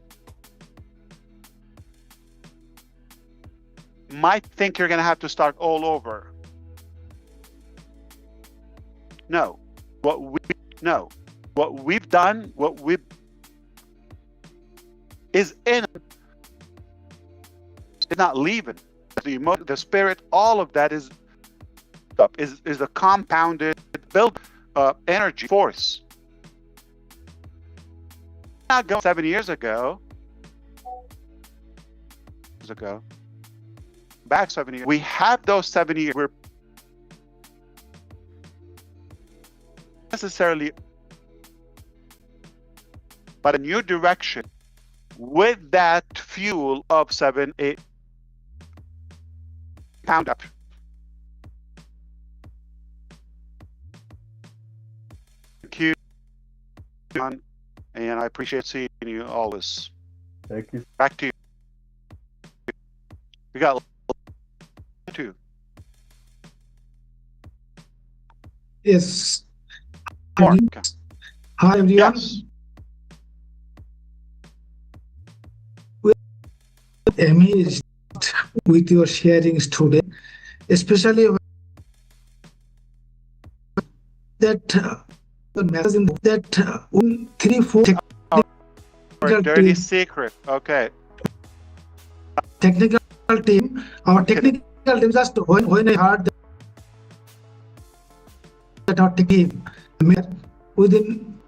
Might think you're going to have to start all over. No, what we've done, is in. It's not leaving. The spirit, all of that is a compounded build energy force. Not go 7 years ago. Back 7 years. We have those 7 years. We're necessarily, but a new direction with that fuel of 7, 8. Pound up. Thank you, John, and I appreciate seeing you always. Thank you. Back to you. We got 2. Yes. More. Hi, everyone. Yes. We are amazed with your sharings today, especially that that 3-4 dirty secret. Okay. Technical team. Our technical team, just when I heard that our team within,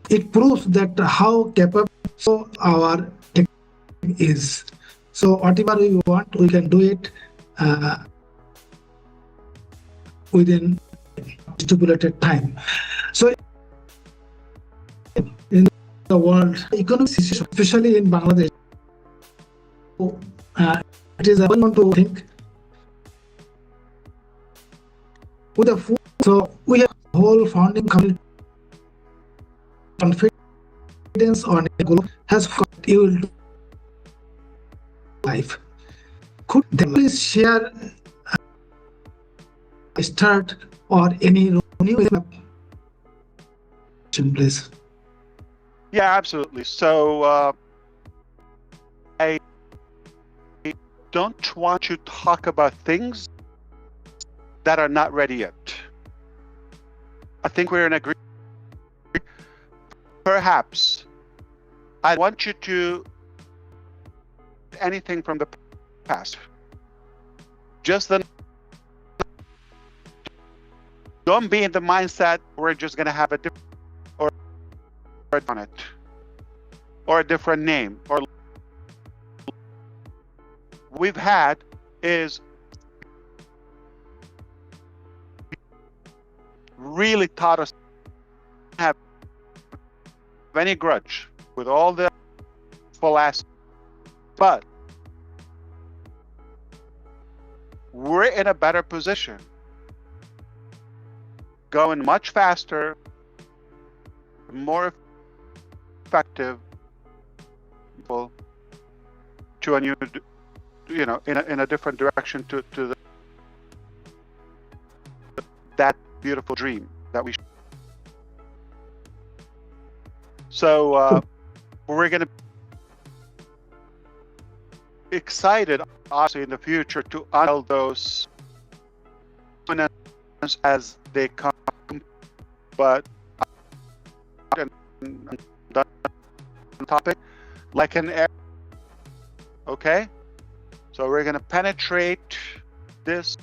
it proves that how capable our team is. So whatever we want, we can do it within stipulated time. So in the world economic situation, especially in Bangladesh, it is one to think with the food. So we have whole founding community confidence on a goal has you will do life. Could they please share start or any new please? Yeah, absolutely. So I don't want to talk about things that are not ready yet. I think we're in agreement. Perhaps I want you to anything from the past. Just the Don't be in the mindset we're just going to have a different or on it, or a different name. Or we've had is really taught us to have any grudge with all the philosophy, but we're in a better position, going much faster, more effective, to a new, in a different direction to that beautiful dream that we. So we're going to be excited, obviously, in the future to unveil those as they come. But topic like an air. Okay, so we're going to penetrate this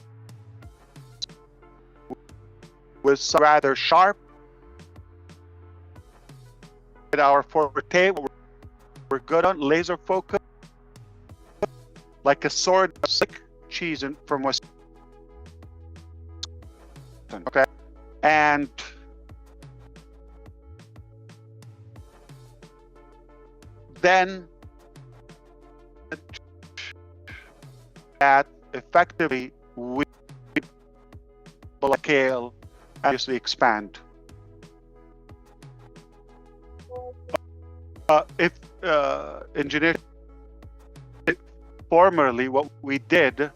with some rather sharp. Our forte, we're good on laser focus, like a sword cheese from West. Okay, and then that effectively we will scale, obviously expand. If engineering, formerly what we did,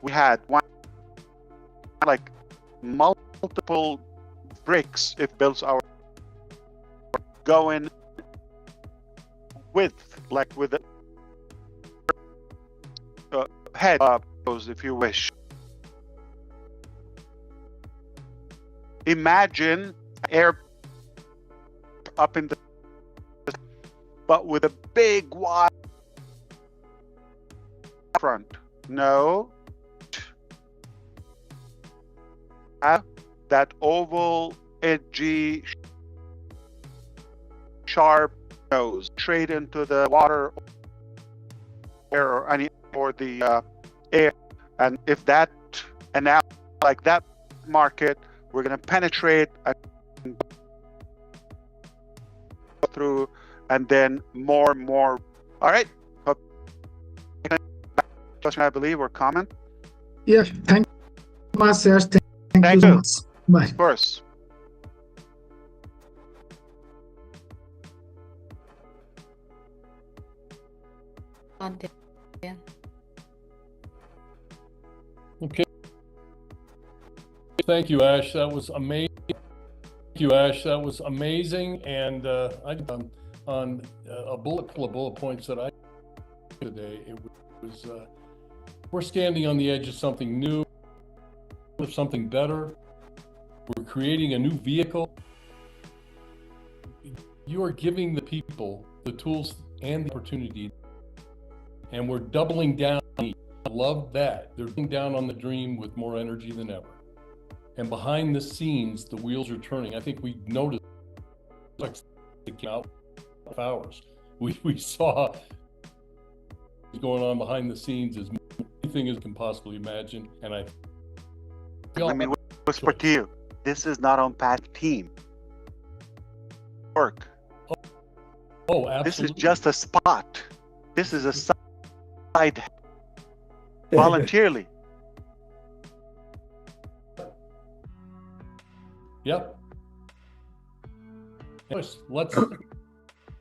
we had one like multiple bricks. It builds our going with the head if you wish. Imagine air up in the, but with a big wide front. No, that oval, edgy, sharp nose straight into the water or the air. And if that like that market, we're going to penetrate and go through, and then more and more. All right. Question, I believe, or comment? Yes. Thank you much, sir. Thank you so much. Bye. Of course. Okay. Thank you, Ash. That was amazing. Thank you, Ash. That was amazing. And on a couple of bullet points that I today, it was we're standing on the edge of something new, of something better. We're creating a new vehicle. You are giving the people the tools and the opportunity, and we're doubling down. I love that. They're doubling down on the dream with more energy than ever. And behind the scenes, the wheels are turning. I think we noticed like it came out of hours. We saw what's going on behind the scenes as anything as you can possibly imagine. And I feel let me whisper to you. This is not on Pat's team. Work. Oh, absolutely. This is just a spot. This is a side voluntarily. Yep. Let's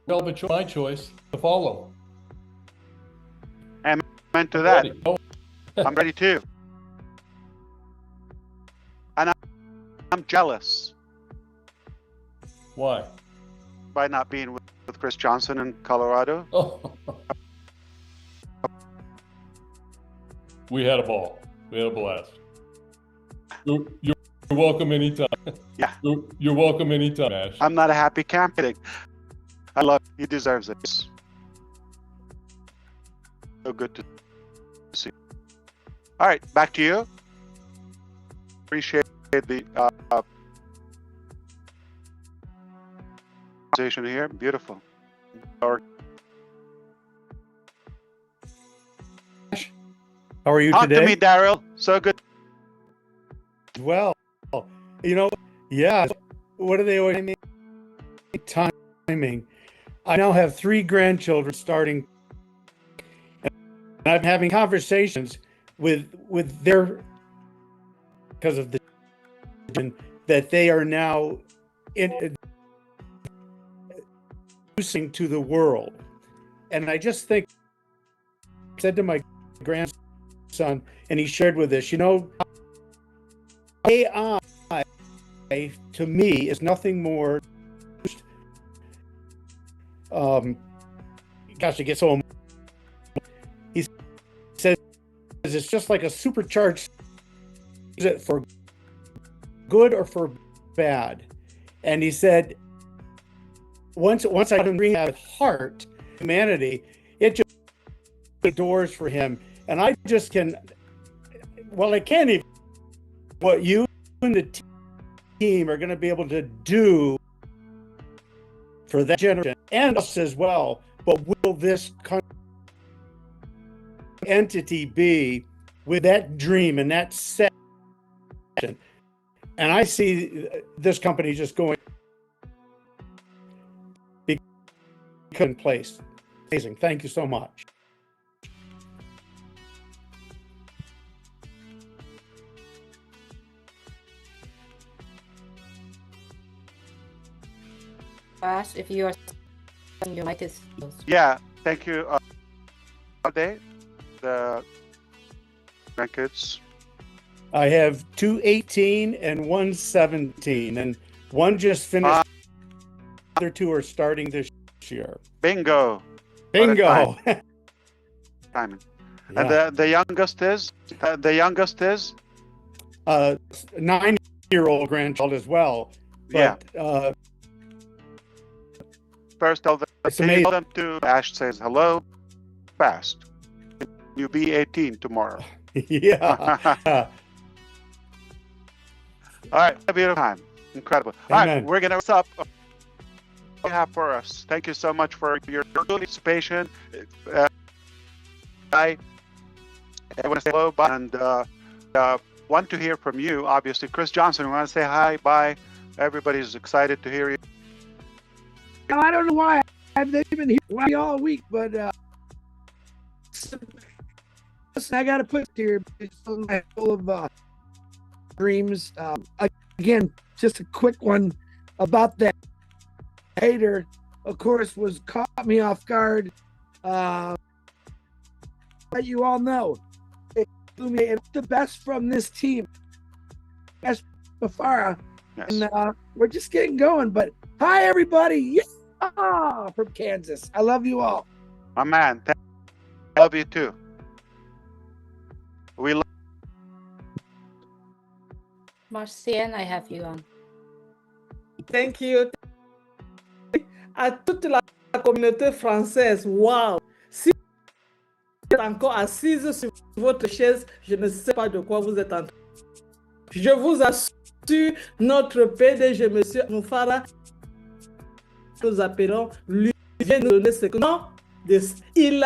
develop my choice to follow. Amen to that. I'm ready too. And I'm jealous. Why? By not being with Chris Johnson in Colorado. Oh. We had a ball. We had a blast. You're welcome anytime. Yeah. You're welcome anytime, Ash. I'm not a happy camping. I love he deserves it. So good to see. All right, back to you. Appreciate the conversation here. Beautiful. Or How are you talk today? to me, Daryl. So good. Well, you know, yeah. What do they always say? Timing. I now have 3 grandchildren starting, and I'm having conversations with their, because of the that they are now introducing to the world. And I just think, I said to my grandson, and he shared with us, you know, AI to me is nothing more, gosh, it gets so, he says it's just like a supercharged, is it for good or for bad? And he said, once I can bring that heart, humanity, it just opens doors for him. And I just can, well, I can't even, what you and the team are going to be able to do for that generation and us as well. But will this entity be with that dream and that set? And I see this company just going in place. Amazing. Thank you so much. Ash, if you are, your mic is closed. Yeah, thank you. All day, the grandkids. I have 2 18 and 1 17, and one just finished. The other 2 are starting this year. Bingo. Bingo. Timing. Yeah. And the youngest is? The youngest is? 9-year-old grandchild as well. But, Yeah. First, tell them, it's can you amazing. tell them to, Ash says hello, fast. You'll be 18 tomorrow. Yeah. All right, a beautiful time. Incredible. All Amen. right, we're going to wrap up. What you have for us. Thank you so much for your participation. I want to say hello, bye, and want to hear from you, obviously. Chris Johnson, we want to say hi, bye. Everybody's excited to hear you. I don't know why I've been here all week, but listen, I got to put here full of dreams. Again, just a quick one about that hater. Of course, was caught me off guard. But you all know, it blew me. It's the best from this team. Yes, Mufareh. Yes. And we're just getting going. But hi, everybody. Yeah. From Kansas. I love you all. My man, I love you too. We love Marcienne, I have you on. Thank you. À toute la communauté française, wow! Si vous êtes encore assise sur votre chaise, je ne sais pas de quoi vous êtes en train. Je vous assure, notre PDG, M. Mufareh, nous appelons, lui vient nous donner ce que non, il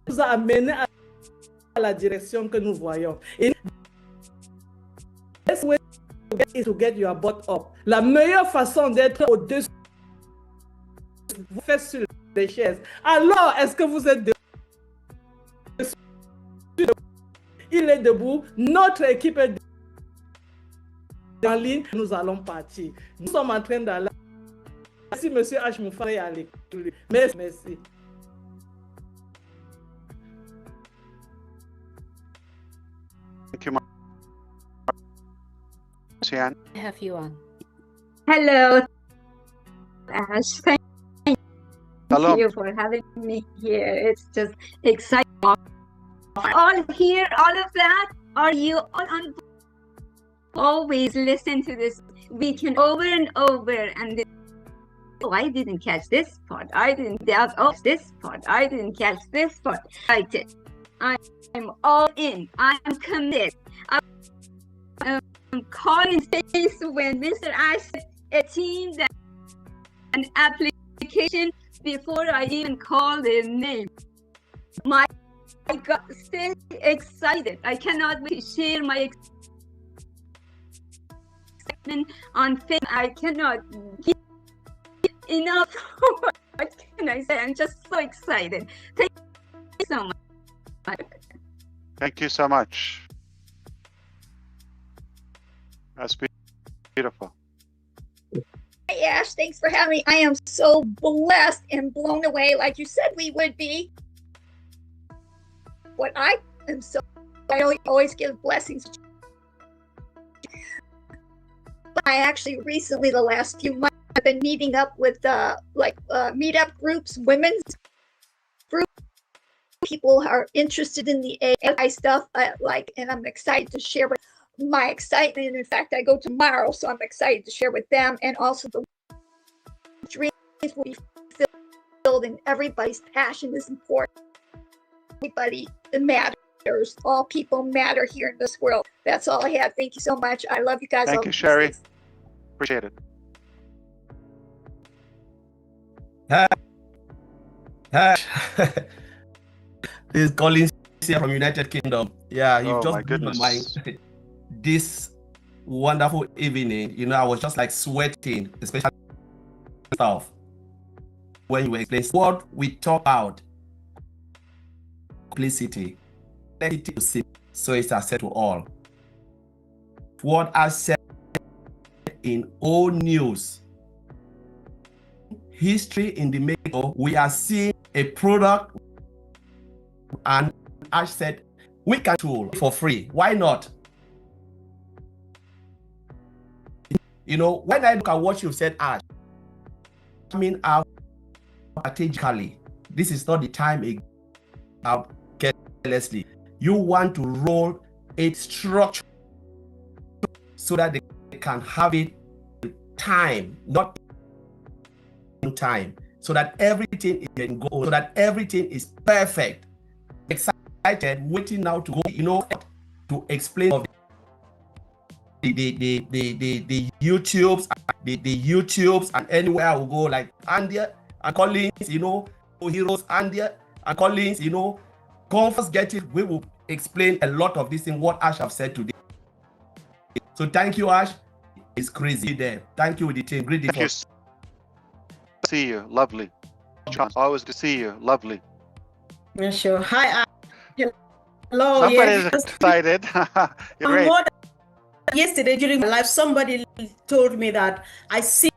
nous a amené à la direction que nous voyons. Et best way is to get your butt up. La meilleure façon d'être au-dessus, vous faites sur les chaises. Alors, est-ce que vous êtes debout? Il est debout. Notre équipe est en ligne. Nous allons partir. Nous sommes en train d'aller. Merci, M. H. Mufareh, à l'écoute. Merci. Thank you, Marcienne. I have you on. Hello, Ash. Thank Hello. you for having me here. It's just exciting. All here, all of that. Are you all on? Always listen to this weekend over and over, and oh, I didn't catch this part. I didn't catch this part. I didn't catch this part. I did. I'm all in. I'm committed. calling face when Mr. Ash said a team that an application before I even called his name. I got so excited. I cannot wait to share my excitement on Facebook. I cannot get enough. What can I say? I'm just so excited. Thank you so much. Thank you so much. That's beautiful. Hey Ash, thanks for having me. I am so blessed and blown away, like you said we would be. What I am so, I always give blessings. I actually recently, the last few months, I've been meeting up with meetup groups, women's groups. People are interested in the AI stuff, and I'm excited to share with my excitement. In fact, I go tomorrow, so I'm excited to share with them. And also the dreams will be filled, and everybody's passion is important. Everybody matters. All people matter here in this world. That's all I have. Thank you so much. I love you guys. Thank you, Sherry. Appreciate it. Hi. This is Collins here from United Kingdom. Yeah, you've just blew my mind. This wonderful evening, you know, I was just like sweating, especially stuff when you explain what we talk about. Simplicity, so it's said to all. What I said in old news, history in the making, we are seeing a product, and Ash said we can tool for free. Why not? You know, when I look at what you said, Ash, I mean, strategically, this is not the time out carelessly. You want to roll a structure so that they can have it time, not time, so that everything is in goal, so that everything is perfect. Excited, waiting now to go, you know, to explain of the YouTubes and anywhere I will go, like Andia and Collins, you know, heroes Andia and Collins, you know, conference get it. We will explain a lot of this in what Ash have said today. So thank you, Ash. It's crazy there. Thank you, the team. Great. Thank you. See you. Lovely. Always to see you. Lovely. Yeah, sure. Hi. Hello. Somebody's excited. You're great. Yesterday during my life, somebody told me that I see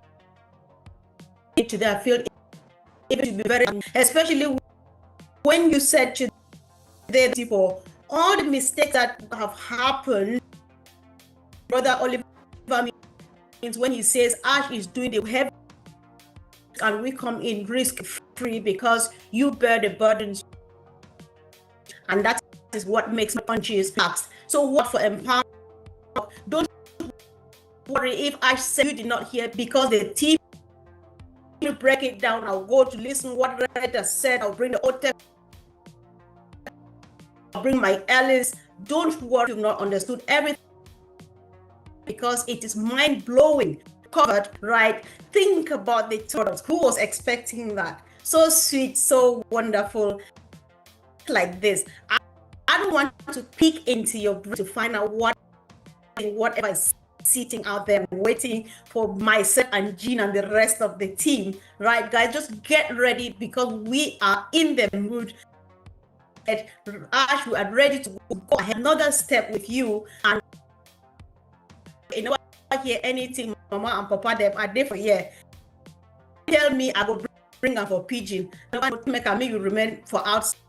today. I feel it to be very, especially when you said today, people, all the mistakes that have happened. Brother Oliver means when he says Ash is doing the heavy and we come in risk free because you bear the burdens, and that is what makes my punches fast. So what for empowerment? Don't worry if I said you did not hear, because the team will break it down. I'll go to listen what Rita said. I'll bring the old text. I'll bring my Alice. Don't worry, you've not understood everything, because it is mind-blowing. Covered, right? Think about the products. Who was expecting that? So sweet, so wonderful, like this. I don't want to peek into your brain to find out whatever is sitting out there waiting for myself and Jean and the rest of the team, right, guys? Just get ready, because we are in the mood. Ash, we are ready to go ahead another step with you. And you know, I hear anything Mama and Papa them are there for here. Tell me, I will bring them for pigeon. Nobody make me you remain for outside.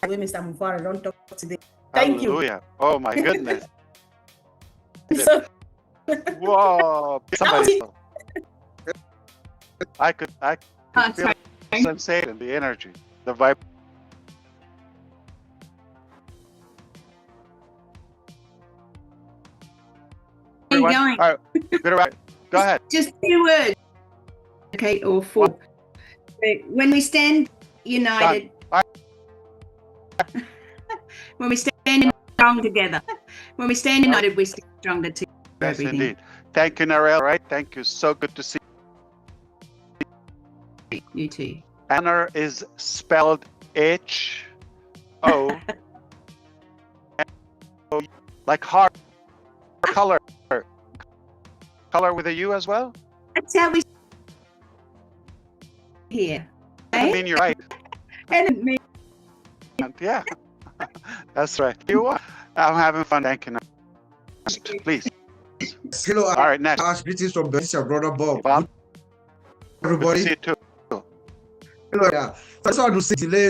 Mr. Mufareh, don't talk today. Thank Hallelujah. you. Oh my goodness. Whoa! Somebody. I could feel the sensation, the energy, the vibe. Where are you going? All right, go ahead. Just 2 words, okay, or 4. When we stand united, when we stand strong together, when we stand united, we stand stronger together. Yes, everything. indeed. Thank you, Narelle. Right. Thank you. So good to see you. You too. Honor is spelled H-O, like heart, color. Color with a U as well? That's how we here. I mean, you're right. And me. Yeah, that's right. You are. I'm having fun. Thank you. Please. Hello. All right, next. Greetings from Bethesda, brother Bob. Well, everybody. See you too. Hello. Yeah. First of all, to say delay,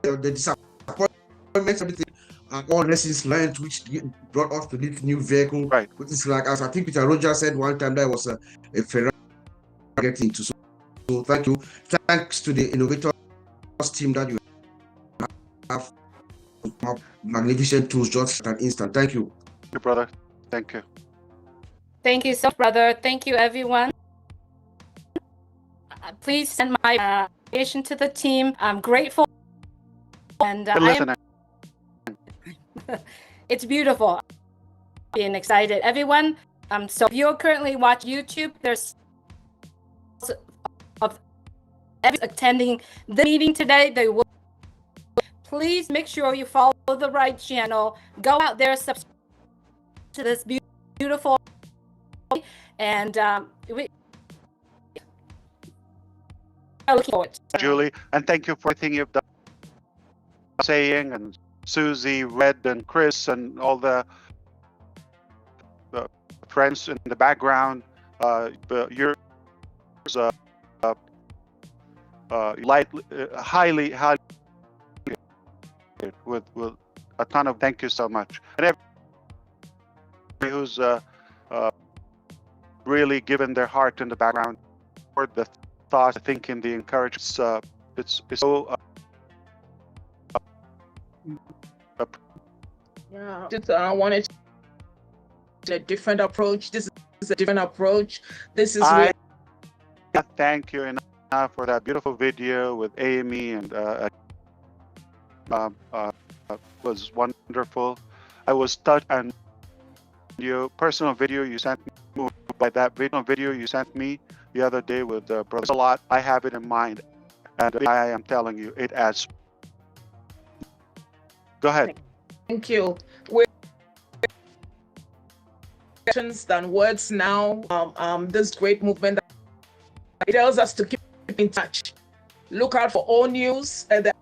the disappointment, everything, and all lessons learned, which brought us to this new vehicle. Right. Which is like, as I think Peter Rogers said one time, that was a Ferrari getting to. So thank you. Thanks to the innovators team that you have magnificent tools just at an instant. Thank you. Thank you, brother. Thank you. Thank you so much, brother. Thank you, everyone. Please send my appreciation to the team. I'm grateful. And it's beautiful. Being excited. Everyone, so if you're currently watching YouTube, there's of attending the meeting today. They will. Please make sure you follow the right channel. Go out there, subscribe to this beautiful, and we are looking forward to Julie, and thank you for everything you've done, saying, and Susie, Red, and Chris, and all the friends in the background. Yours, highly with a ton of thank you so much, and everybody who's really given their heart in the background, for the thoughts, the thinking, the encouragement. It's so. Yeah, just I wanted a different approach. This is a different approach. This is where. Thank you enough for that beautiful video with Amy, and was wonderful. I was touched, and your personal video you sent me, by that video you sent me the other day with brother. A lot. I have it in mind, and I am telling you, it adds. Go ahead. Thank you. We're actions than words now. This great movement it tells us to keep in touch. Look out for all news, and that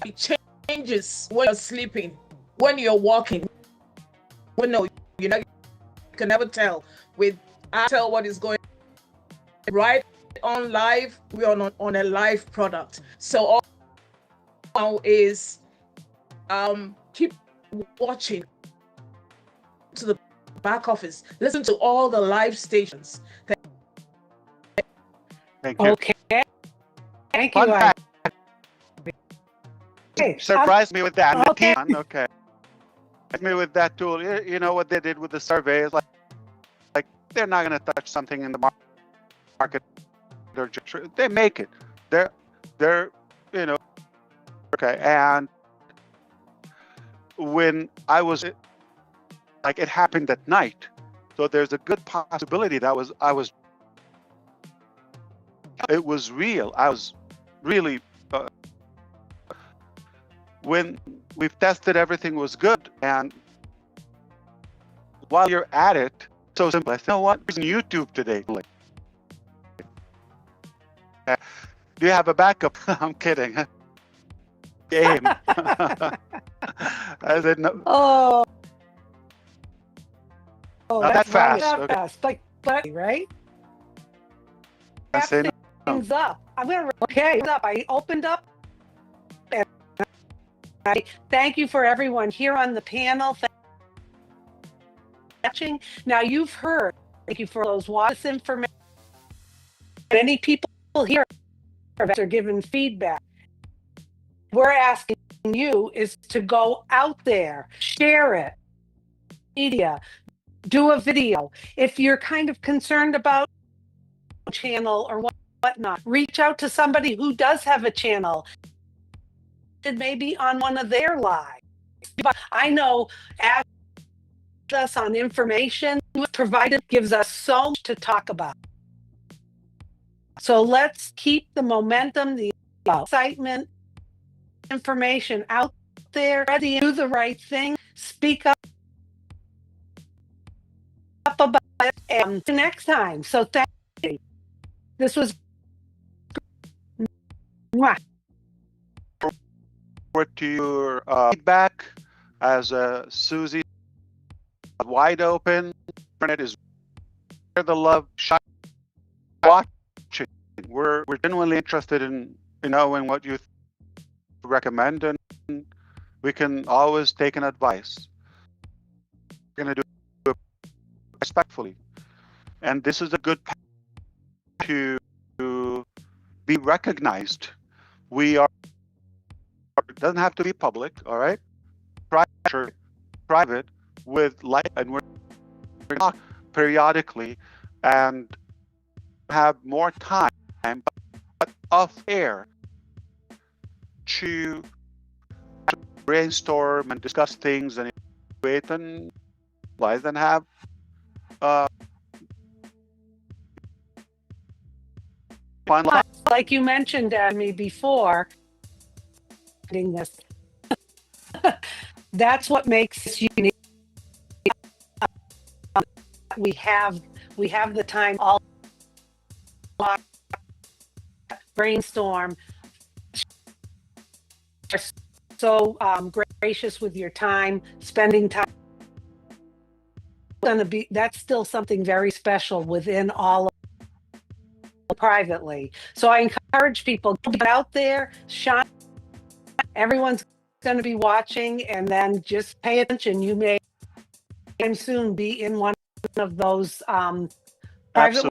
it changes when you're sleeping, when you're walking. We know you can never tell. I tell what is going right on live. We are on a live product. So all now is keep watching to the back office. Listen to all the live stations. Thank you. Okay. Thank you. Okay. Surprised me with that. Okay. Okay. Me with that tool. You know what they did with the survey is like they're not going to touch something in the market. They make it. They're okay. And when I was like, it happened at night, so there's a good possibility that it was real. I was really when we've tested, everything was good, and while you're at it, so simple. I said, you know what? There's YouTube today. Do you have a backup? I'm kidding. Game. I said no. Oh, Not that fast. Not Okay. fast. Like, right? I say no. Things up. I'm gonna up. I opened up. And I thank you for everyone here on the panel. Watching. Now you've heard. Thank you for those watch information. Many people here are giving feedback. We're asking you is to go out there, share it, media, do a video. If you're kind of concerned about a channel or whatnot, reach out to somebody who does have a channel and maybe on one of their lives. But I know us on information provided gives us so much to talk about. So let's keep the momentum, the excitement, information out there, ready to do the right thing, speak up about it, and next time. So thank you. This was mwah. Forward to your feedback as Susie wide open. Internet is where the love shine. Watching. We're genuinely interested in knowing what you recommend, and we can always take an advice. We're going to do it respectfully, and this is a good path to be recognized. We are. It doesn't have to be public, all right? Private with light, and we're talk periodically and have more time, but off air to brainstorm and discuss things and wait and live and have fun. Like you mentioned me before, this that's what makes us unique. We have the time all brainstorm. So gracious with your time, spending time. That's still something very special within all of privately. So I encourage people to get out there, shine. Everyone's going to be watching, and then just pay attention. You may soon be in one of those private.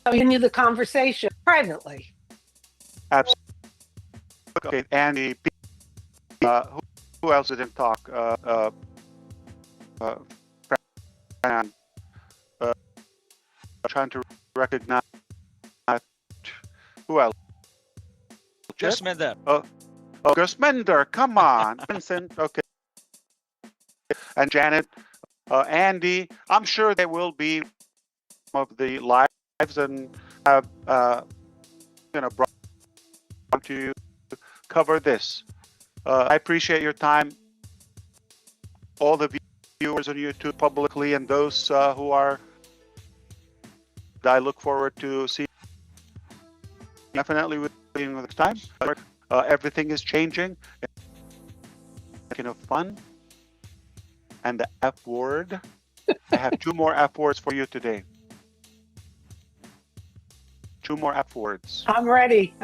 Continue the conversation privately. Absolutely. Okay, Andy. Who else didn't talk? Trying to recognize who else? Gusminder. Oh, Gusminder, come on. Vincent, okay. And Janet, Andy, I'm sure there will be some of the lives and have brought to cover this. I appreciate your time. All the viewers on YouTube publicly and those who are, I look forward to seeing definitely with you next time. Everything is changing. Fun and the F word. I have 2 more F words for you today. 2 more F words. I'm ready.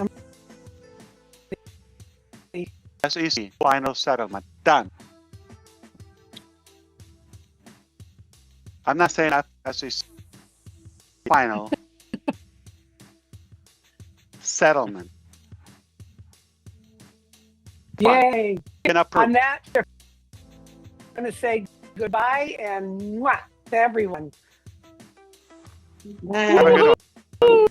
SEC final settlement done. I'm not saying SEC final settlement. Yay! On that, I'm going to say goodbye and mwah to everyone. Have a good one.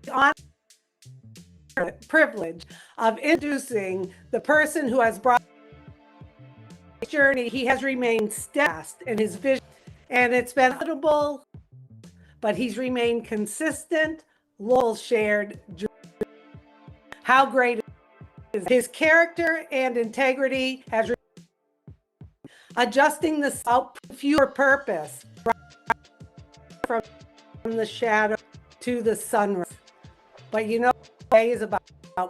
honor privilege of introducing the person who has brought his journey. He has remained steadfast in his vision, and it's been notable, but he's remained consistent, loyal, shared journey. How great is his character and integrity has adjusting the self fewer purpose from the shadow to the sunrise. But you know, today is about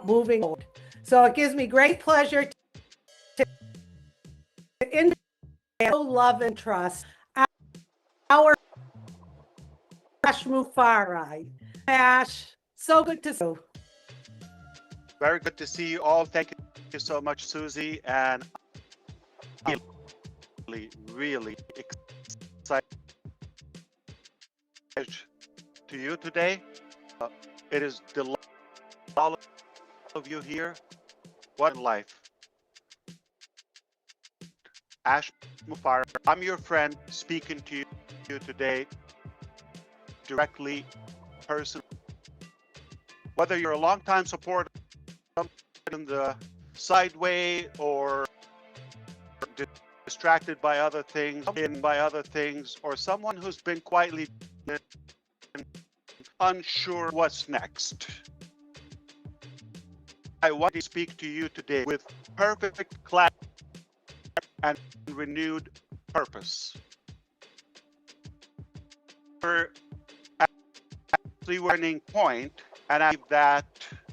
moving forward. So it gives me great pleasure to love and trust our Ash Mufareh. Ash, so good to see you. Very good to see you all. Thank you so much, Susie. And I'm really excited to you today. It is delightful all of you here. What a life. Ash Mufareh, I'm your friend speaking to you today directly, personally. Whether you're a longtime supporter in the sideway or distracted by other things, or someone who's been quietly unsure what's next. I want to speak to you today with perfect clarity and renewed purpose. We're actually turning point, and I believe that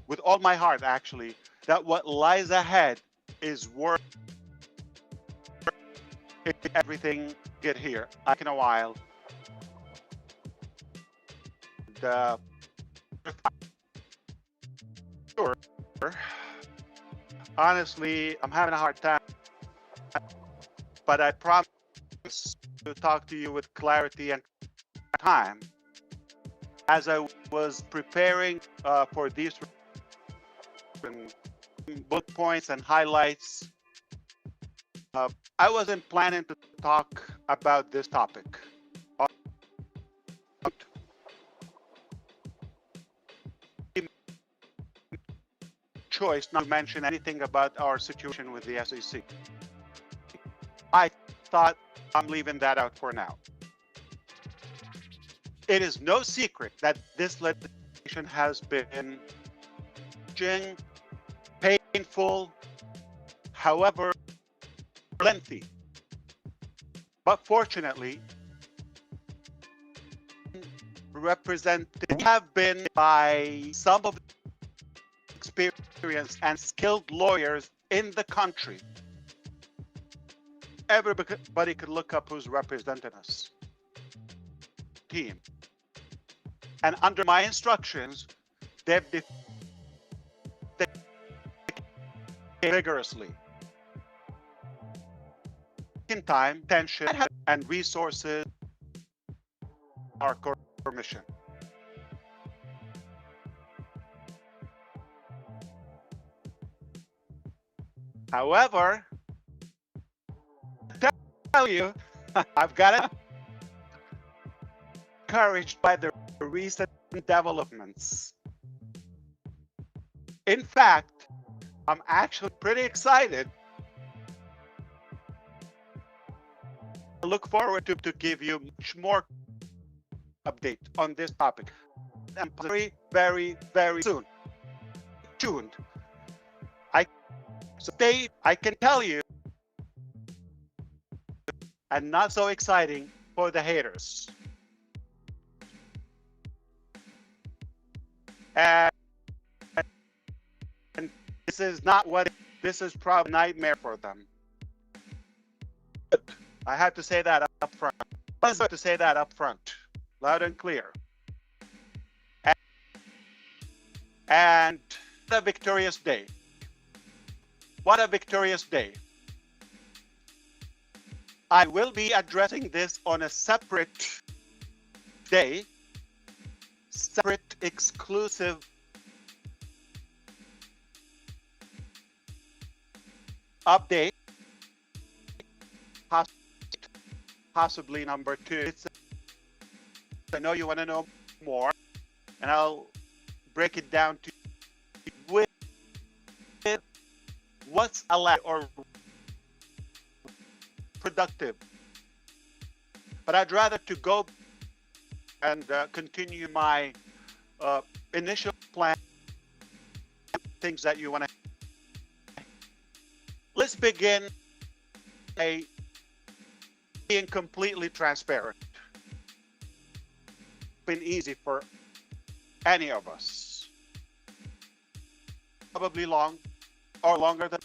with all my heart, actually, that what lies ahead is worth everything get here. In a while. Sure. Honestly, I'm having a hard time, but I promise to talk to you with clarity and time. As I was preparing for these bullet points and highlights, I wasn't planning to talk about this topic. Choice not to mention anything about our situation with the SEC. I thought I'm leaving that out for now. It is no secret that this litigation has been painful, however lengthy. But fortunately, represented have been by some of the experienced and skilled lawyers in the country. Everybody could look up who's representing us. Team. And under my instructions, they've vigorously. In time, attention, and resources our core mission. However, I tell you, I've got encouraged by the recent developments. In fact, I'm actually pretty excited. I look forward to give you much more update on this topic. And very soon. Tuned. I can tell you, and not so exciting for the haters. And this is not what, this is probably a nightmare for them. I have to say that up front. I have to say that up front, loud and clear. And what a victorious day. What a victorious day. I will be addressing this on a separate day, separate exclusive update, possibly number 2. I know you want to know more, and I'll break it down to with what's allowed or productive. But I'd rather to go and continue my initial plan, things that you want to. Let's begin by being completely transparent. It's been easy for any of us. Probably long or longer than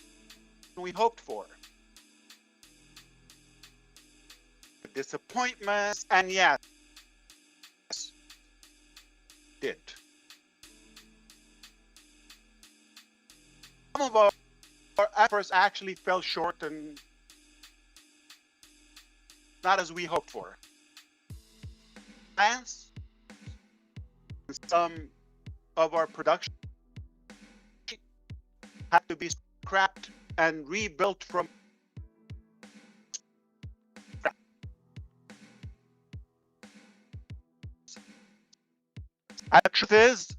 we hoped for. Disappointments, and yes, did. Some of our efforts actually fell short and not as we hoped for. Plans, some of our production had to be scrapped and rebuilt from scratch. And the truth is,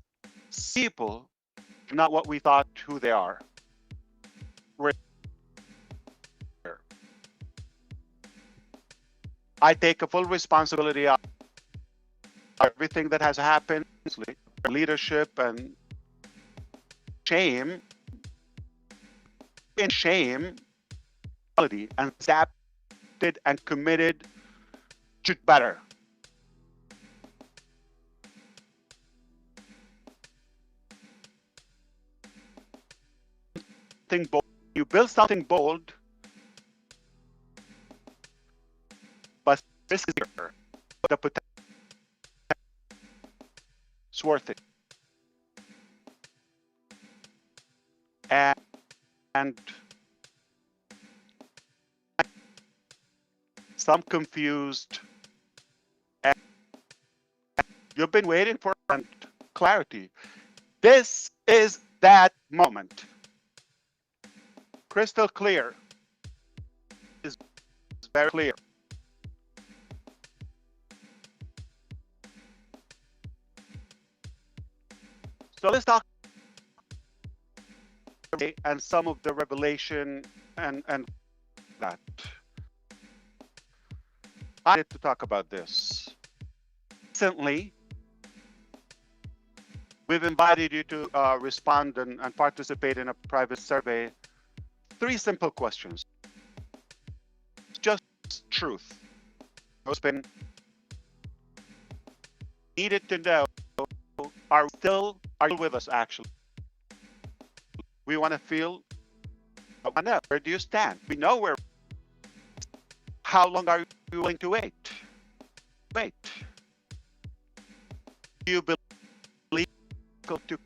people are not what we thought who they are. I take a full responsibility of everything that has happened, leadership and shame, and adapted and committed to better. Bold. You build something bold, but this is the potential. It's worth it. And some confused. And you've been waiting for clarity. This is that moment. Crystal clear. Is very clear. So let's talk and some of the revelation and that. I wanted to talk about this. Recently, we've invited you to respond and participate in a private survey. 3 simple questions. Just truth. What's been needed to know, are you with us actually? We want to feel, where do you stand? We know where. How long are you willing to wait? Do you believe to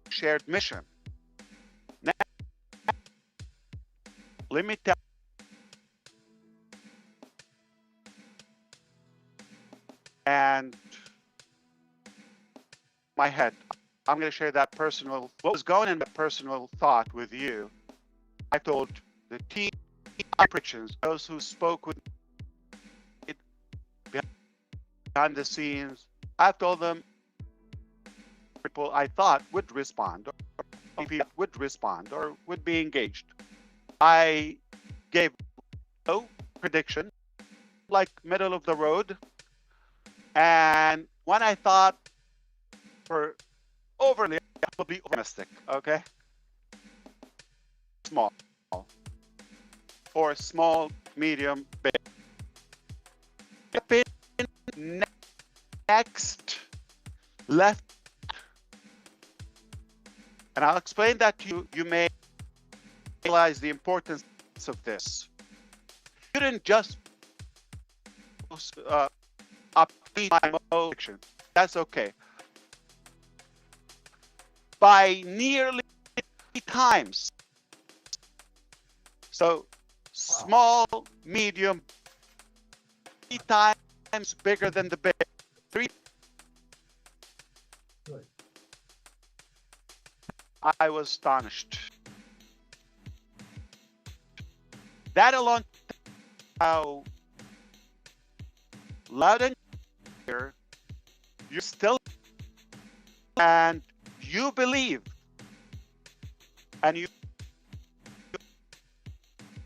shared mission? Now, let me tell and my head, I'm going to share that personal, what was going in that personal thought with you. I told the team, those who spoke with it behind the scenes, I told them people I thought would respond, or would be engaged. I gave no prediction, like middle of the road. And when I thought for overly, probably optimistic, okay? Small. Or small, medium, big. Next, left. And I'll explain that to you. You may realize the importance of this. You didn't just upbeat my emotion. That's okay. By nearly 3 times. So small, medium, 3 times bigger than the big. 3. I was astonished. That alone, how loud and clear You're still, and you believe, and you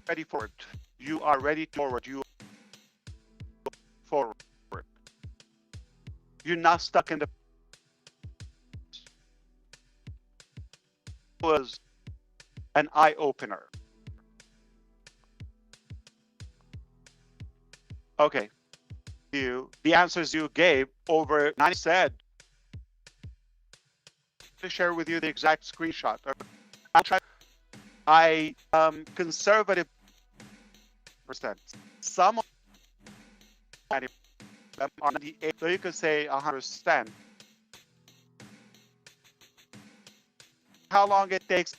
ready for it. You are ready forward. You forward. You're not stuck in the. Was an eye opener. Okay. The answers you gave over 90 said to share with you the exact screenshot. I conservative percent. Some on the 8, so you could say 100%. How long it takes?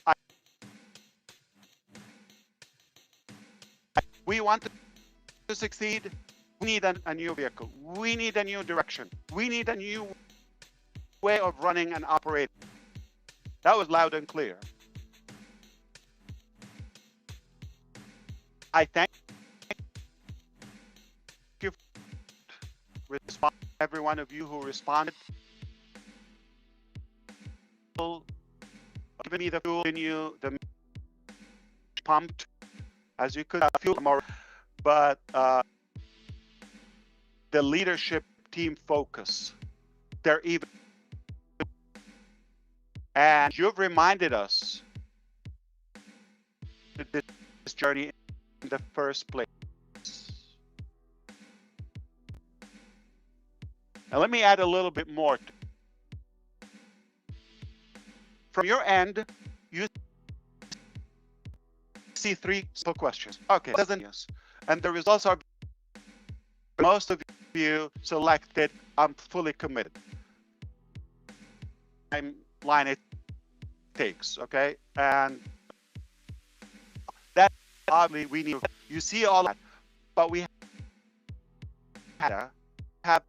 We want to succeed. We need a new vehicle. We need a new direction. We need a new way of running and operating. That was loud and clear. I thank you for every one of you who responded. Giving me the fuel in you, the pumped as you could feel more, but the leadership team focus, they're even, and you've reminded us this journey in the first place. Now let me add a little bit more. From your end, you see 3 simple questions. Okay, doesn't yes, and the results are most of you selected. I'm fully committed. Line it takes, okay, and that obviously we need. You see all that, but we have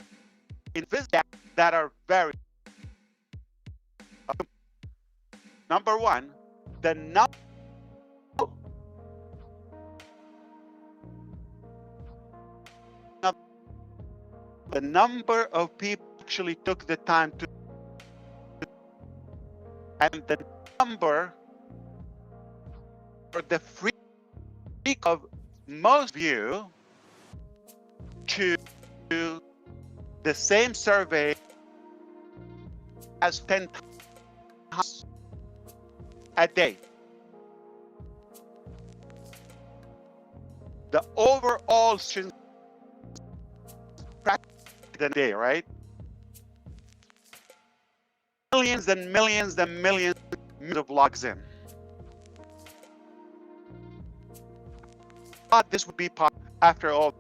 investments that are very. Number one, the number of people actually took the time to, and the number or the freak of most of you to the same survey as 10 times a day. The overall the day, right? Millions and millions and millions of logs in. Thought this would be possible after all.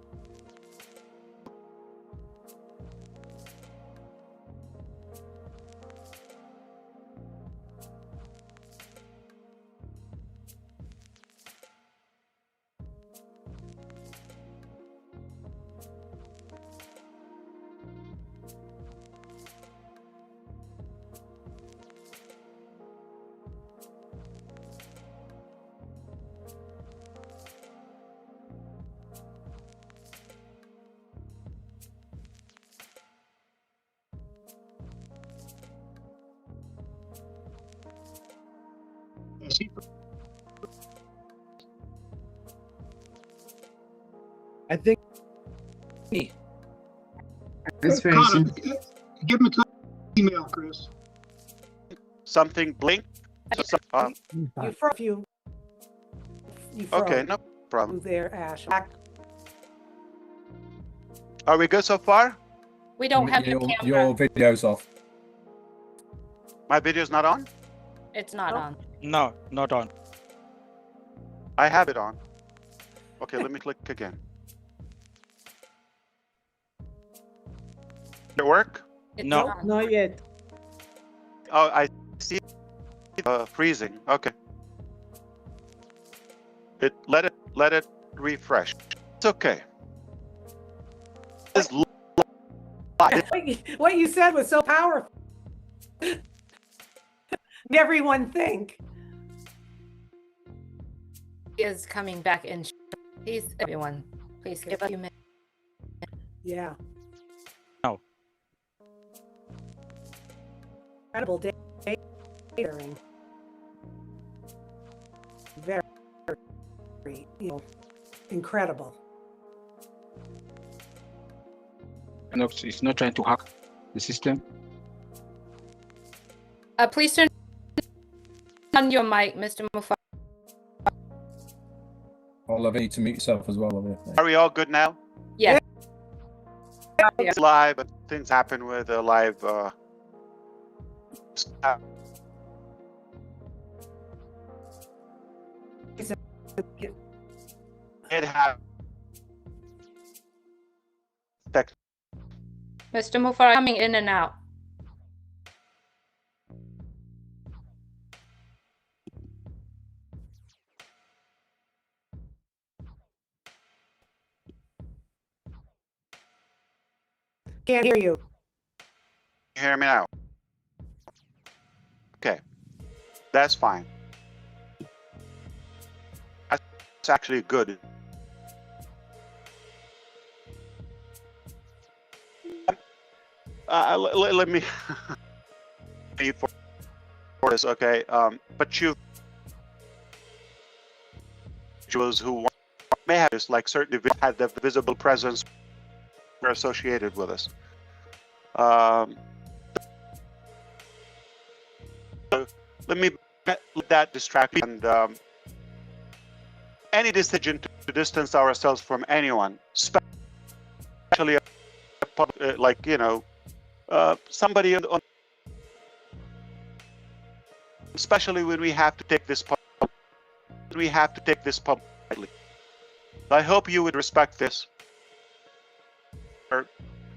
I think. That's very Connor, give him a email, Chris. Something blinked. You froze. You froze. Okay, no problem. There, Ash. Are we good so far? We don't have your camera. Your video's off. My video's not on? It's not on. No, not on. I have it on. Okay, let me click again. Did it work? No. Not yet. Oh, I see freezing. Okay. Let it refresh. It's okay. What you said was so powerful. Everyone think. Is coming back in. Please, everyone, please give a few minutes. Yeah. No. incredible day and very, incredible. No, it's not trying to hack the system. Please turn on your mic, Mr. Mufareh. Oh, Love, you need to mute yourself as well, Love. Are we all good now? Yeah. It's live, but things happen with a live it happened. Mr. Mufareh coming in and out. Can't hear you. You hear me now? Okay, that's fine. That's actually good. Let me for this, okay? But you individuals who may have this, like certain had the visible presence were associated with us. Let me let that distract me. And any decision to distance ourselves from anyone, especially like somebody on, especially when we have to take this publicly. I hope you would respect this.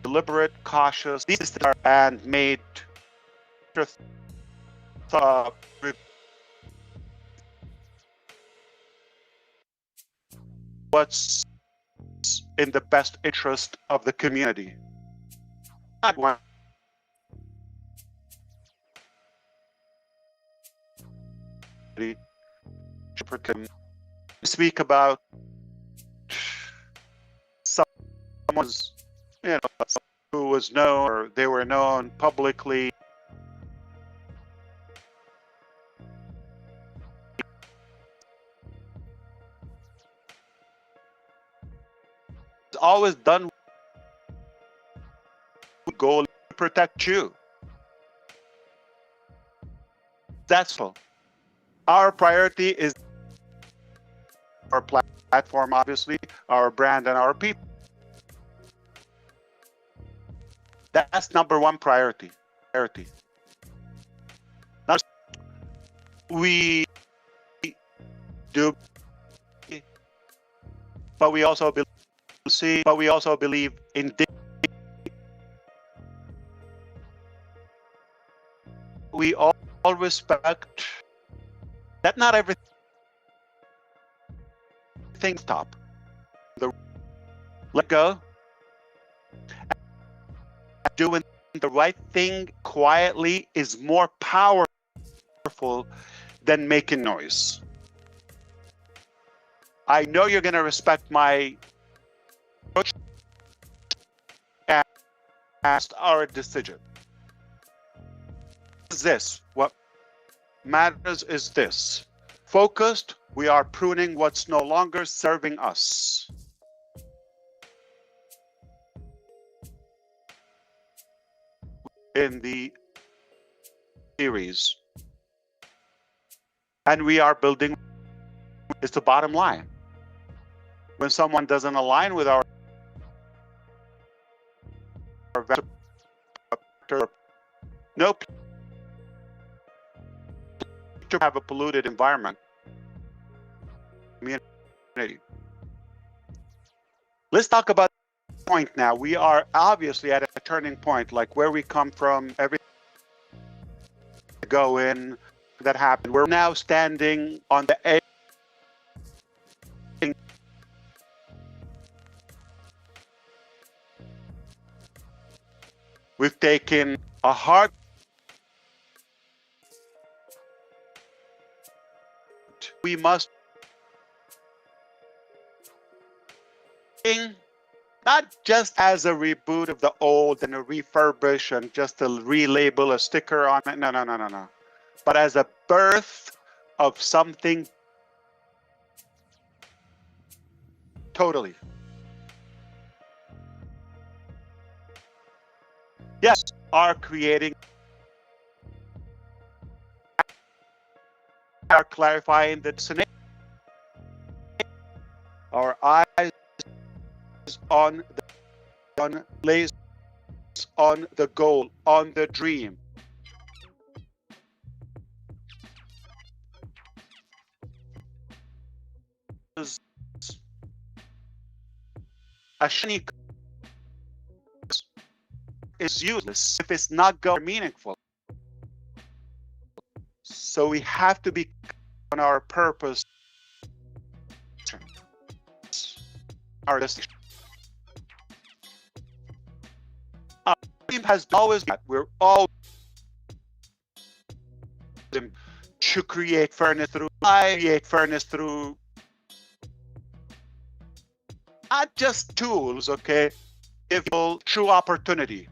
Deliberate, cautious, these are and made what's in the best interest of the community. Not one. Speak about someone's, who was known or they were known publicly. It's always done with goal to protect you. That's all. Our priority is our platform, obviously, our brand and our people. That's number one priority. Now, we do, but we also believe in. We all respect that not everything stop. Let go. Doing the right thing quietly is more powerful than making noise. I know you're going to respect my approach and our decision. What matters is this. Focused, we are pruning what's no longer serving us. In the series. And we are building, it's the bottom line. When someone doesn't align with our no to have a polluted environment. Community. Let's talk about the point now. We are obviously at a turning point, like where we come from, everything go in that happened. We're now standing on the edge. We've taken a hard we must not just as a reboot of the old and a refurbish and just to relabel a sticker on it. No. But as a birth of something totally. Yes, are creating, are clarifying the destination. Our eyes on lays on the goal, on the dream. A shiny is useless if it's not meaningful. So we have to be on our purpose, our destination. Our dream has always been, we're all to create fairness through not just tools, okay? Give people true opportunity.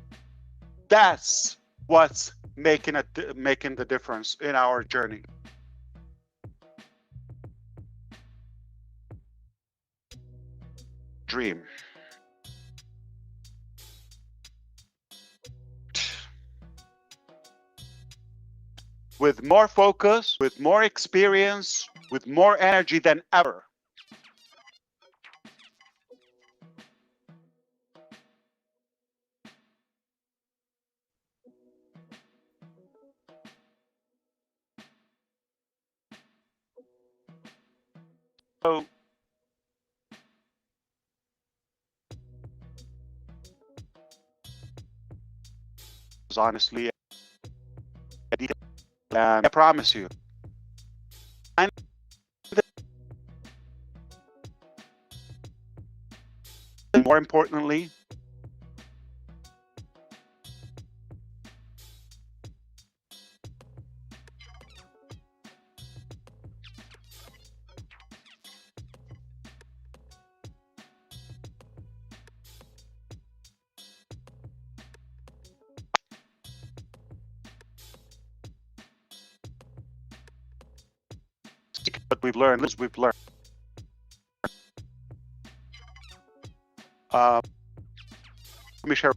That's what's making the difference in our journey. Dream. With more focus, with more experience, with more energy than ever. So, honestly, I promise you. And more importantly, what we've learned. Let me share.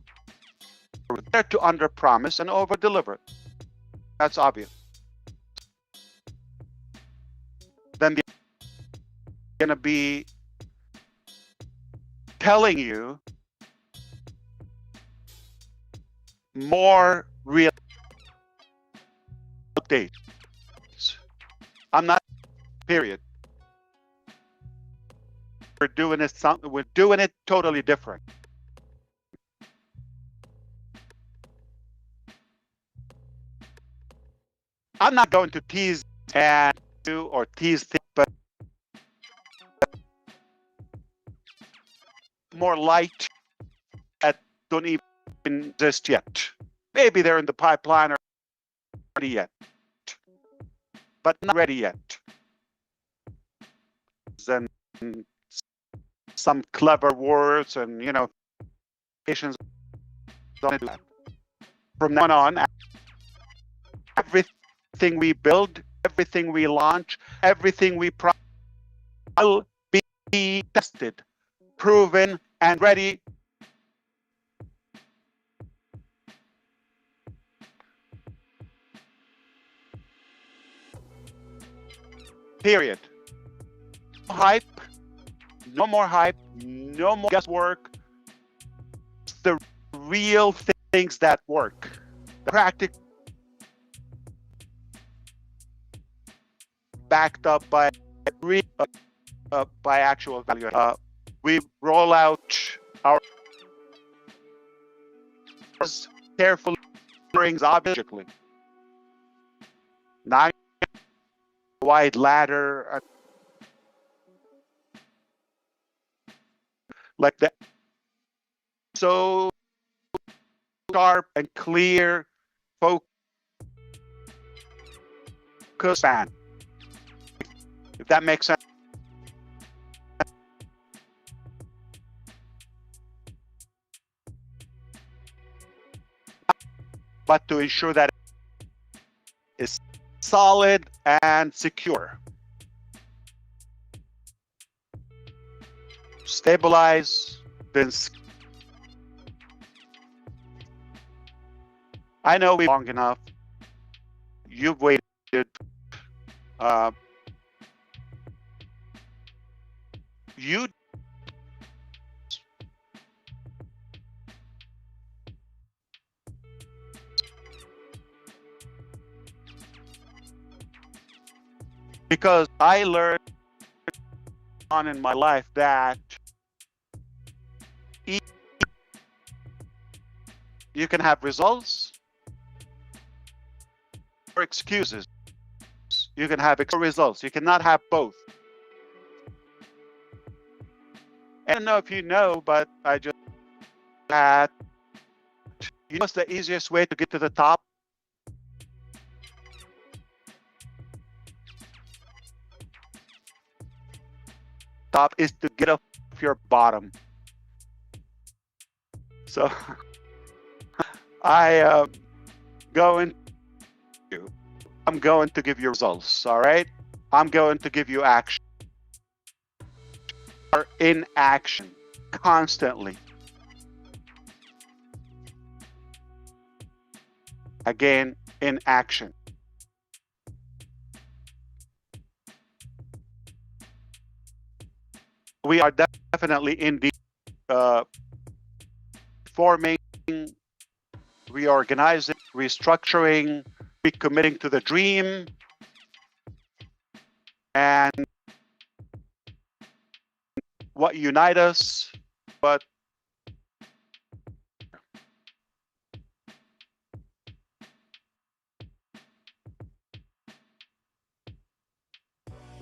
We're there to under-promise and over-deliver. That's obvious. Then they're going to be telling you more real updates. I'm not. Period. We're doing it totally different. I'm not going to tease and do or tease things, but more light that don't even exist yet. Maybe they're in the pipeline or ready yet, but not ready yet. Then some clever words and patience. Don't do that. From now on, everything we build, everything we launch, everything we will be tested, proven, and ready. Period. No hype, no more hype, no more guesswork. It's the real things that work. The practical, backed up by actual value. We roll out our carefully, brings objectively. Not a wide ladder, like that. So sharp and clear, focus span. If that makes sense. but to ensure that it is solid and secure. Stabilize, then I know we've long enough. You've waited. You because I learned on in my life that you can have results or excuses. You can have results. You cannot have both. I don't know if you know, but I just had, you know what's the easiest way to get to the top? Top is to get off your bottom. So I'm going to give you results, all right? I'm going to give you action. Are in action constantly. Again, in action. We are definitely indeed forming, reorganizing, restructuring, recommitting to the dream, and what unite us, but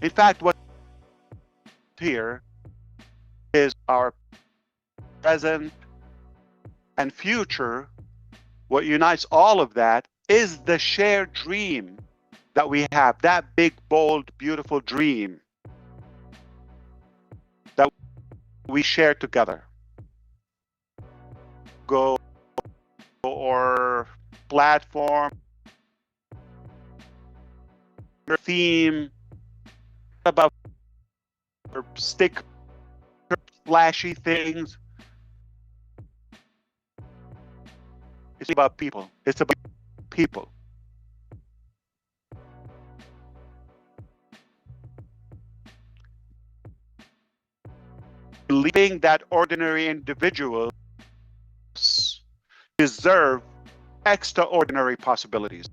in fact, what here is our present and future. What unites all of that is the shared dream that we have, that big, bold, beautiful dream that we share together. Go or platform, theme, about stick, flashy things. It's about people. It's about people. Believing that ordinary individuals deserve extraordinary possibilities.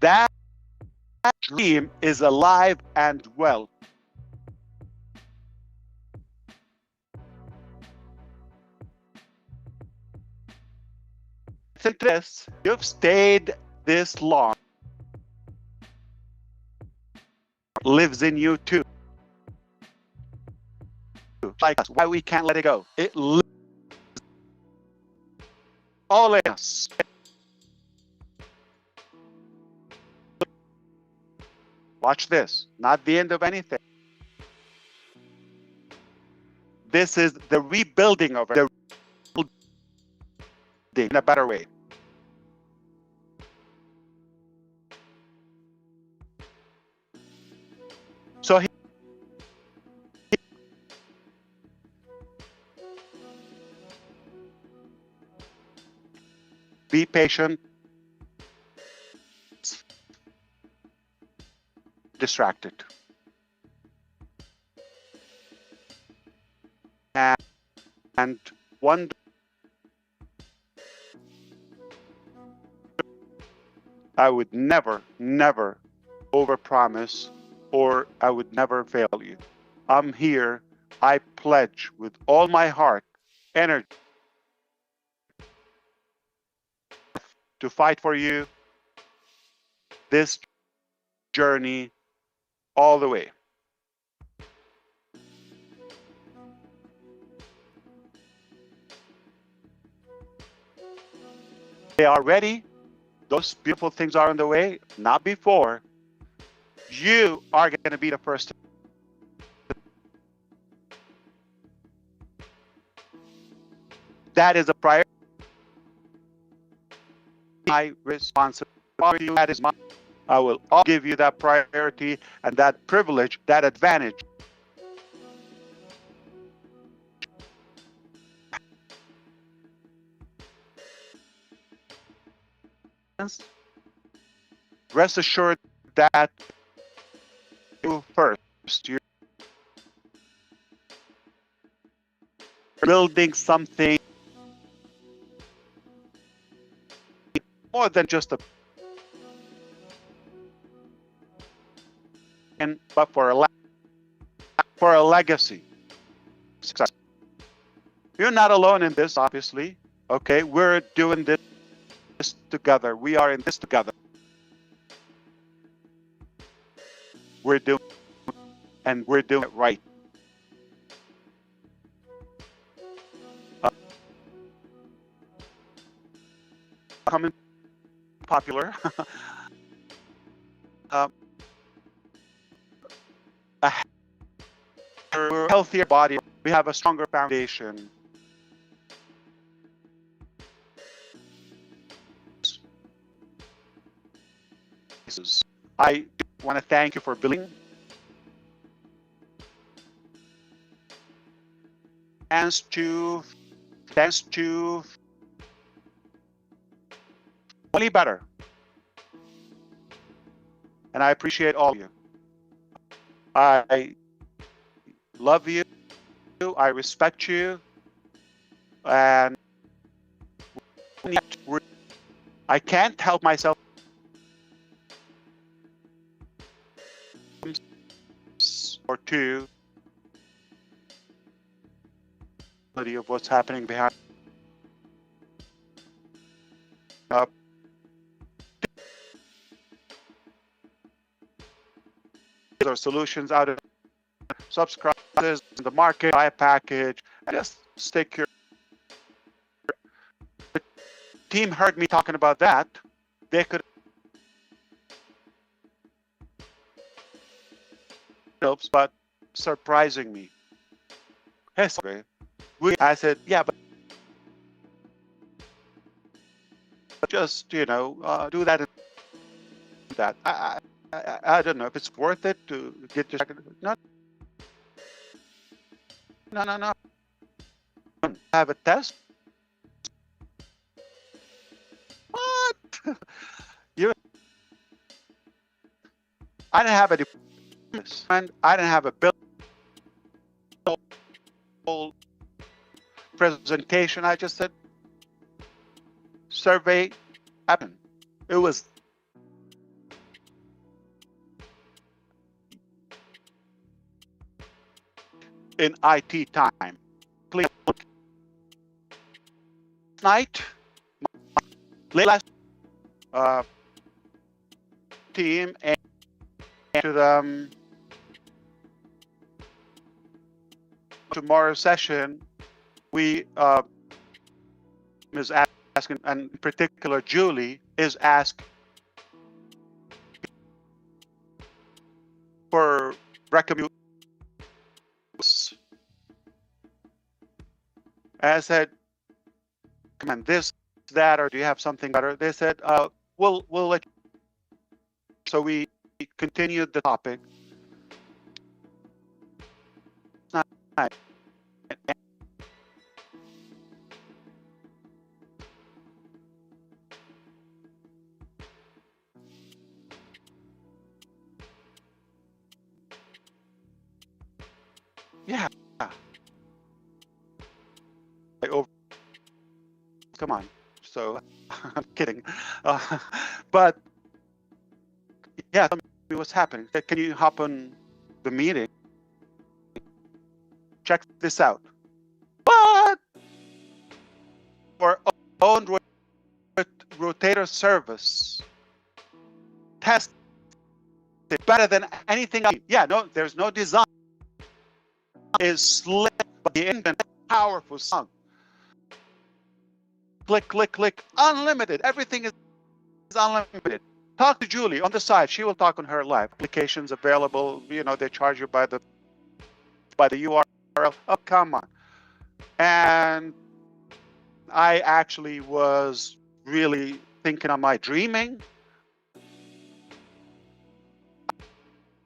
That dream is alive and well. Since this, you've stayed this long, lives in you too. Like us, why we can't let it go. It lives all in us. Watch this, not the end of anything. This is the rebuilding of it, in a better way. So be patient, distracted. And one I would never, never overpromise, or I would never fail you. I'm here. I pledge with all my heart, energy, to fight for you this journey all the way. They are ready. Those beautiful things are on the way, not before. You are going to be the first. that is a priority. My responsibility, that is my, I will give you that priority and that privilege, that advantage. Rest assured that you first, you're building something more than just a, but for a legacy success. You're not alone in this, obviously. Okay, we're doing this together. We are in this together. We're doing it right. Becoming popular. A healthier body. We have a stronger foundation. I want to thank you for building thanks to only better, and I appreciate all of you. I love you, I respect you, and I can't help myself or two of what's happening behind or solutions out of subscribers in the market, buy a package, and just stay curious. The team heard me talking about that. They could helps, but surprising me. Yes, I said, yeah, but just do that and that. I don't know if it's worth it to get this. No. Have a test. What? I didn't have any, and I didn't have a bill presentation. I just said survey happened. It was in IT time. Please look. Night, late last team and to them tomorrow's session. We is asking, and in particular, Julie is asking for recommendations. I said, come on, this, that, or do you have something better? They said, we'll let you. So we continued the topic. Yeah. Come on. So I'm kidding. But yeah, tell me what's happening. Can you hop on the meeting? Check this out. What? For own rotator service test better than anything else. Yeah, no, there's no design. Is slick, but the engine powerful song. Click, click, click, unlimited. Everything is unlimited. Talk to Julie on the side. She will talk on her live. Applications available. They charge you by the URL. Oh, come on. And I actually was really thinking, am I dreaming?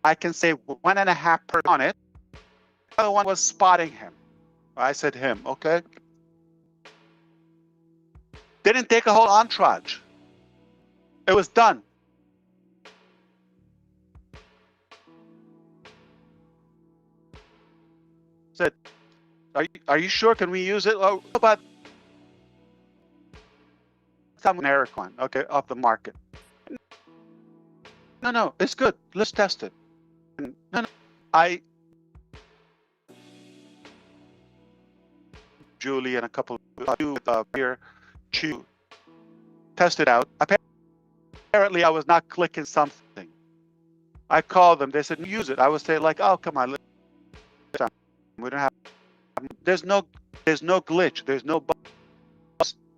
I can say 1.5% on it. The other one was spotting him. I said him, okay. Didn't take a whole entourage. It was done. Said, are you sure? Can we use it? Oh, but some generic one, okay, off the market. No, it's good. Let's test it. No, Julie and a couple here to test it out. Apparently, I was not clicking something. I called them. They said, use it. I was saying like, oh, come on. We don't have. There's no glitch. There's no bug.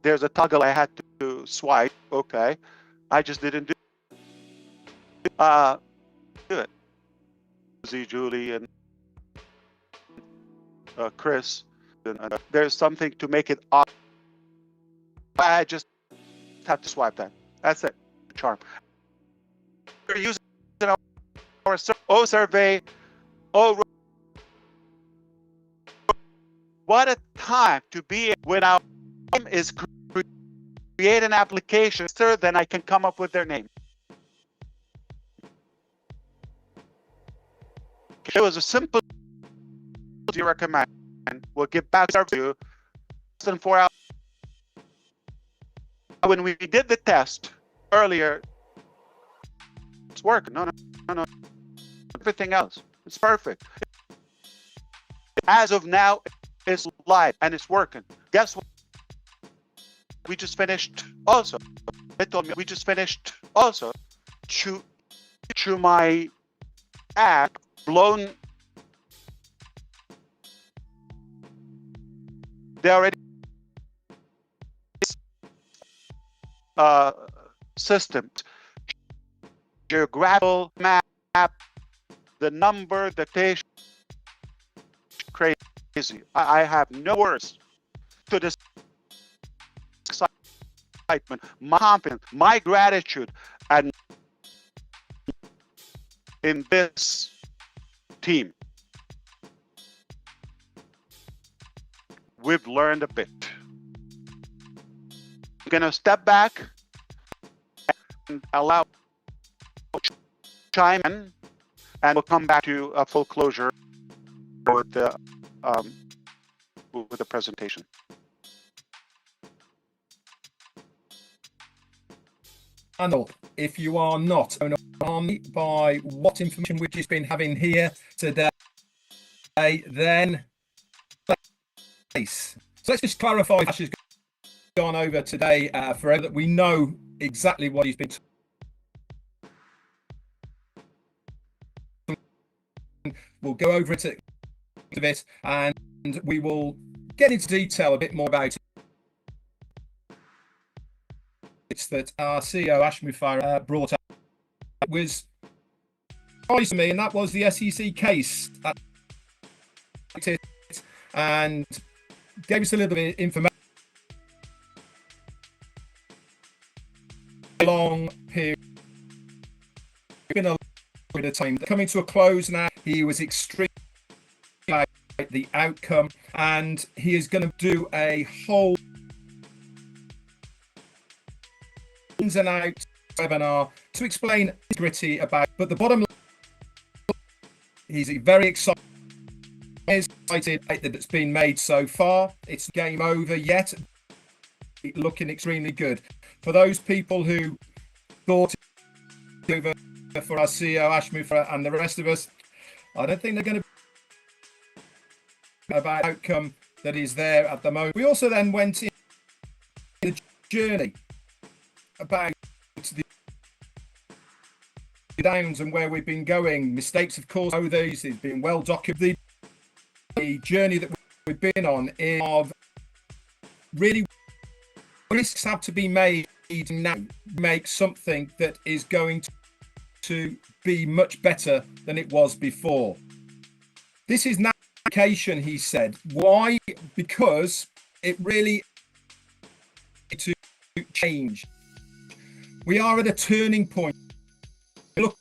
There's a toggle I had to swipe. Okay, I just didn't do it. Julie and Chris. There's something to make it off. I just have to swipe that. That's it. Charm. We're using our survey. What a time to be when our team is create an application, sir, then I can come up with their name. It was a simple you recommend. We'll get back to you in 4 hours. When we did the test earlier, it's working. No. Everything else, it's perfect. As of now, it's live and it's working. Guess what? We just finished also. They told me we just finished also to my app blown. They already systems, geographical map, the number, the patient. Crazy. I have no words to this excitement, my confidence, my gratitude, and in this team. We've learned a bit. I'm going to step back and allow chime in, and we'll come back to a full closure with the presentation. Panel, if you are not alarmed by what information we've just been having here today, then so let's just clarify. Ash has gone over today forever that we know exactly what he's been. We'll go over it a bit, and we will get into detail a bit more about it. It's that our CEO Ash Mufareh brought up was surprised to me, and that was the SEC case. And gave us a little bit of information. Long period. It's been a long period of time. Coming to a close now. He was extremely about the outcome, and he is going to do a whole ins and outs webinar to explain gritty about. But the bottom line, he's very excited. Excited that it's been made so far. It's game over yet. Looking extremely good. For those people who thought it was over for our CEO Ash Mufareh and the rest of us, I don't think they're going to about outcome that is there at the moment. We also then went in the journey about the downs and where we've been going. Mistakes, of course, these has been well documented. The journey that we've been on is of really risks have to be made now to make something that is going to be much better than it was before. This is now application, he said. Why? Because it really to change. We are at a turning point. Look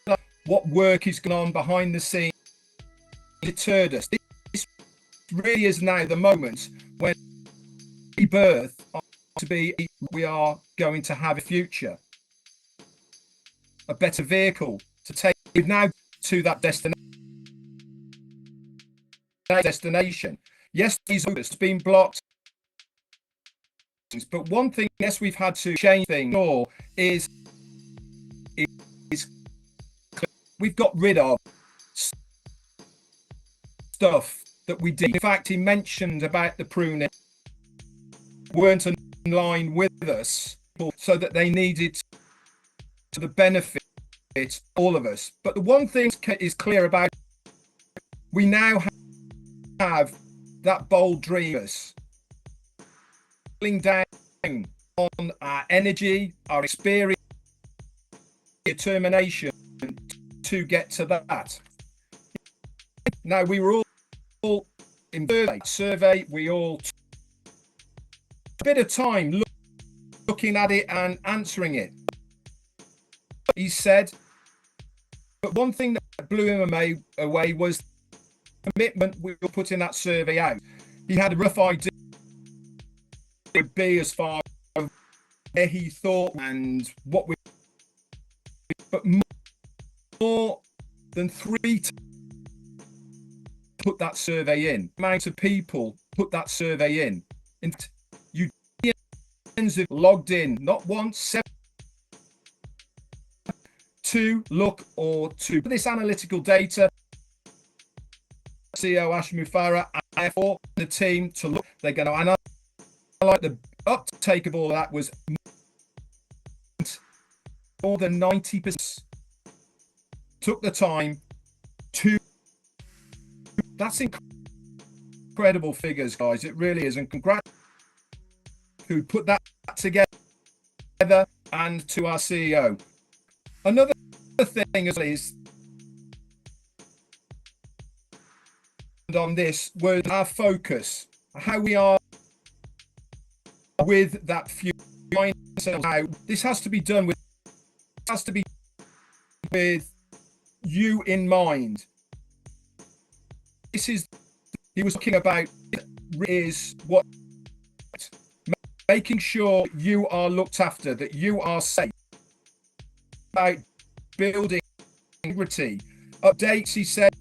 at what work is going on behind the scenes. Deterred us. This really is now the moment when rebirth to be. We are going to have a future, a better vehicle to take now to that destination. Yes, it's been blocked. But one thing, yes, we've had to change things is we've got rid of stuff that we did. In fact, he mentioned about the pruning weren't in line with us, so that they needed to the benefit all of us. But the one thing is clear about, we now have that bold dreamers down on our energy, our experience, determination to get to that. Now, we were all in the survey, we all took a bit of time looking at it and answering it. He said, but one thing that blew him away was the commitment we were putting that survey out. He had a rough idea would be as far as where he thought and what we, but more than 3 put that survey in. The amount of people put that survey in. And you have logged in, not once, 7 to look or to this analytical data. CEO Ash Mufareh and therefore the team to look. They're going to analyze. Like the uptake of all that was more than 90%. Took the time to. That's incredible figures, guys. It really is, and congrats who put that together and to our CEO. Another thing is on this was our focus, how we are with that future. Now, this has to be done with you in mind. This is he was talking about is what making sure you are looked after, that you are safe, about building integrity, updates. He said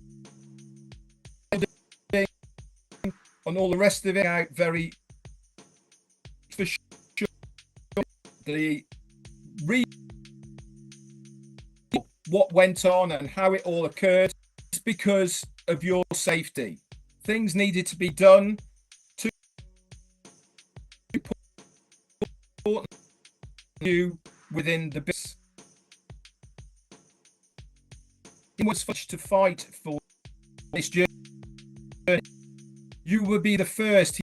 on all the rest of it out very. For sure, the what went on and how it all occurred is because of your safety. Things needed to be done to support you within the business. It was such to fight for this journey. You will be the first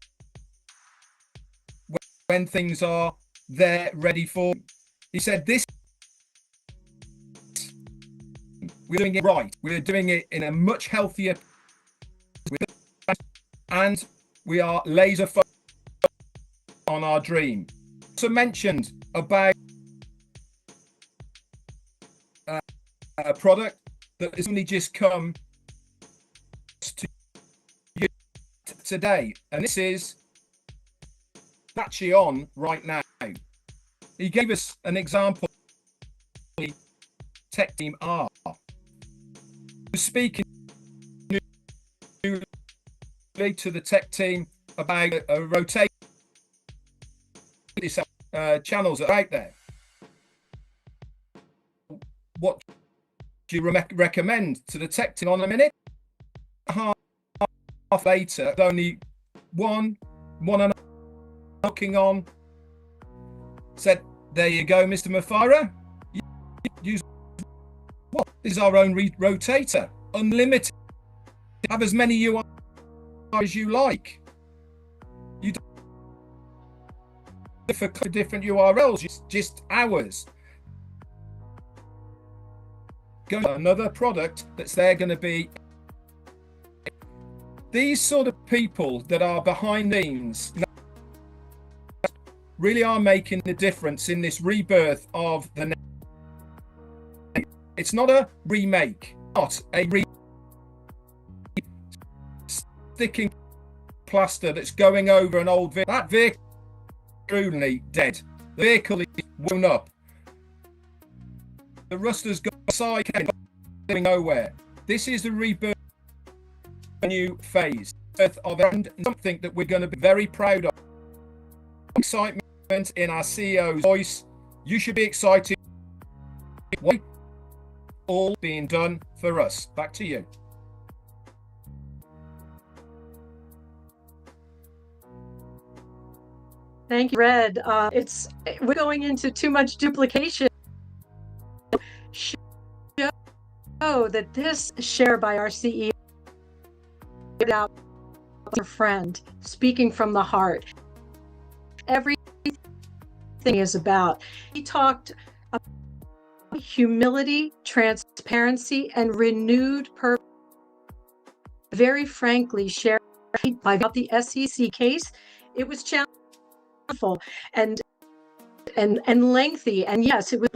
when things are there ready for. He said this, we're doing it right. We're doing it in a much healthier, and we are laser focused on our dream. So mentioned about a product that has only just come to you today, and this is actually on right now. He gave us an example. Tech team are speaking to the tech team about a rotation channels that are out there. What do you recommend to the tech team on a minute? Half later, only one and a half looking on. Said, there you go, Mr. Mufareh. Use what? This is our own rotator, unlimited. Have as many you as you like. You don't for different URLs, just hours. Go to another product that's there going to be. These sort of people that are behind the scenes really are making the difference in this rebirth of the. It's not a remake, not a sticking plaster that's going over an old vehicle. That vehicle is truly dead. The vehicle is worn up. The rust has gone aside, going nowhere. This is the rebirth of a new phase of and something that we're going to be very proud of. Excitement in our CEO's voice. You should be excited. All being done for us. Back to you. Thank you, Red. We're going into too much duplication. Show that this share by our CEO out a friend speaking from the heart. Everything is about. He talked about humility, transparency, and renewed purpose. Very frankly, shared about the SEC case. It was challenging and lengthy, and yes, it was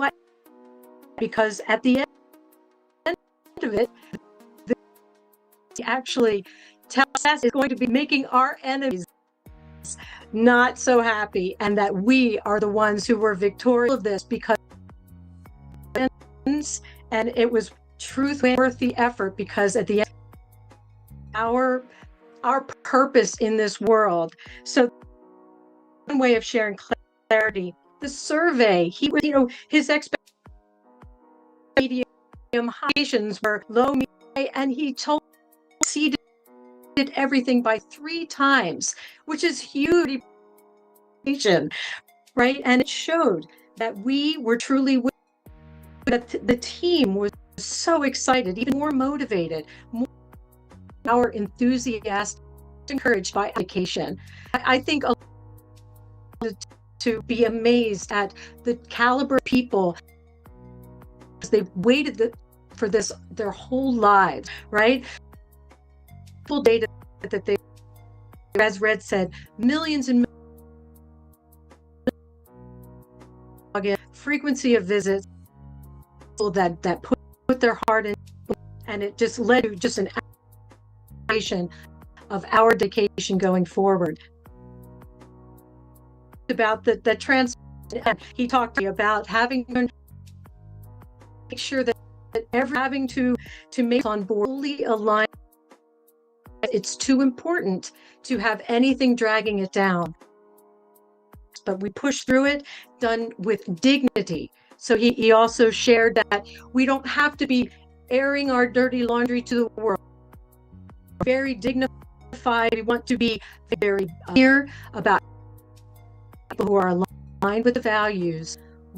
because at the end of it, actually tells us is going to be making our enemies not so happy, and that we are the ones who were victorious of this, because and it was truth worth the effort, because at the end our purpose in this world. So one way of sharing clarity, the survey, his expectations were low, and he told exceeded everything by 3 times, which is huge, right? And it showed that we were truly, that the team was so excited, even more motivated, more enthusiastic, encouraged by education. I think to be amazed at the caliber of people, as they waited for this their whole lives, right? Full data that they, as Red said, millions and millions, frequency of visits that put their heart in, and it just led to just an application of our dedication going forward. About the trans, he talked to you about having to make sure that having to make on board fully aligned. It's too important to have anything dragging it down, but we push through it, done with dignity. So he also shared that we don't have to be airing our dirty laundry to the world. Very dignified. We want to be very clear about people who are aligned with the values,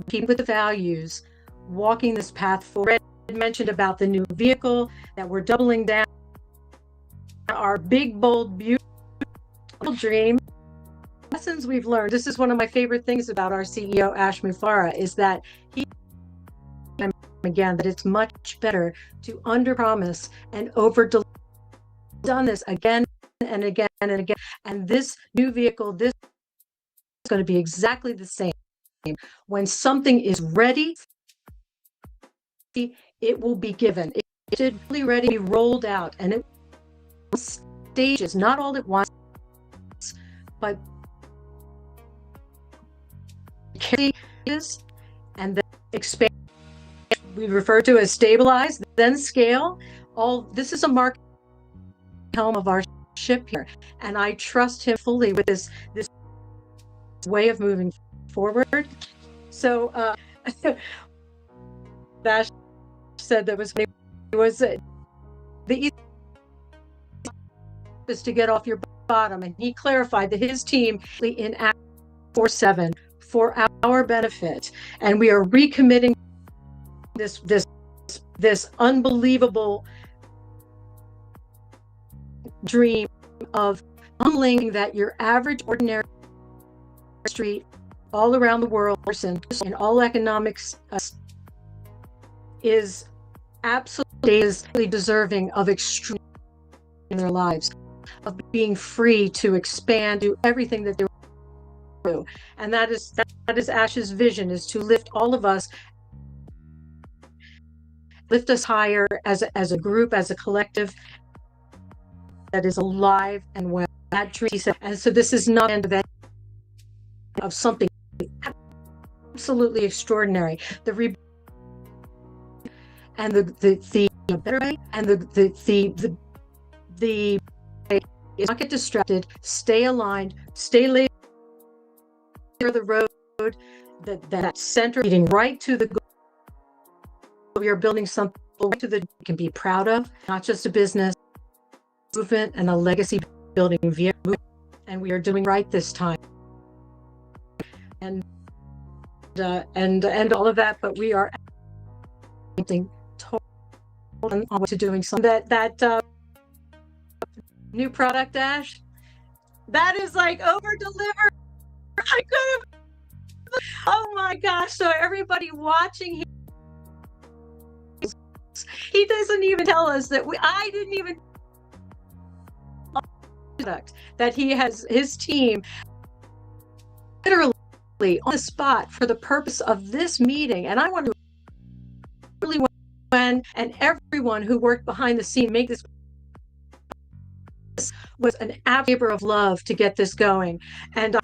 keeping with the values, walking this path forward. Red mentioned about the new vehicle, that we're doubling down our big, bold, beautiful dream. Lessons we've learned. This is one of my favorite things about our CEO, Ash Mufareh, is that again, that it's much better to under-promise and over-deliver. Done this again and again and again. And this new vehicle, this is going to be exactly the same. When something is ready, it will be given. It should be ready to be rolled out, and it stages, not all at once, but and then expand. We refer to as stabilize, then scale. All this is a mark helm of our ship here, and I trust him fully with this way of moving forward. So Bash said that was the easy is to get off your bottom, and he clarified that his team in Act 47 for our benefit, and we are recommitting this unbelievable dream of unlinking that your average ordinary street all around the world person in all economics is absolutely deserving of extreme in their lives, of being free to expand, do everything that they And that is Ash's vision, is to lift all of us, lift us higher as a group, as a collective that is alive and well. That dream, he said, and so this is not an event of something absolutely extraordinary. The and the better way, and the is not get distracted, stay aligned, stay laser the road, that center leading right to the goal. We are building something right to the we can be proud of, not just a business movement and a legacy building via movement, and we are doing right this time. And all of that, but we are something totally on to doing something that new product, Ash, that is like over delivered. I could have, oh my gosh. So everybody watching, he doesn't even tell us that I didn't even that he has his team literally on the spot for the purpose of this meeting. And I want to really when and everyone who worked behind the scene make this was an labor of love to get this going. And I'm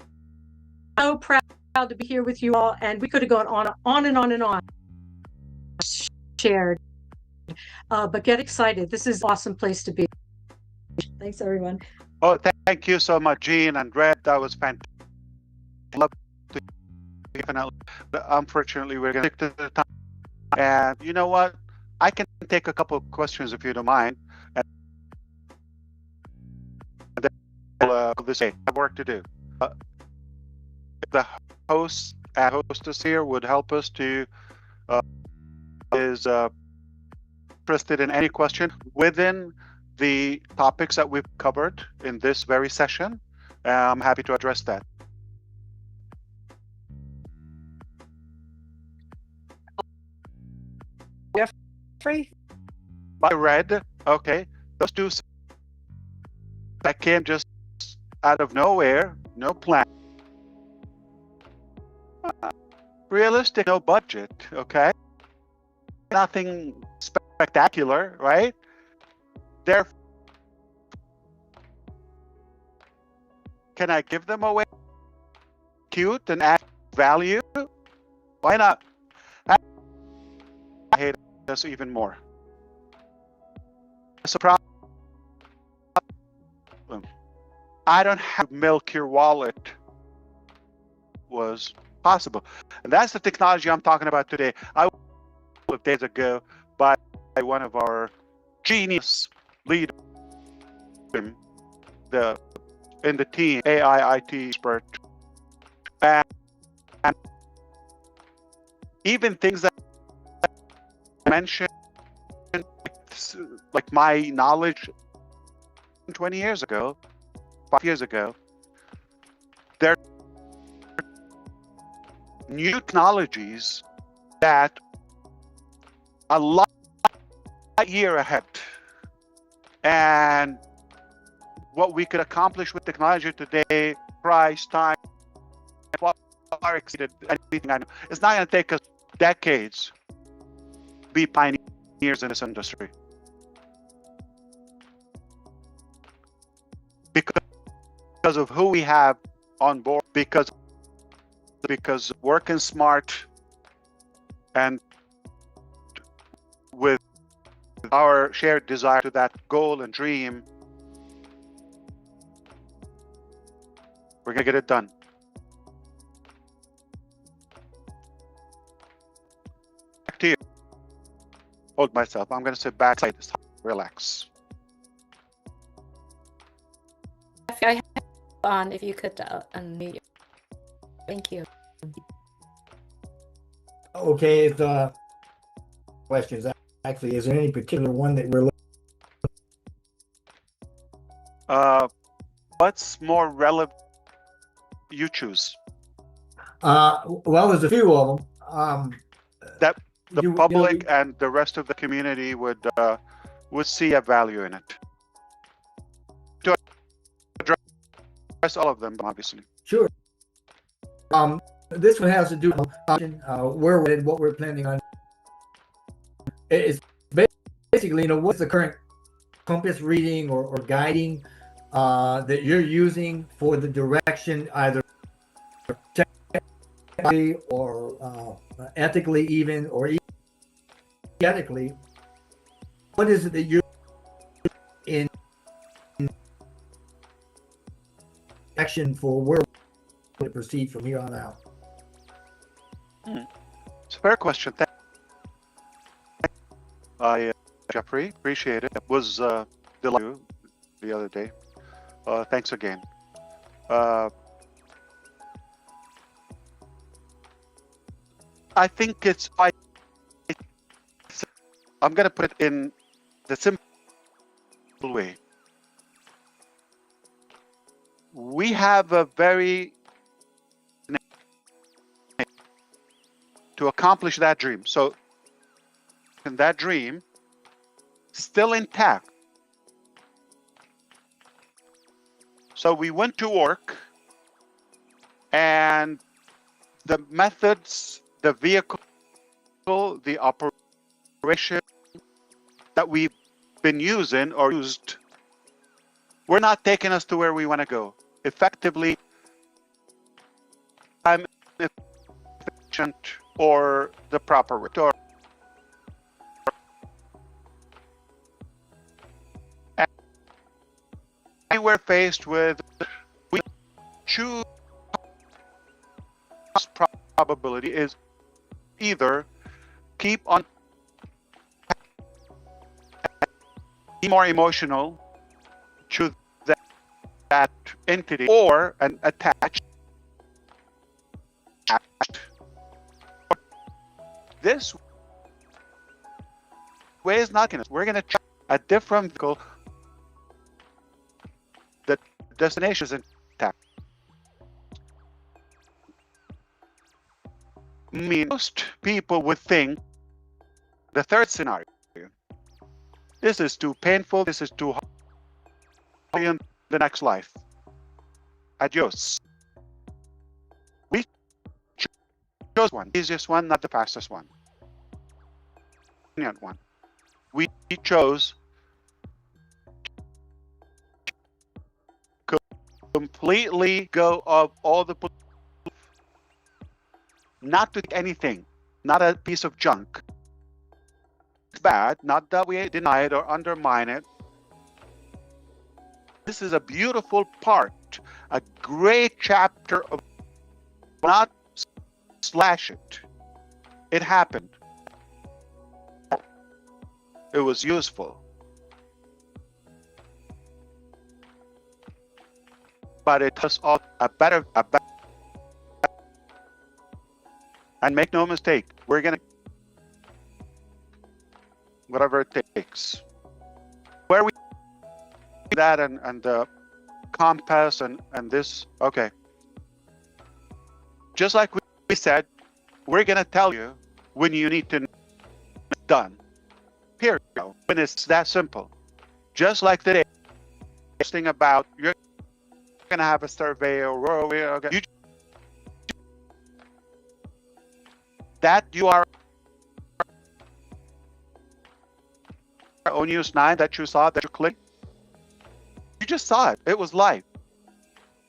so proud to be here with you all. And we could have gone on and on and on. Shared. But get excited. This is an awesome place to be. Thanks, everyone. Oh, thank you so much, Jean and Red. That was fantastic. Love to definitely. Unfortunately, we're going to stick to the time. And you know what? I can take a couple of questions if you don't mind. And then this I have work to do. The host and hostess here would help us to is interested in any question within the topics that we've covered in this very session. I'm happy to address that. Jeffrey? I read, okay, those two that came just out of nowhere, no plan. Realistic, no budget, okay? Nothing spectacular, right? Therefore, can I give them away? Cute and add value? Why not? I hate this even more. It's a problem. I don't have to milk your wallet was possible. And that's the technology I'm talking about today. I was days ago by one of our genius leaders in the team, AI IT expert. And even things that I mentioned, like my knowledge 20 years ago, 5 years ago, there are new technologies that a lot year ahead, and what we could accomplish with technology today, price, time, far exceeded anything I know. It's not going to take us decades to be pioneers in this industry, because of who we have on board, because working smart and with our shared desire to that goal and dream, we're gonna get it done. Back to you. Hold myself. I'm gonna sit back this time. Relax. I have on if you could unmute. Thank you. Okay, the questions. Actually, is there any particular one that we're what's more relevant? You choose. Well, there's a few of them. That the public and the rest of the community would see a value in it. To address all of them, obviously. Sure. This one has to do with where we're and what we're planning on. It's basically, what's the current compass reading or guiding that you're using for the direction, either technically or ethically even, or ethically. What is it that you're in action for where we proceed from here on out? It's a fair question. Jeffrey, appreciate it. It was delightful the other day. Thanks again. I think it's I'm going to put it in the simple way. We have a very to accomplish that dream. So in that dream, still intact. So we went to work, and the methods, the vehicle, the operation that we've been using or used, we're not taking us to where we want to go. Effectively, I'm efficient or the proper way. And we're faced with, we choose probability is either keep on be more emotional to that entity or an attached. This way is not going to. We're going to try a different vehicle. The destination is intact. Most people would think the third scenario. This is too painful. This is too hard. In the next life. Adios. We chose one. Easiest one, not the fastest one. One. We chose completely go of all the, not to anything, not a piece of junk. It's bad, not that we deny it or undermine it. This is a beautiful part, a great chapter of not slash it. It happened. It was useful. But it was all a better, and make no mistake, we're gonna whatever it takes. Where we that and the compass and this, okay. Just like we said, we're gonna tell you when you need to done. Period. When it's that simple. Just like today, thing about you're gonna have a survey or okay. That you are on News 9 that you saw, that you clicked. You just saw it. It was live.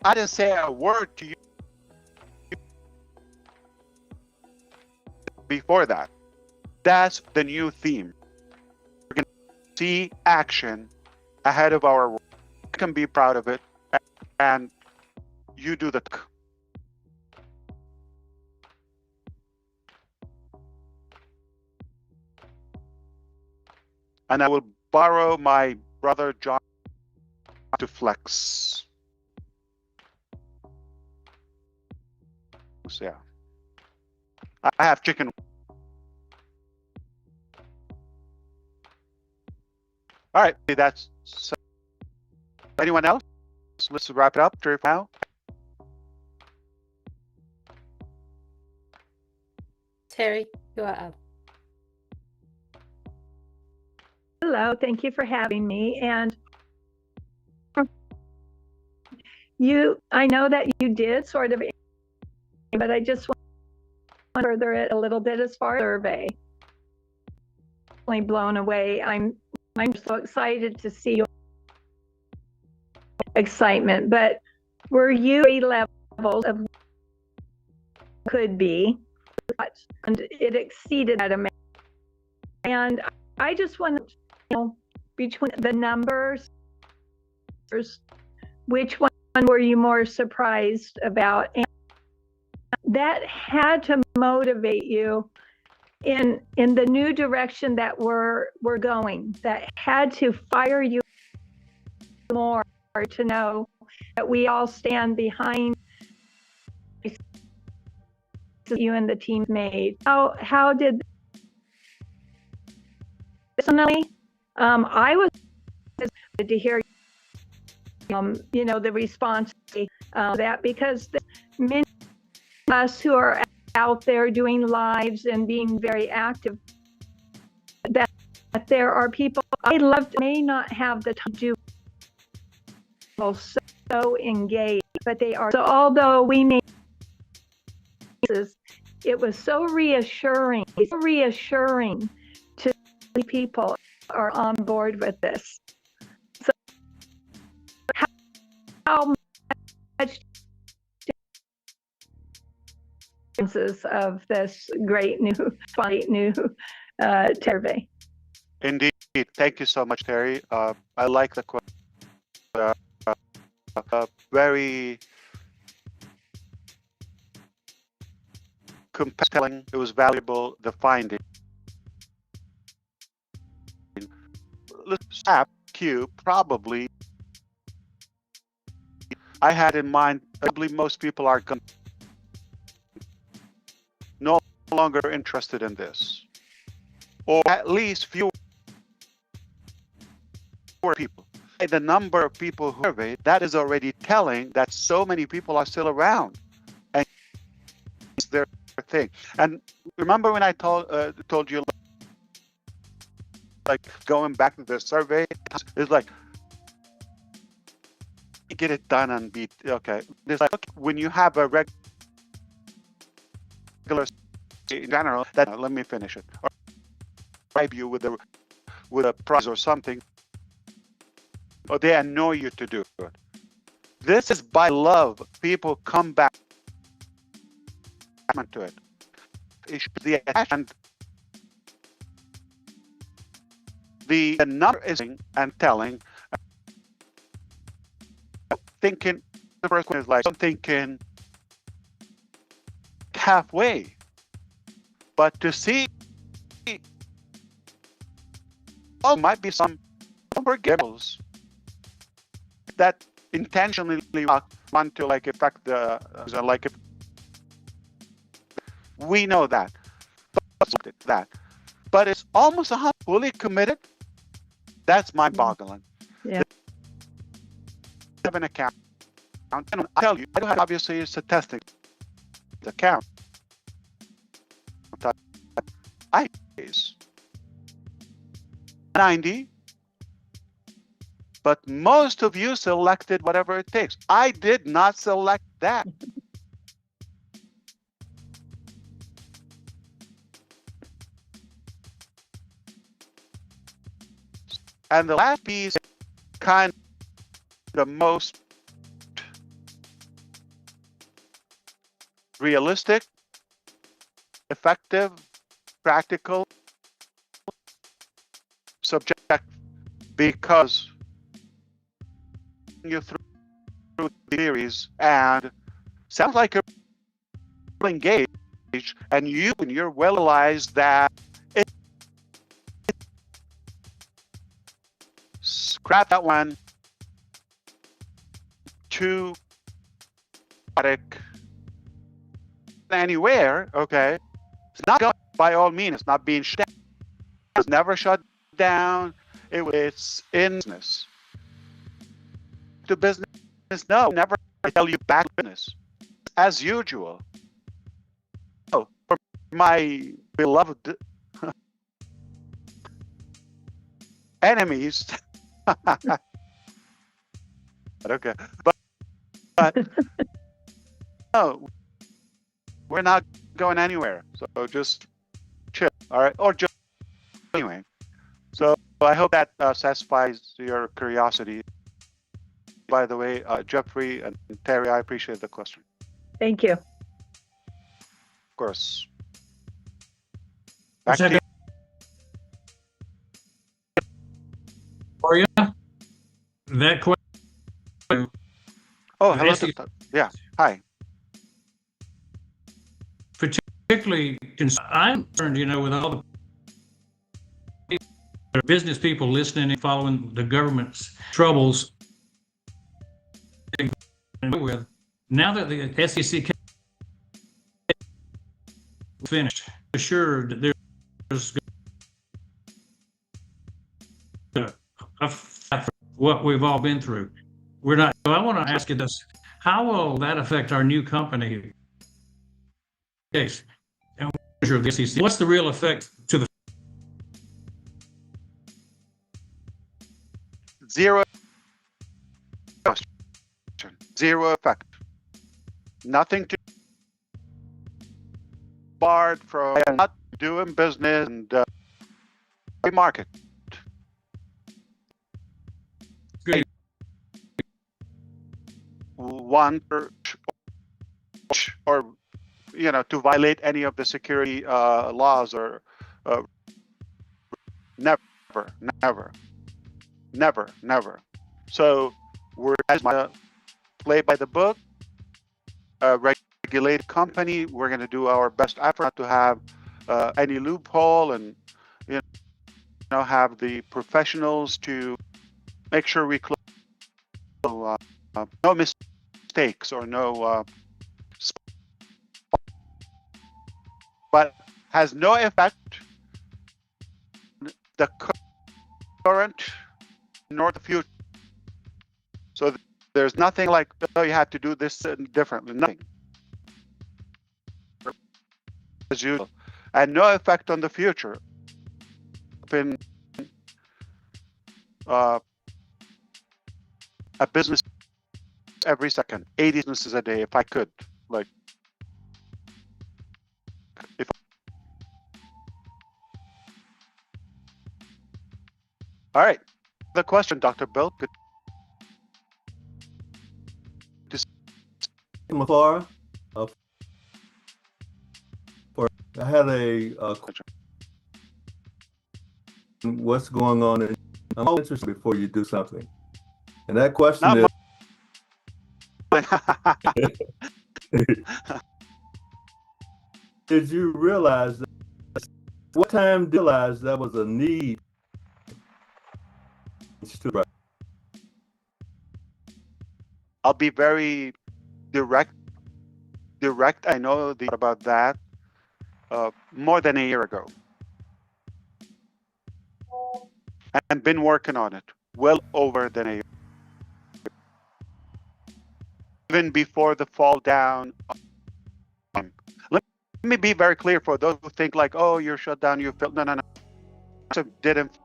I didn't say a word to you before that. That's the new theme. We're going to see action ahead of our work. We can be proud of it, and you do the. And I will borrow my brother John to flex. So, yeah. I have chicken. All right, that's so. Anyone else? Let's wrap it up now. Terry, you are up. Hello, thank you for having me. And I know that you did sort of but I just want to further it a little bit as far as survey. Blown away. I'm so excited to see your excitement. But were you levels of could be, and it exceeded that amount. And I just want to know between the numbers, which one were you more surprised about? And that had to motivate you in the new direction that we're going. That had to fire you more to know that we all stand behind you and the team made. How did personally? I was to hear the response that, because many of us who are out there doing lives and being very active, that there are people I love may not have the time to do so engaged, but they are. So although we may, it was so reassuring to see people are on board with this. So how much of this great new survey? Indeed. Thank you so much, Terry. I like the question. Very compelling. It was valuable, the finding. Let's Q, probably. I had in mind, probably most people are no longer interested in this. Or at least fewer people. The number of people who surveyed, that is already telling that so many people are still around. And it's their thing. And remember when I told you, like, going back to the survey, it's like, get it done and be okay. It's like, okay, when you have a regular in general, that let me finish it, or bribe you with a prize or something, or they annoy you to do it. This is by love. People come back to it. It's the attachment. The number is and telling. Thinking the first one is like, I'm thinking halfway, but to see, might be some unforgivables that intentionally want to like affect the like. If we know that, but it's almost fully committed. That's mind-boggling. Yeah. Have an account, and I tell you, I don't have obviously a statistic account. I is 90, but most of you selected whatever it takes. I did not select that. And the last piece, kind of the most realistic, effective, practical, subjective, because you through the theories and sounds like you're engaged, and you're well realized that scrap that one. Too anywhere, okay? It's not going, by all means, it's not being shut down. It's never shut down. It's in business. To business, no, never tell you back to business. As usual. Oh, for my beloved enemies. Okay. But no, We're not going anywhere. So just chill, all right? Or just anyway. So I hope that satisfies your curiosity. By the way, Jeffrey and Terry, I appreciate the question. Thank you. Of course. Back to you. For you, that question. Oh, hello. Yeah. Hi. Particularly, I'm concerned, with all the business people listening and following the government's troubles. With now that the SEC finished, assured that there's what we've all been through. We're not. So I want to ask you this: how will that affect our new company case? And of the SEC? What's the real effect to the Zero question. Zero effect. Nothing to barred from not doing business and market. Good. One or to violate any of the security laws or never. So we're play by the book. A regulated company. We're going to do our best effort not to have any loophole, and have the professionals to make sure we close. No mistakes or no. But has no effect the current nor the future. So there's nothing like, oh, you have to do this differently. Nothing. As usual. And no effect on the future. In a business every second, 80 businesses a day, if I could. All right. The question, Dr. Bill. Good. Mufareh, I had a question. What's going on? I'm always interested before you do something. And that question is, did you realize that, what time did you realize there was a need to? I'll be very direct. I know about that more than a year ago, and been working on it well over than a year. Even before the fall down. Let me be very clear for those who think like, oh, you're shut down, you failed. No. It didn't.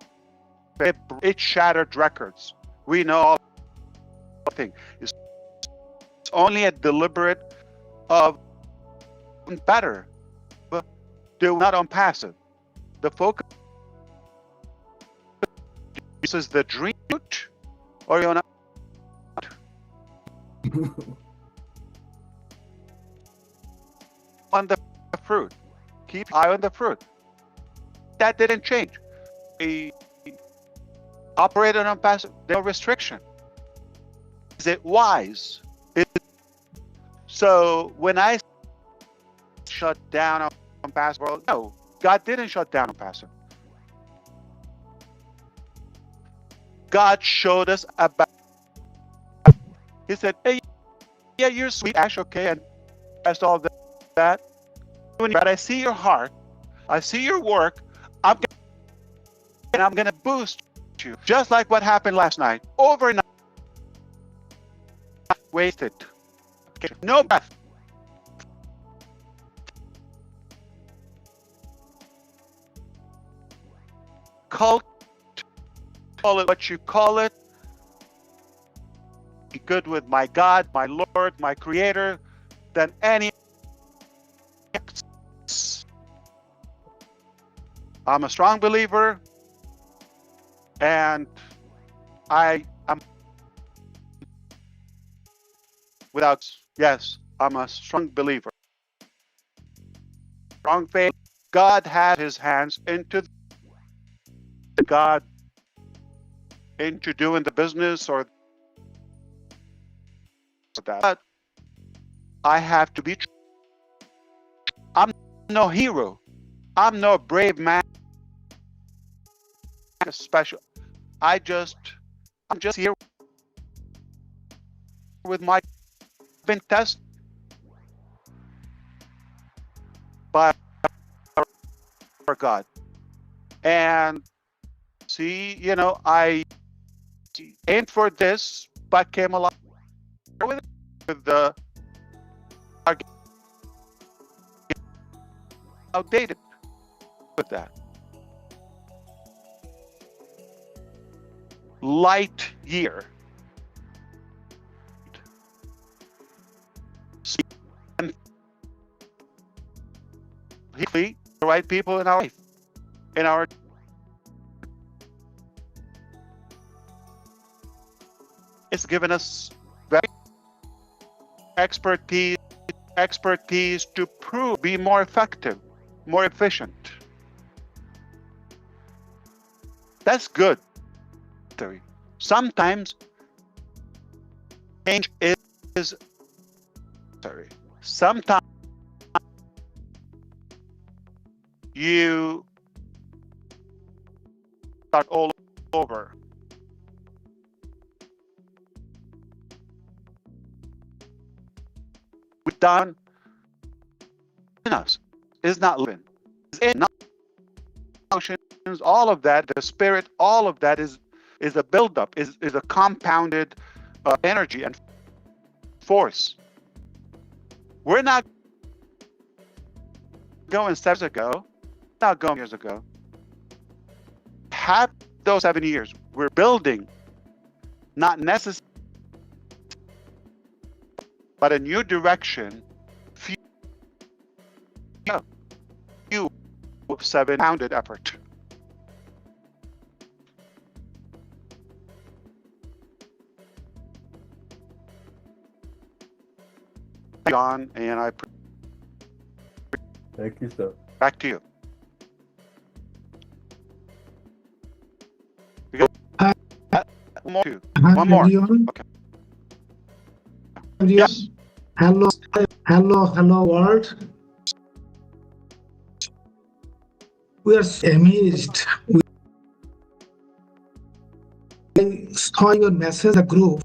It shattered records. We know all thing. It's only a deliberate of better, but do not on passive. The focus is the dream, or you're not. On the fruit. Keep eye on the fruit. That didn't change. We operated on passive. No restriction. Is it wise? So when I shut down on passive world, no, God didn't shut down on passive. God showed us about. He said, "Hey, yeah, you're sweet, Ash, okay, and that's all that. But I see your heart, I see your work. I'm gonna boost you, just like what happened last night. Overnight, wasted. Okay. No breath. Call it what you call it. Be good with my God, my Lord, my Creator, than any I'm a strong believer, and I am yes, I'm a strong believer. Strong faith. God had his hands into God into doing the business or that. But I have to be true. I'm no hero. I'm no brave man. Special. I'm just here with my been tested by God. And see, I aimed for this, but came along with the outdated with that. Light year. And the right people in our life, it's given us very expertise to be more effective, more efficient. That's good. Sometimes change is sometimes you start all over. We've done in us is not living. It's not emotions, all of that, the spirit, all of that is a buildup, is a compounded energy and force. We're not going 7 years ago, not going years ago. Have those 7 years. We're building, not necessarily, but a new direction. Few 7-pounded effort. John, and I. Thank you, sir. Back to you. One more. Okay. Yes. Hello, world. We are amazed. I saw your message, the group.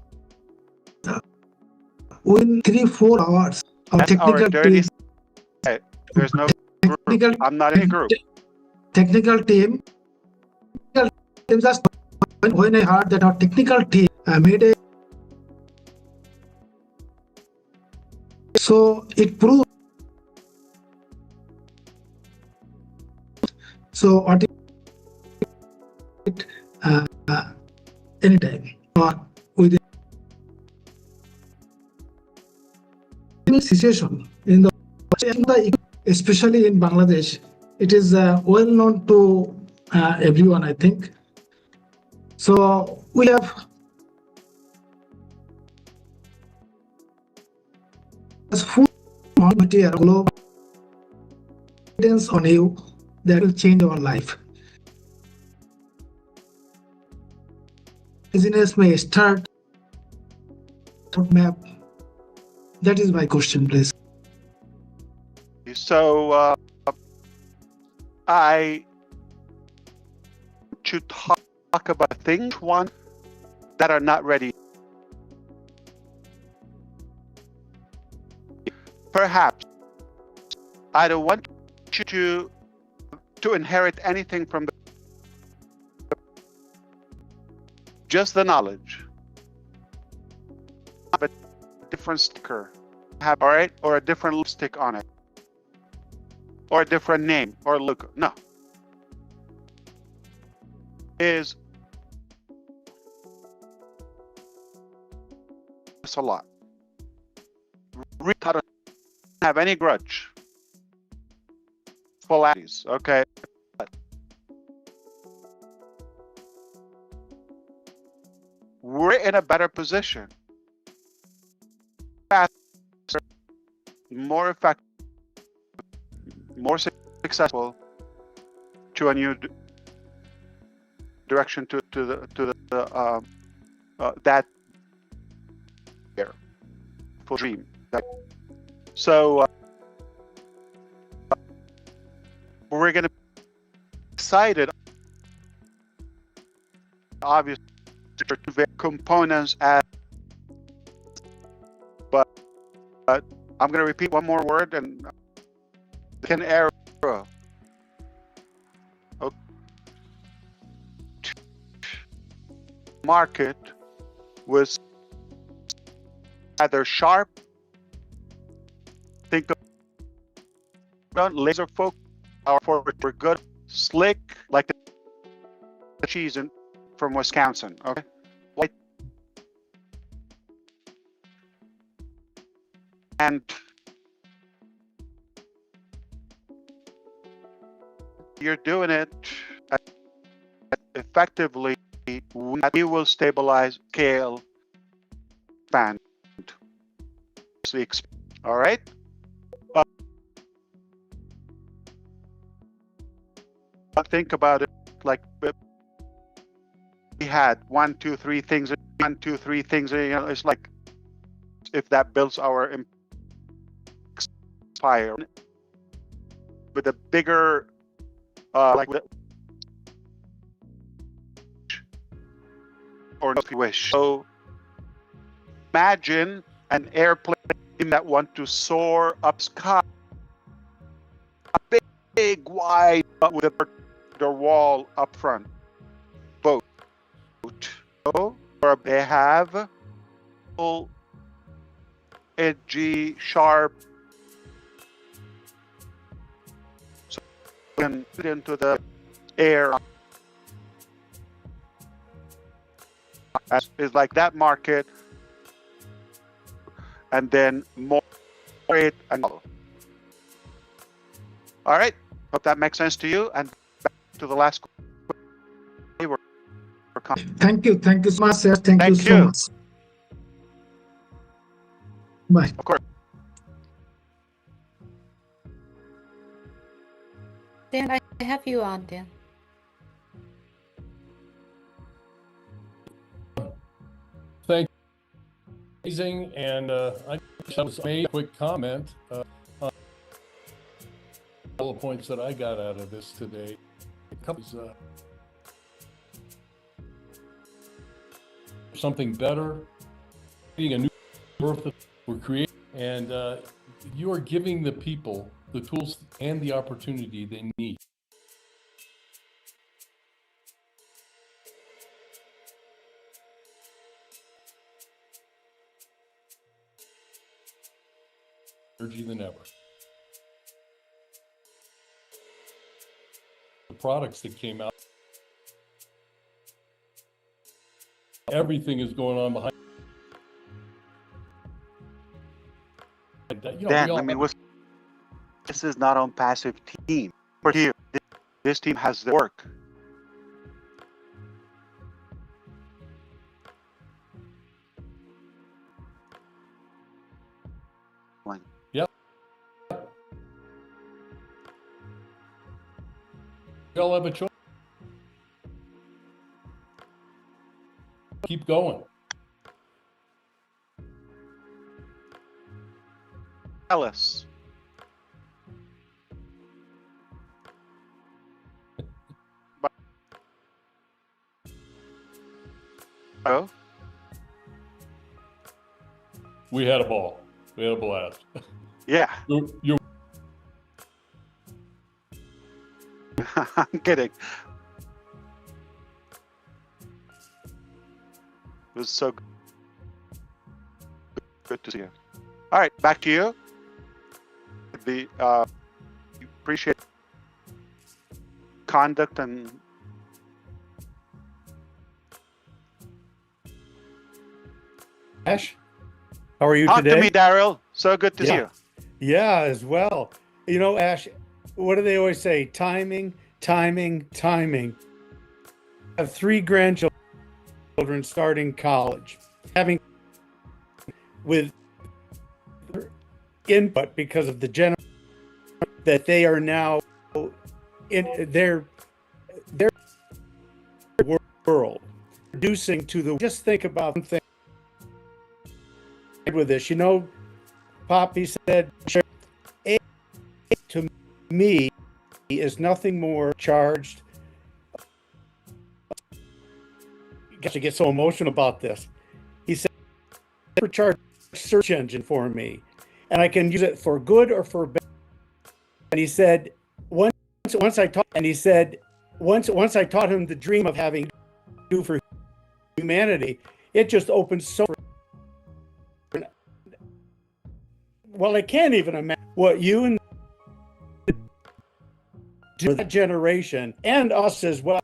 Within 3-4 hours of That's technical our dirty team. There's no group. I'm not in a group. Technical team just when I heard that our technical team made a so it proves so what anytime or within situation in the especially in Bangladesh, it is well known to everyone, I think. So we have full material global evidence on you that will change our life. Business may start map. That is my question, please. So I to talk about things that are not ready. Perhaps I don't want you to inherit anything from just the knowledge. Have a different sticker, all right, or a different lipstick on it, or a different name or logo. No. Is a lot. Really don't have any grudge. Polarities, okay. But we're in a better position, faster, more effective, more successful to a new direction to that full dream. So we're going to be excited, obviously, for components as, but I'm going to repeat one more word and can arrow. Okay. Market was either sharp, think of laser focus, or we're good, slick, like the cheese from Wisconsin. Okay, white, and you're doing it effectively. We will stabilize, scale, expand. All right. Think about it like we had 1, 2, 3 things. 1, 2, 3 things. You know, it's like if that builds our empire with a bigger, like, or if you wish. So imagine an airplane that want to soar up sky, a big wide with the wall up front. Boat. Or they have full edgy, sharp, so you can put into the air. Is like that market, and then more it and all right. Hope that makes sense to you. And back to the last. Thank you so much, sir. Thank you so much. Bye. Of course. Dan, I have you on, Dan. Thank you. Amazing, and I just made a quick comment on all the points that I got out of this today. A couple something better, creating a new birth we're creating, and you are giving the people the tools and the opportunity they need. Energy than ever. The products that came out, everything is going on behind. You know, Dan, I mean, this is not on passive team. For here, this team has the work. Yep. We all have a choice. Keep going. Alice. Oh. We had a ball. We had a blast. Yeah. You're I'm kidding. It was so good to see you. All right, back to you. You appreciate conduct and Ash, how are you talk today? to me, Daryl. So good to see you. Yeah, as well. You know, Ash, what do they always say? Timing, timing, timing. I have 3 grandchildren children starting college, having with input because of the general that they are now in their world reducing to the. Just think about one thing with this. You know, Poppy said, "A to me is nothing more charged." You got to get so emotional about this. He said, "Charge search engine for me, and I can use it for good or for bad." And he said, once I taught, and he said, once I taught him the dream of having do for humanity, it just opened so. Well, I can't even imagine what you and that generation and us as well,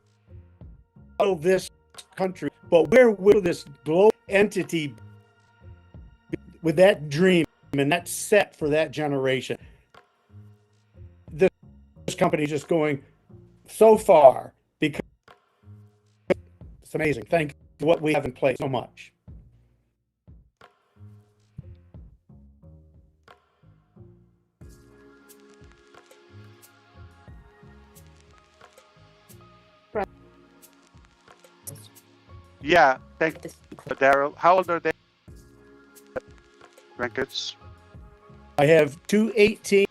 this country, but where will this global entity with that dream and that set for that generation? This company is just going so far because it's amazing. Thank you for what we have in place so much. Yeah, thank you, Daryl. How old are they? Grandkids? I have 2 18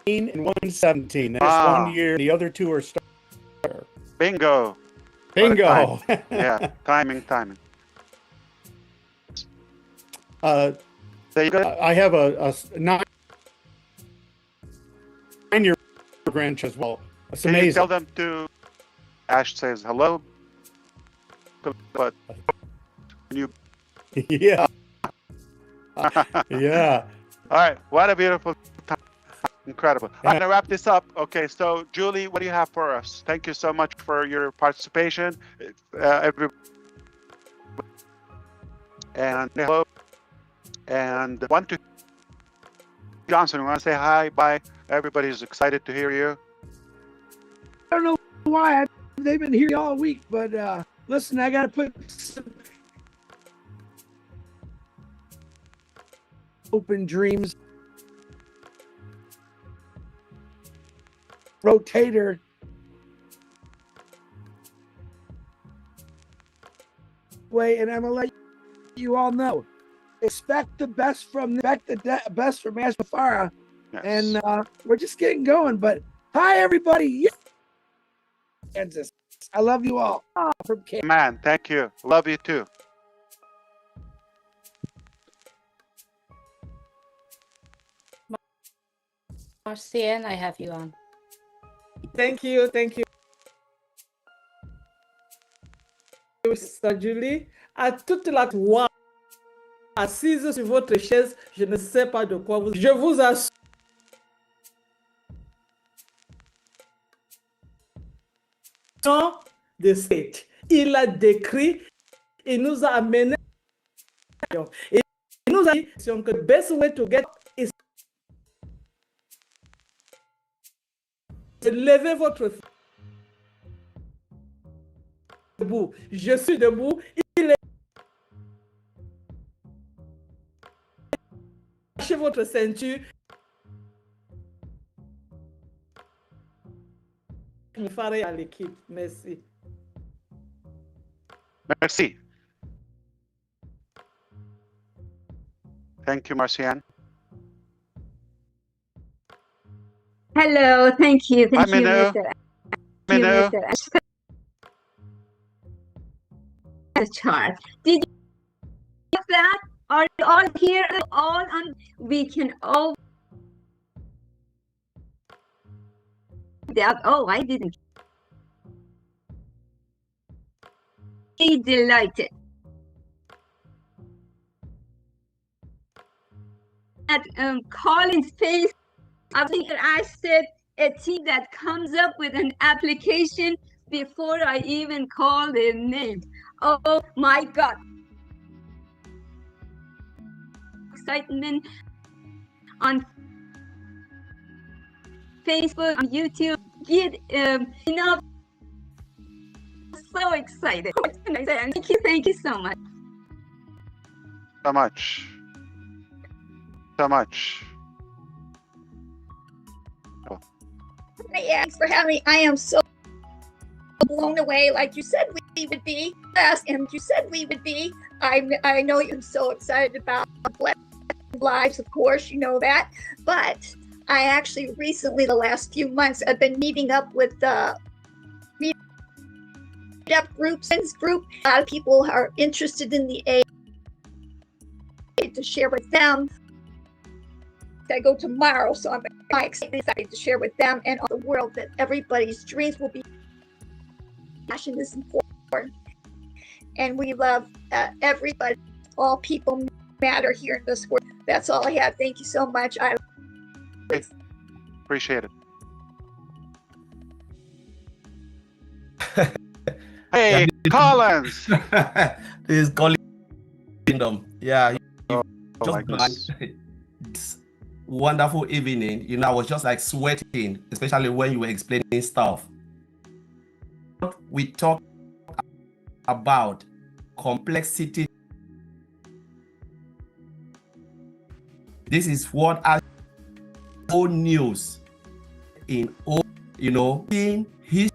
and 1 17. That's 1 year. The other 2 are starter. Bingo. Bingo. Yeah, timing. I have a 9-year grandchild as well. It's Can amazing. you tell them to? Ash says hello, but you. Yeah. Yeah. All right. What a beautiful time. Incredible. I'm going to wrap this up. Okay. So, Julie, what do you have for us? Thank you so much for your participation. Everybody. And hello. And Johnson, you want to say hi? Bye. Everybody's excited to hear you. I don't know why they've been here all week, but listen, I got to put some open dreams. Rotator. Way, and I'm gonna let you all know. Expect the best from Ash Mufareh, yes. And we're just getting going. But hi, everybody. Kansas. I love you all. From Kansas. Man, thank you. Love you too. Marcian, I have you on. Thank you. Sister Julie. À toute la voix assise sur votre chaise, je ne sais pas de quoi vous. Je vous assure. De state. Il a décrit, il nous a amené et il nous a dit que the best way to get is de lever votre debout. Je suis debout. Il est lâchez votre ceinture. Mufareh à l'équipe. Merci. Merci. Thank you, Marcian. Hello, thank you. Thank Hi, you, Minu. Mr. Minu. Chart. Did you know that? Are you all here? All on? We can all. That. Oh, I didn't. Be delighted. At Colin's face, I think I said a team that comes up with an application before I even call their name. Oh my God. Excitement on Facebook, on YouTube, get enough so excited. What can I say? Thank you so much. So much. So much. Thanks for having me. I am so blown away, like you said we would be. Yes, and you said we would be. I know you're so excited about lives, of course, you know that. But I actually recently, the last few months, I've been meeting up with meetup groups. A lot of people are interested in the A to share with them. I go tomorrow, so I'm excited to share with them and all the world that everybody's dreams will be. Passion is important, and we love everybody. All people matter here in this world. That's all I have. Thank you so much. I appreciate it. Hey, Collins. This is Collins Kingdom. Yeah. My goodness. This wonderful evening. You know, I was just like sweating, especially when you were explaining stuff. We talked about complexity. This is what our own news in all, you know, in his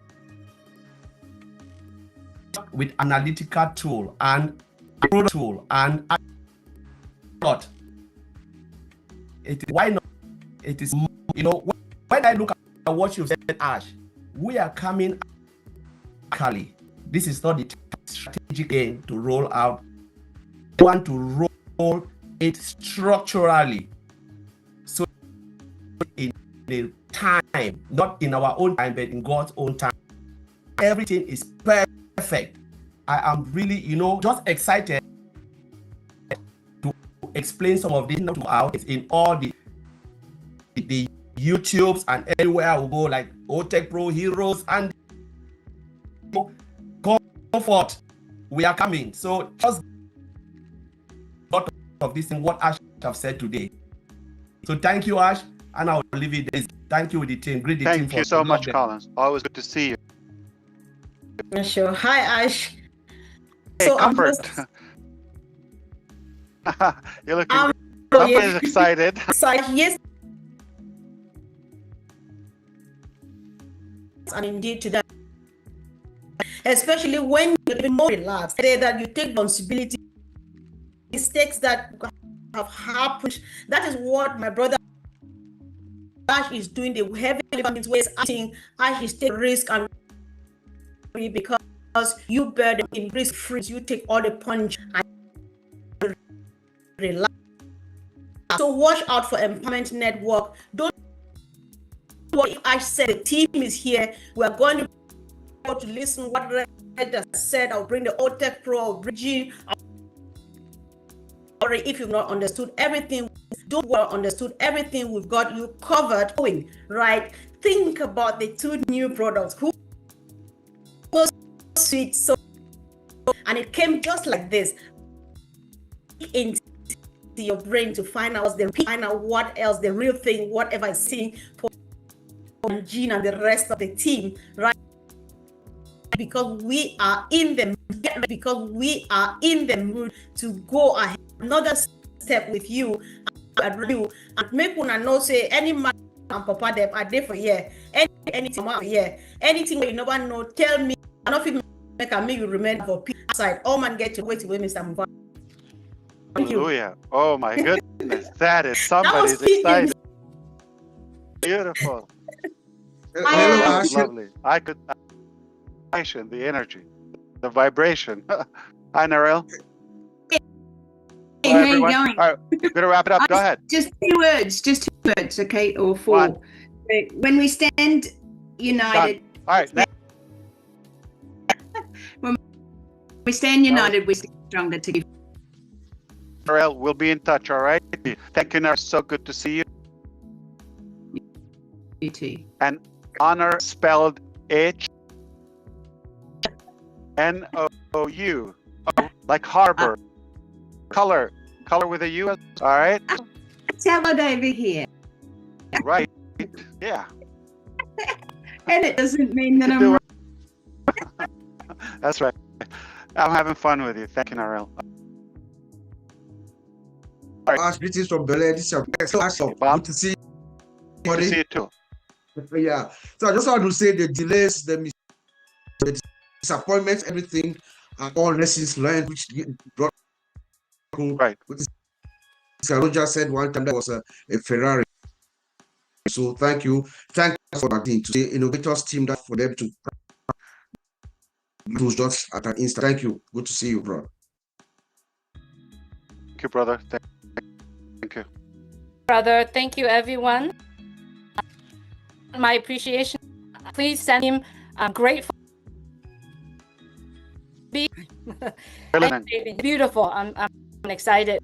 with analytical tool and not. It is why not? It is, you know, when I look at what you said, Ash, we are coming. This is not the strategic game to roll out. We want to roll it structurally. So in the time, not in our own time, but in God's own time. Everything is perfect. I am really, you know, just excited to explain some of this out in all the YouTubes and everywhere I will go, like OTech Pro Heroes and comfort. We are coming. So just a lot of this thing what Ash have said today. So thank you, Ash, and I'll leave it there. Thank you with the team. Greet the team. Thank you so much, Collins. Always good to see you. Sure. Hi, Ash. Hey, So Comfort. You're looking. Comfort is excited. Yes. And indeed to that, especially when you're even more relaxed, that you take responsibility, mistakes that have happened. That is what my brother Ash is doing. The heavy lifting ways. Ash is taking risk and because you bear the risk free, you take all the punch and relax. So watch out for Empowerment Network. Don't what if I said the team is here. We are going to go to listen what Red said. I'll bring the OTech Pro, I'll bring G. If you've not understood everything, don't well understood everything, we've got you covered. Right? Think about the two new products. Who was sweet, so and it came just like this into your brain to find out what else the real thing, whatever is seeing for Jean and the rest of the team, right? Because we are in the mood to go ahead. Another step with you and make one know say any man and papa them are there for here. Anything here, anything you never know, tell me. I don't feel make a me you remain for peace outside. All man get to wait to Mr. Mufareh. Hallelujah. Oh my goodness. That is somebody's excited. Beautiful. Lovely. I could the energy, the vibration. Hi, Narelle. Hey, how you going? All right, we're gonna wrap it up. Go ahead. Just two words, okay, or four. One. When we stand united. Done. All right. When we stand united, we stand stronger together. Narelle, we'll be in touch. All right. Thank you, Narelle. So good to see you. You too. And honor spelled H-N-O-U, like harbor. Color with a U. All right. Tell it over here. Right. Yeah. And it doesn't mean that I'm wrong. That's right. I'm having fun with you. Thank you, Narelle. Greetings from Bel Air. This is Bob. Good to see you. Good to see you too. Yeah. So I just want to say the delays, the disappointments, everything are all lessons learned, which brought right. Roger said one time that was a Ferrari. So thank you. Thank you for that team, to the innovators team, that for them to do just at an instant. Thank you. Good to see you, bro. Thank you, brother. Thank you. Brother, thank you, everyone. My appreciation. Please send him. I'm grateful. Beautiful. I'm excited.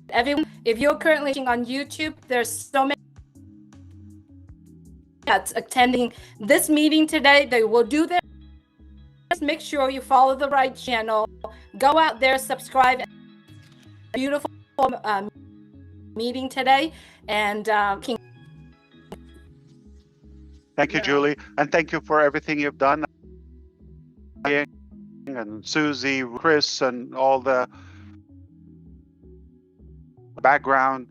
Everyone, if you're currently watching on YouTube, there's so many that's attending this meeting today. They will do their. Just make sure you follow the right channel. Go out there, subscribe. Beautiful meeting today, and thank you, Julie, and thank you for everything you've done. And Susie, Chris, and all the background.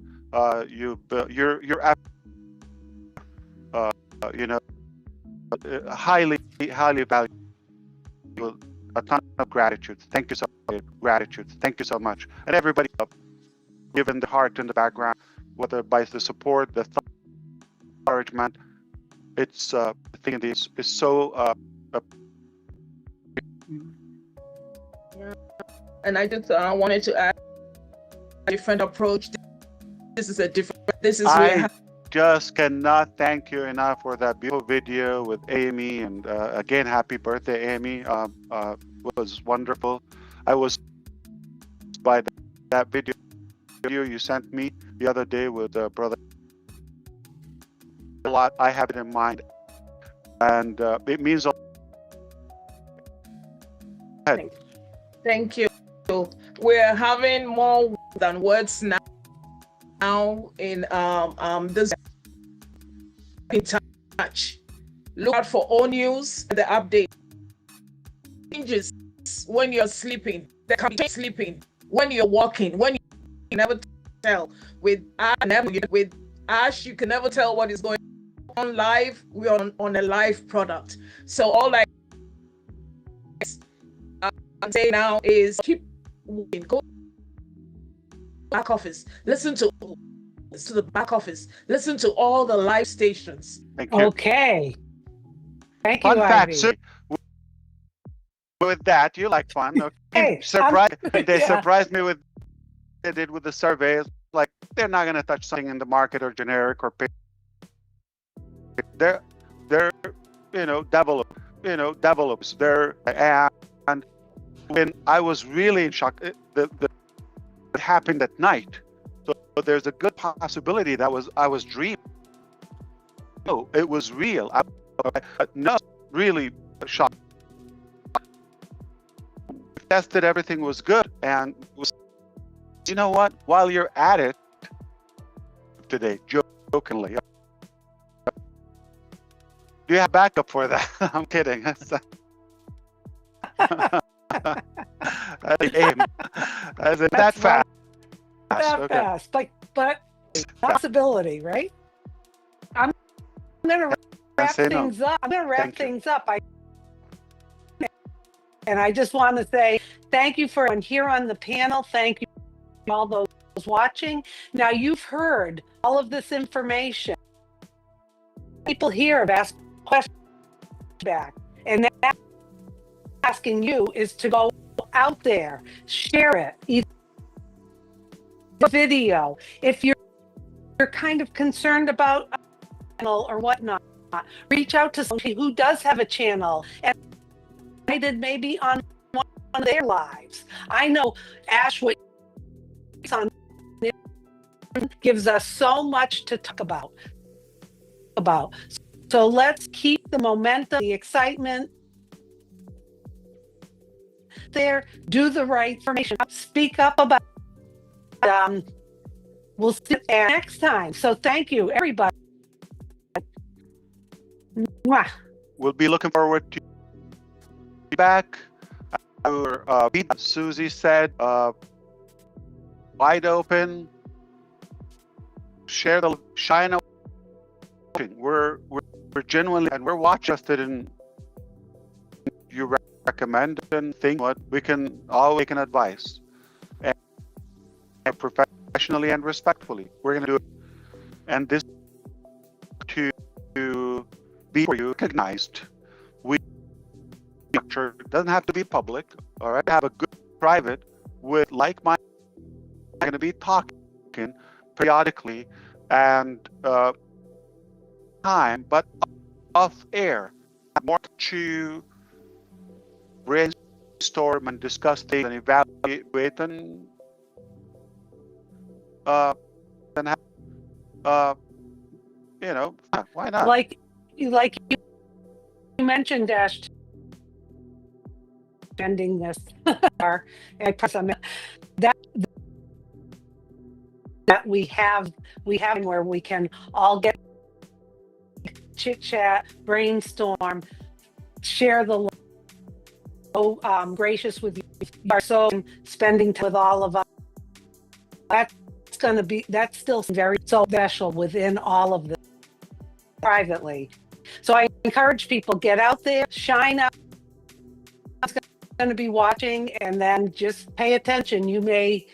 You're you know, highly valuable. A ton of gratitude. Thank you so much. Gratitude. Thank you so much. And everybody, given the heart in the background, whether by the support, the encouragement, it's I think it's so. And I just wanted to add a different approach. This is a different. This is I just cannot thank you enough for that beautiful video with Amy, and again, happy birthday, Amy. Was wonderful. I was by that video you sent me the other day with brother. A lot. I have it in mind, and it means a lot. Thank you. We're having more than words now in this in touch. Look out for all news, the update changes when you're sleeping. They can be sleeping when you're walking. When you never tell with Ash, you can never tell what is going on live. We're on a live product, so all I I'm saying now is keep moving. Go back office. Listen to the back office. Listen to all the live stations. Thank you. Okay. Thank you, Fun fact, Ivy. so with that, you like fun. Okay. Hey, they yeah. surprised me with they did with the surveys. Like, they're not going to touch something in the market or generic or pay. They're developers. And when I was really in shock, it happened at night. So there's a good possibility that I was dreaming. No, it was real. I not really shocked. Tested, everything was good, and you know what? While you're at it today, jokingly, do you have backup for that? I'm kidding. That's aim. That fast. That Okay. fast, but possibility, right? I'm gonna wrap things up. I'm gonna wrap things up. And I just want to say thank you for everyone here on the panel. Thank you to all those watching. Now, you've heard all of this information. People here have asked questions back, and that asking you is to go out there, share it, either video. If you're kind of concerned about a channel or whatnot, reach out to somebody who does have a channel and did maybe on one of their lives. I know Ash, what he's on gives us so much to talk about. So let's keep the momentum, the excitement there. Do the right information. Speak up about. We'll see you next time. So thank you, everybody. Mwah. We'll be looking forward to be back Susie said, wide open, share the shine. We're genuinely, and we're watching in you recommend and think what we can all take an advice, and professionally and respectfully. We're going to do it, and this to be for you recognized. We structure doesn't have to be public. All right, have a good private with like-minded. I'm going to be talking periodically and time, but off air, more to brainstorm and discuss things and evaluate and have, why not? Like you mentioned, Dash, ending this, that we have where we can all get chit chat, brainstorm, share the gracious with you. You are so spending time with all of us. That's still very so special within all of this privately. So I encourage people, get out there, shine up. I'm going to be watching, and then just pay attention. You may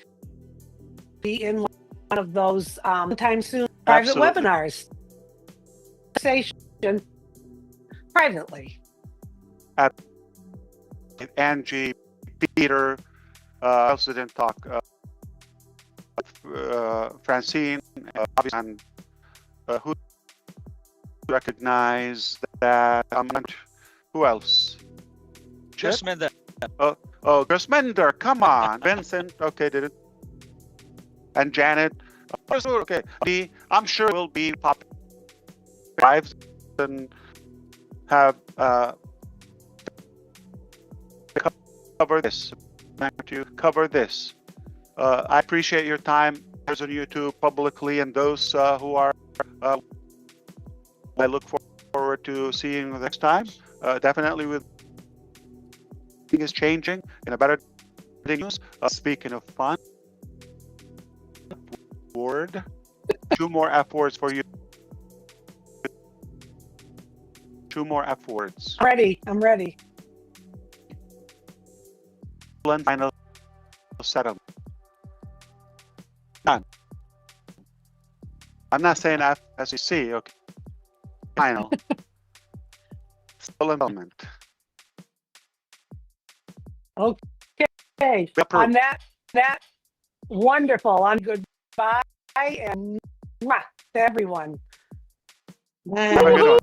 be in one of those sometime soon private webinars. Conversation privately. Angie, Peter, I also didn't talk. Francine, and who recognize that? Who else? Gersminder. Oh, Gersminder, come on. Vincent, okay, did it? And Janet, okay. I'm sure we'll be popping lives and have cover this. To cover this. I appreciate your time on YouTube publicly, and those who are. I look forward to seeing you next time. Definitely, with things is changing in a better news. Speaking of fun, word, 2 more F words for you. 2 more F words. I'm ready. Final settlement. Done. I'm not saying FSEC, okay. Final. Settlement. Okay. On that wonderful. On goodbye and mwah, to everyone. Have a good one.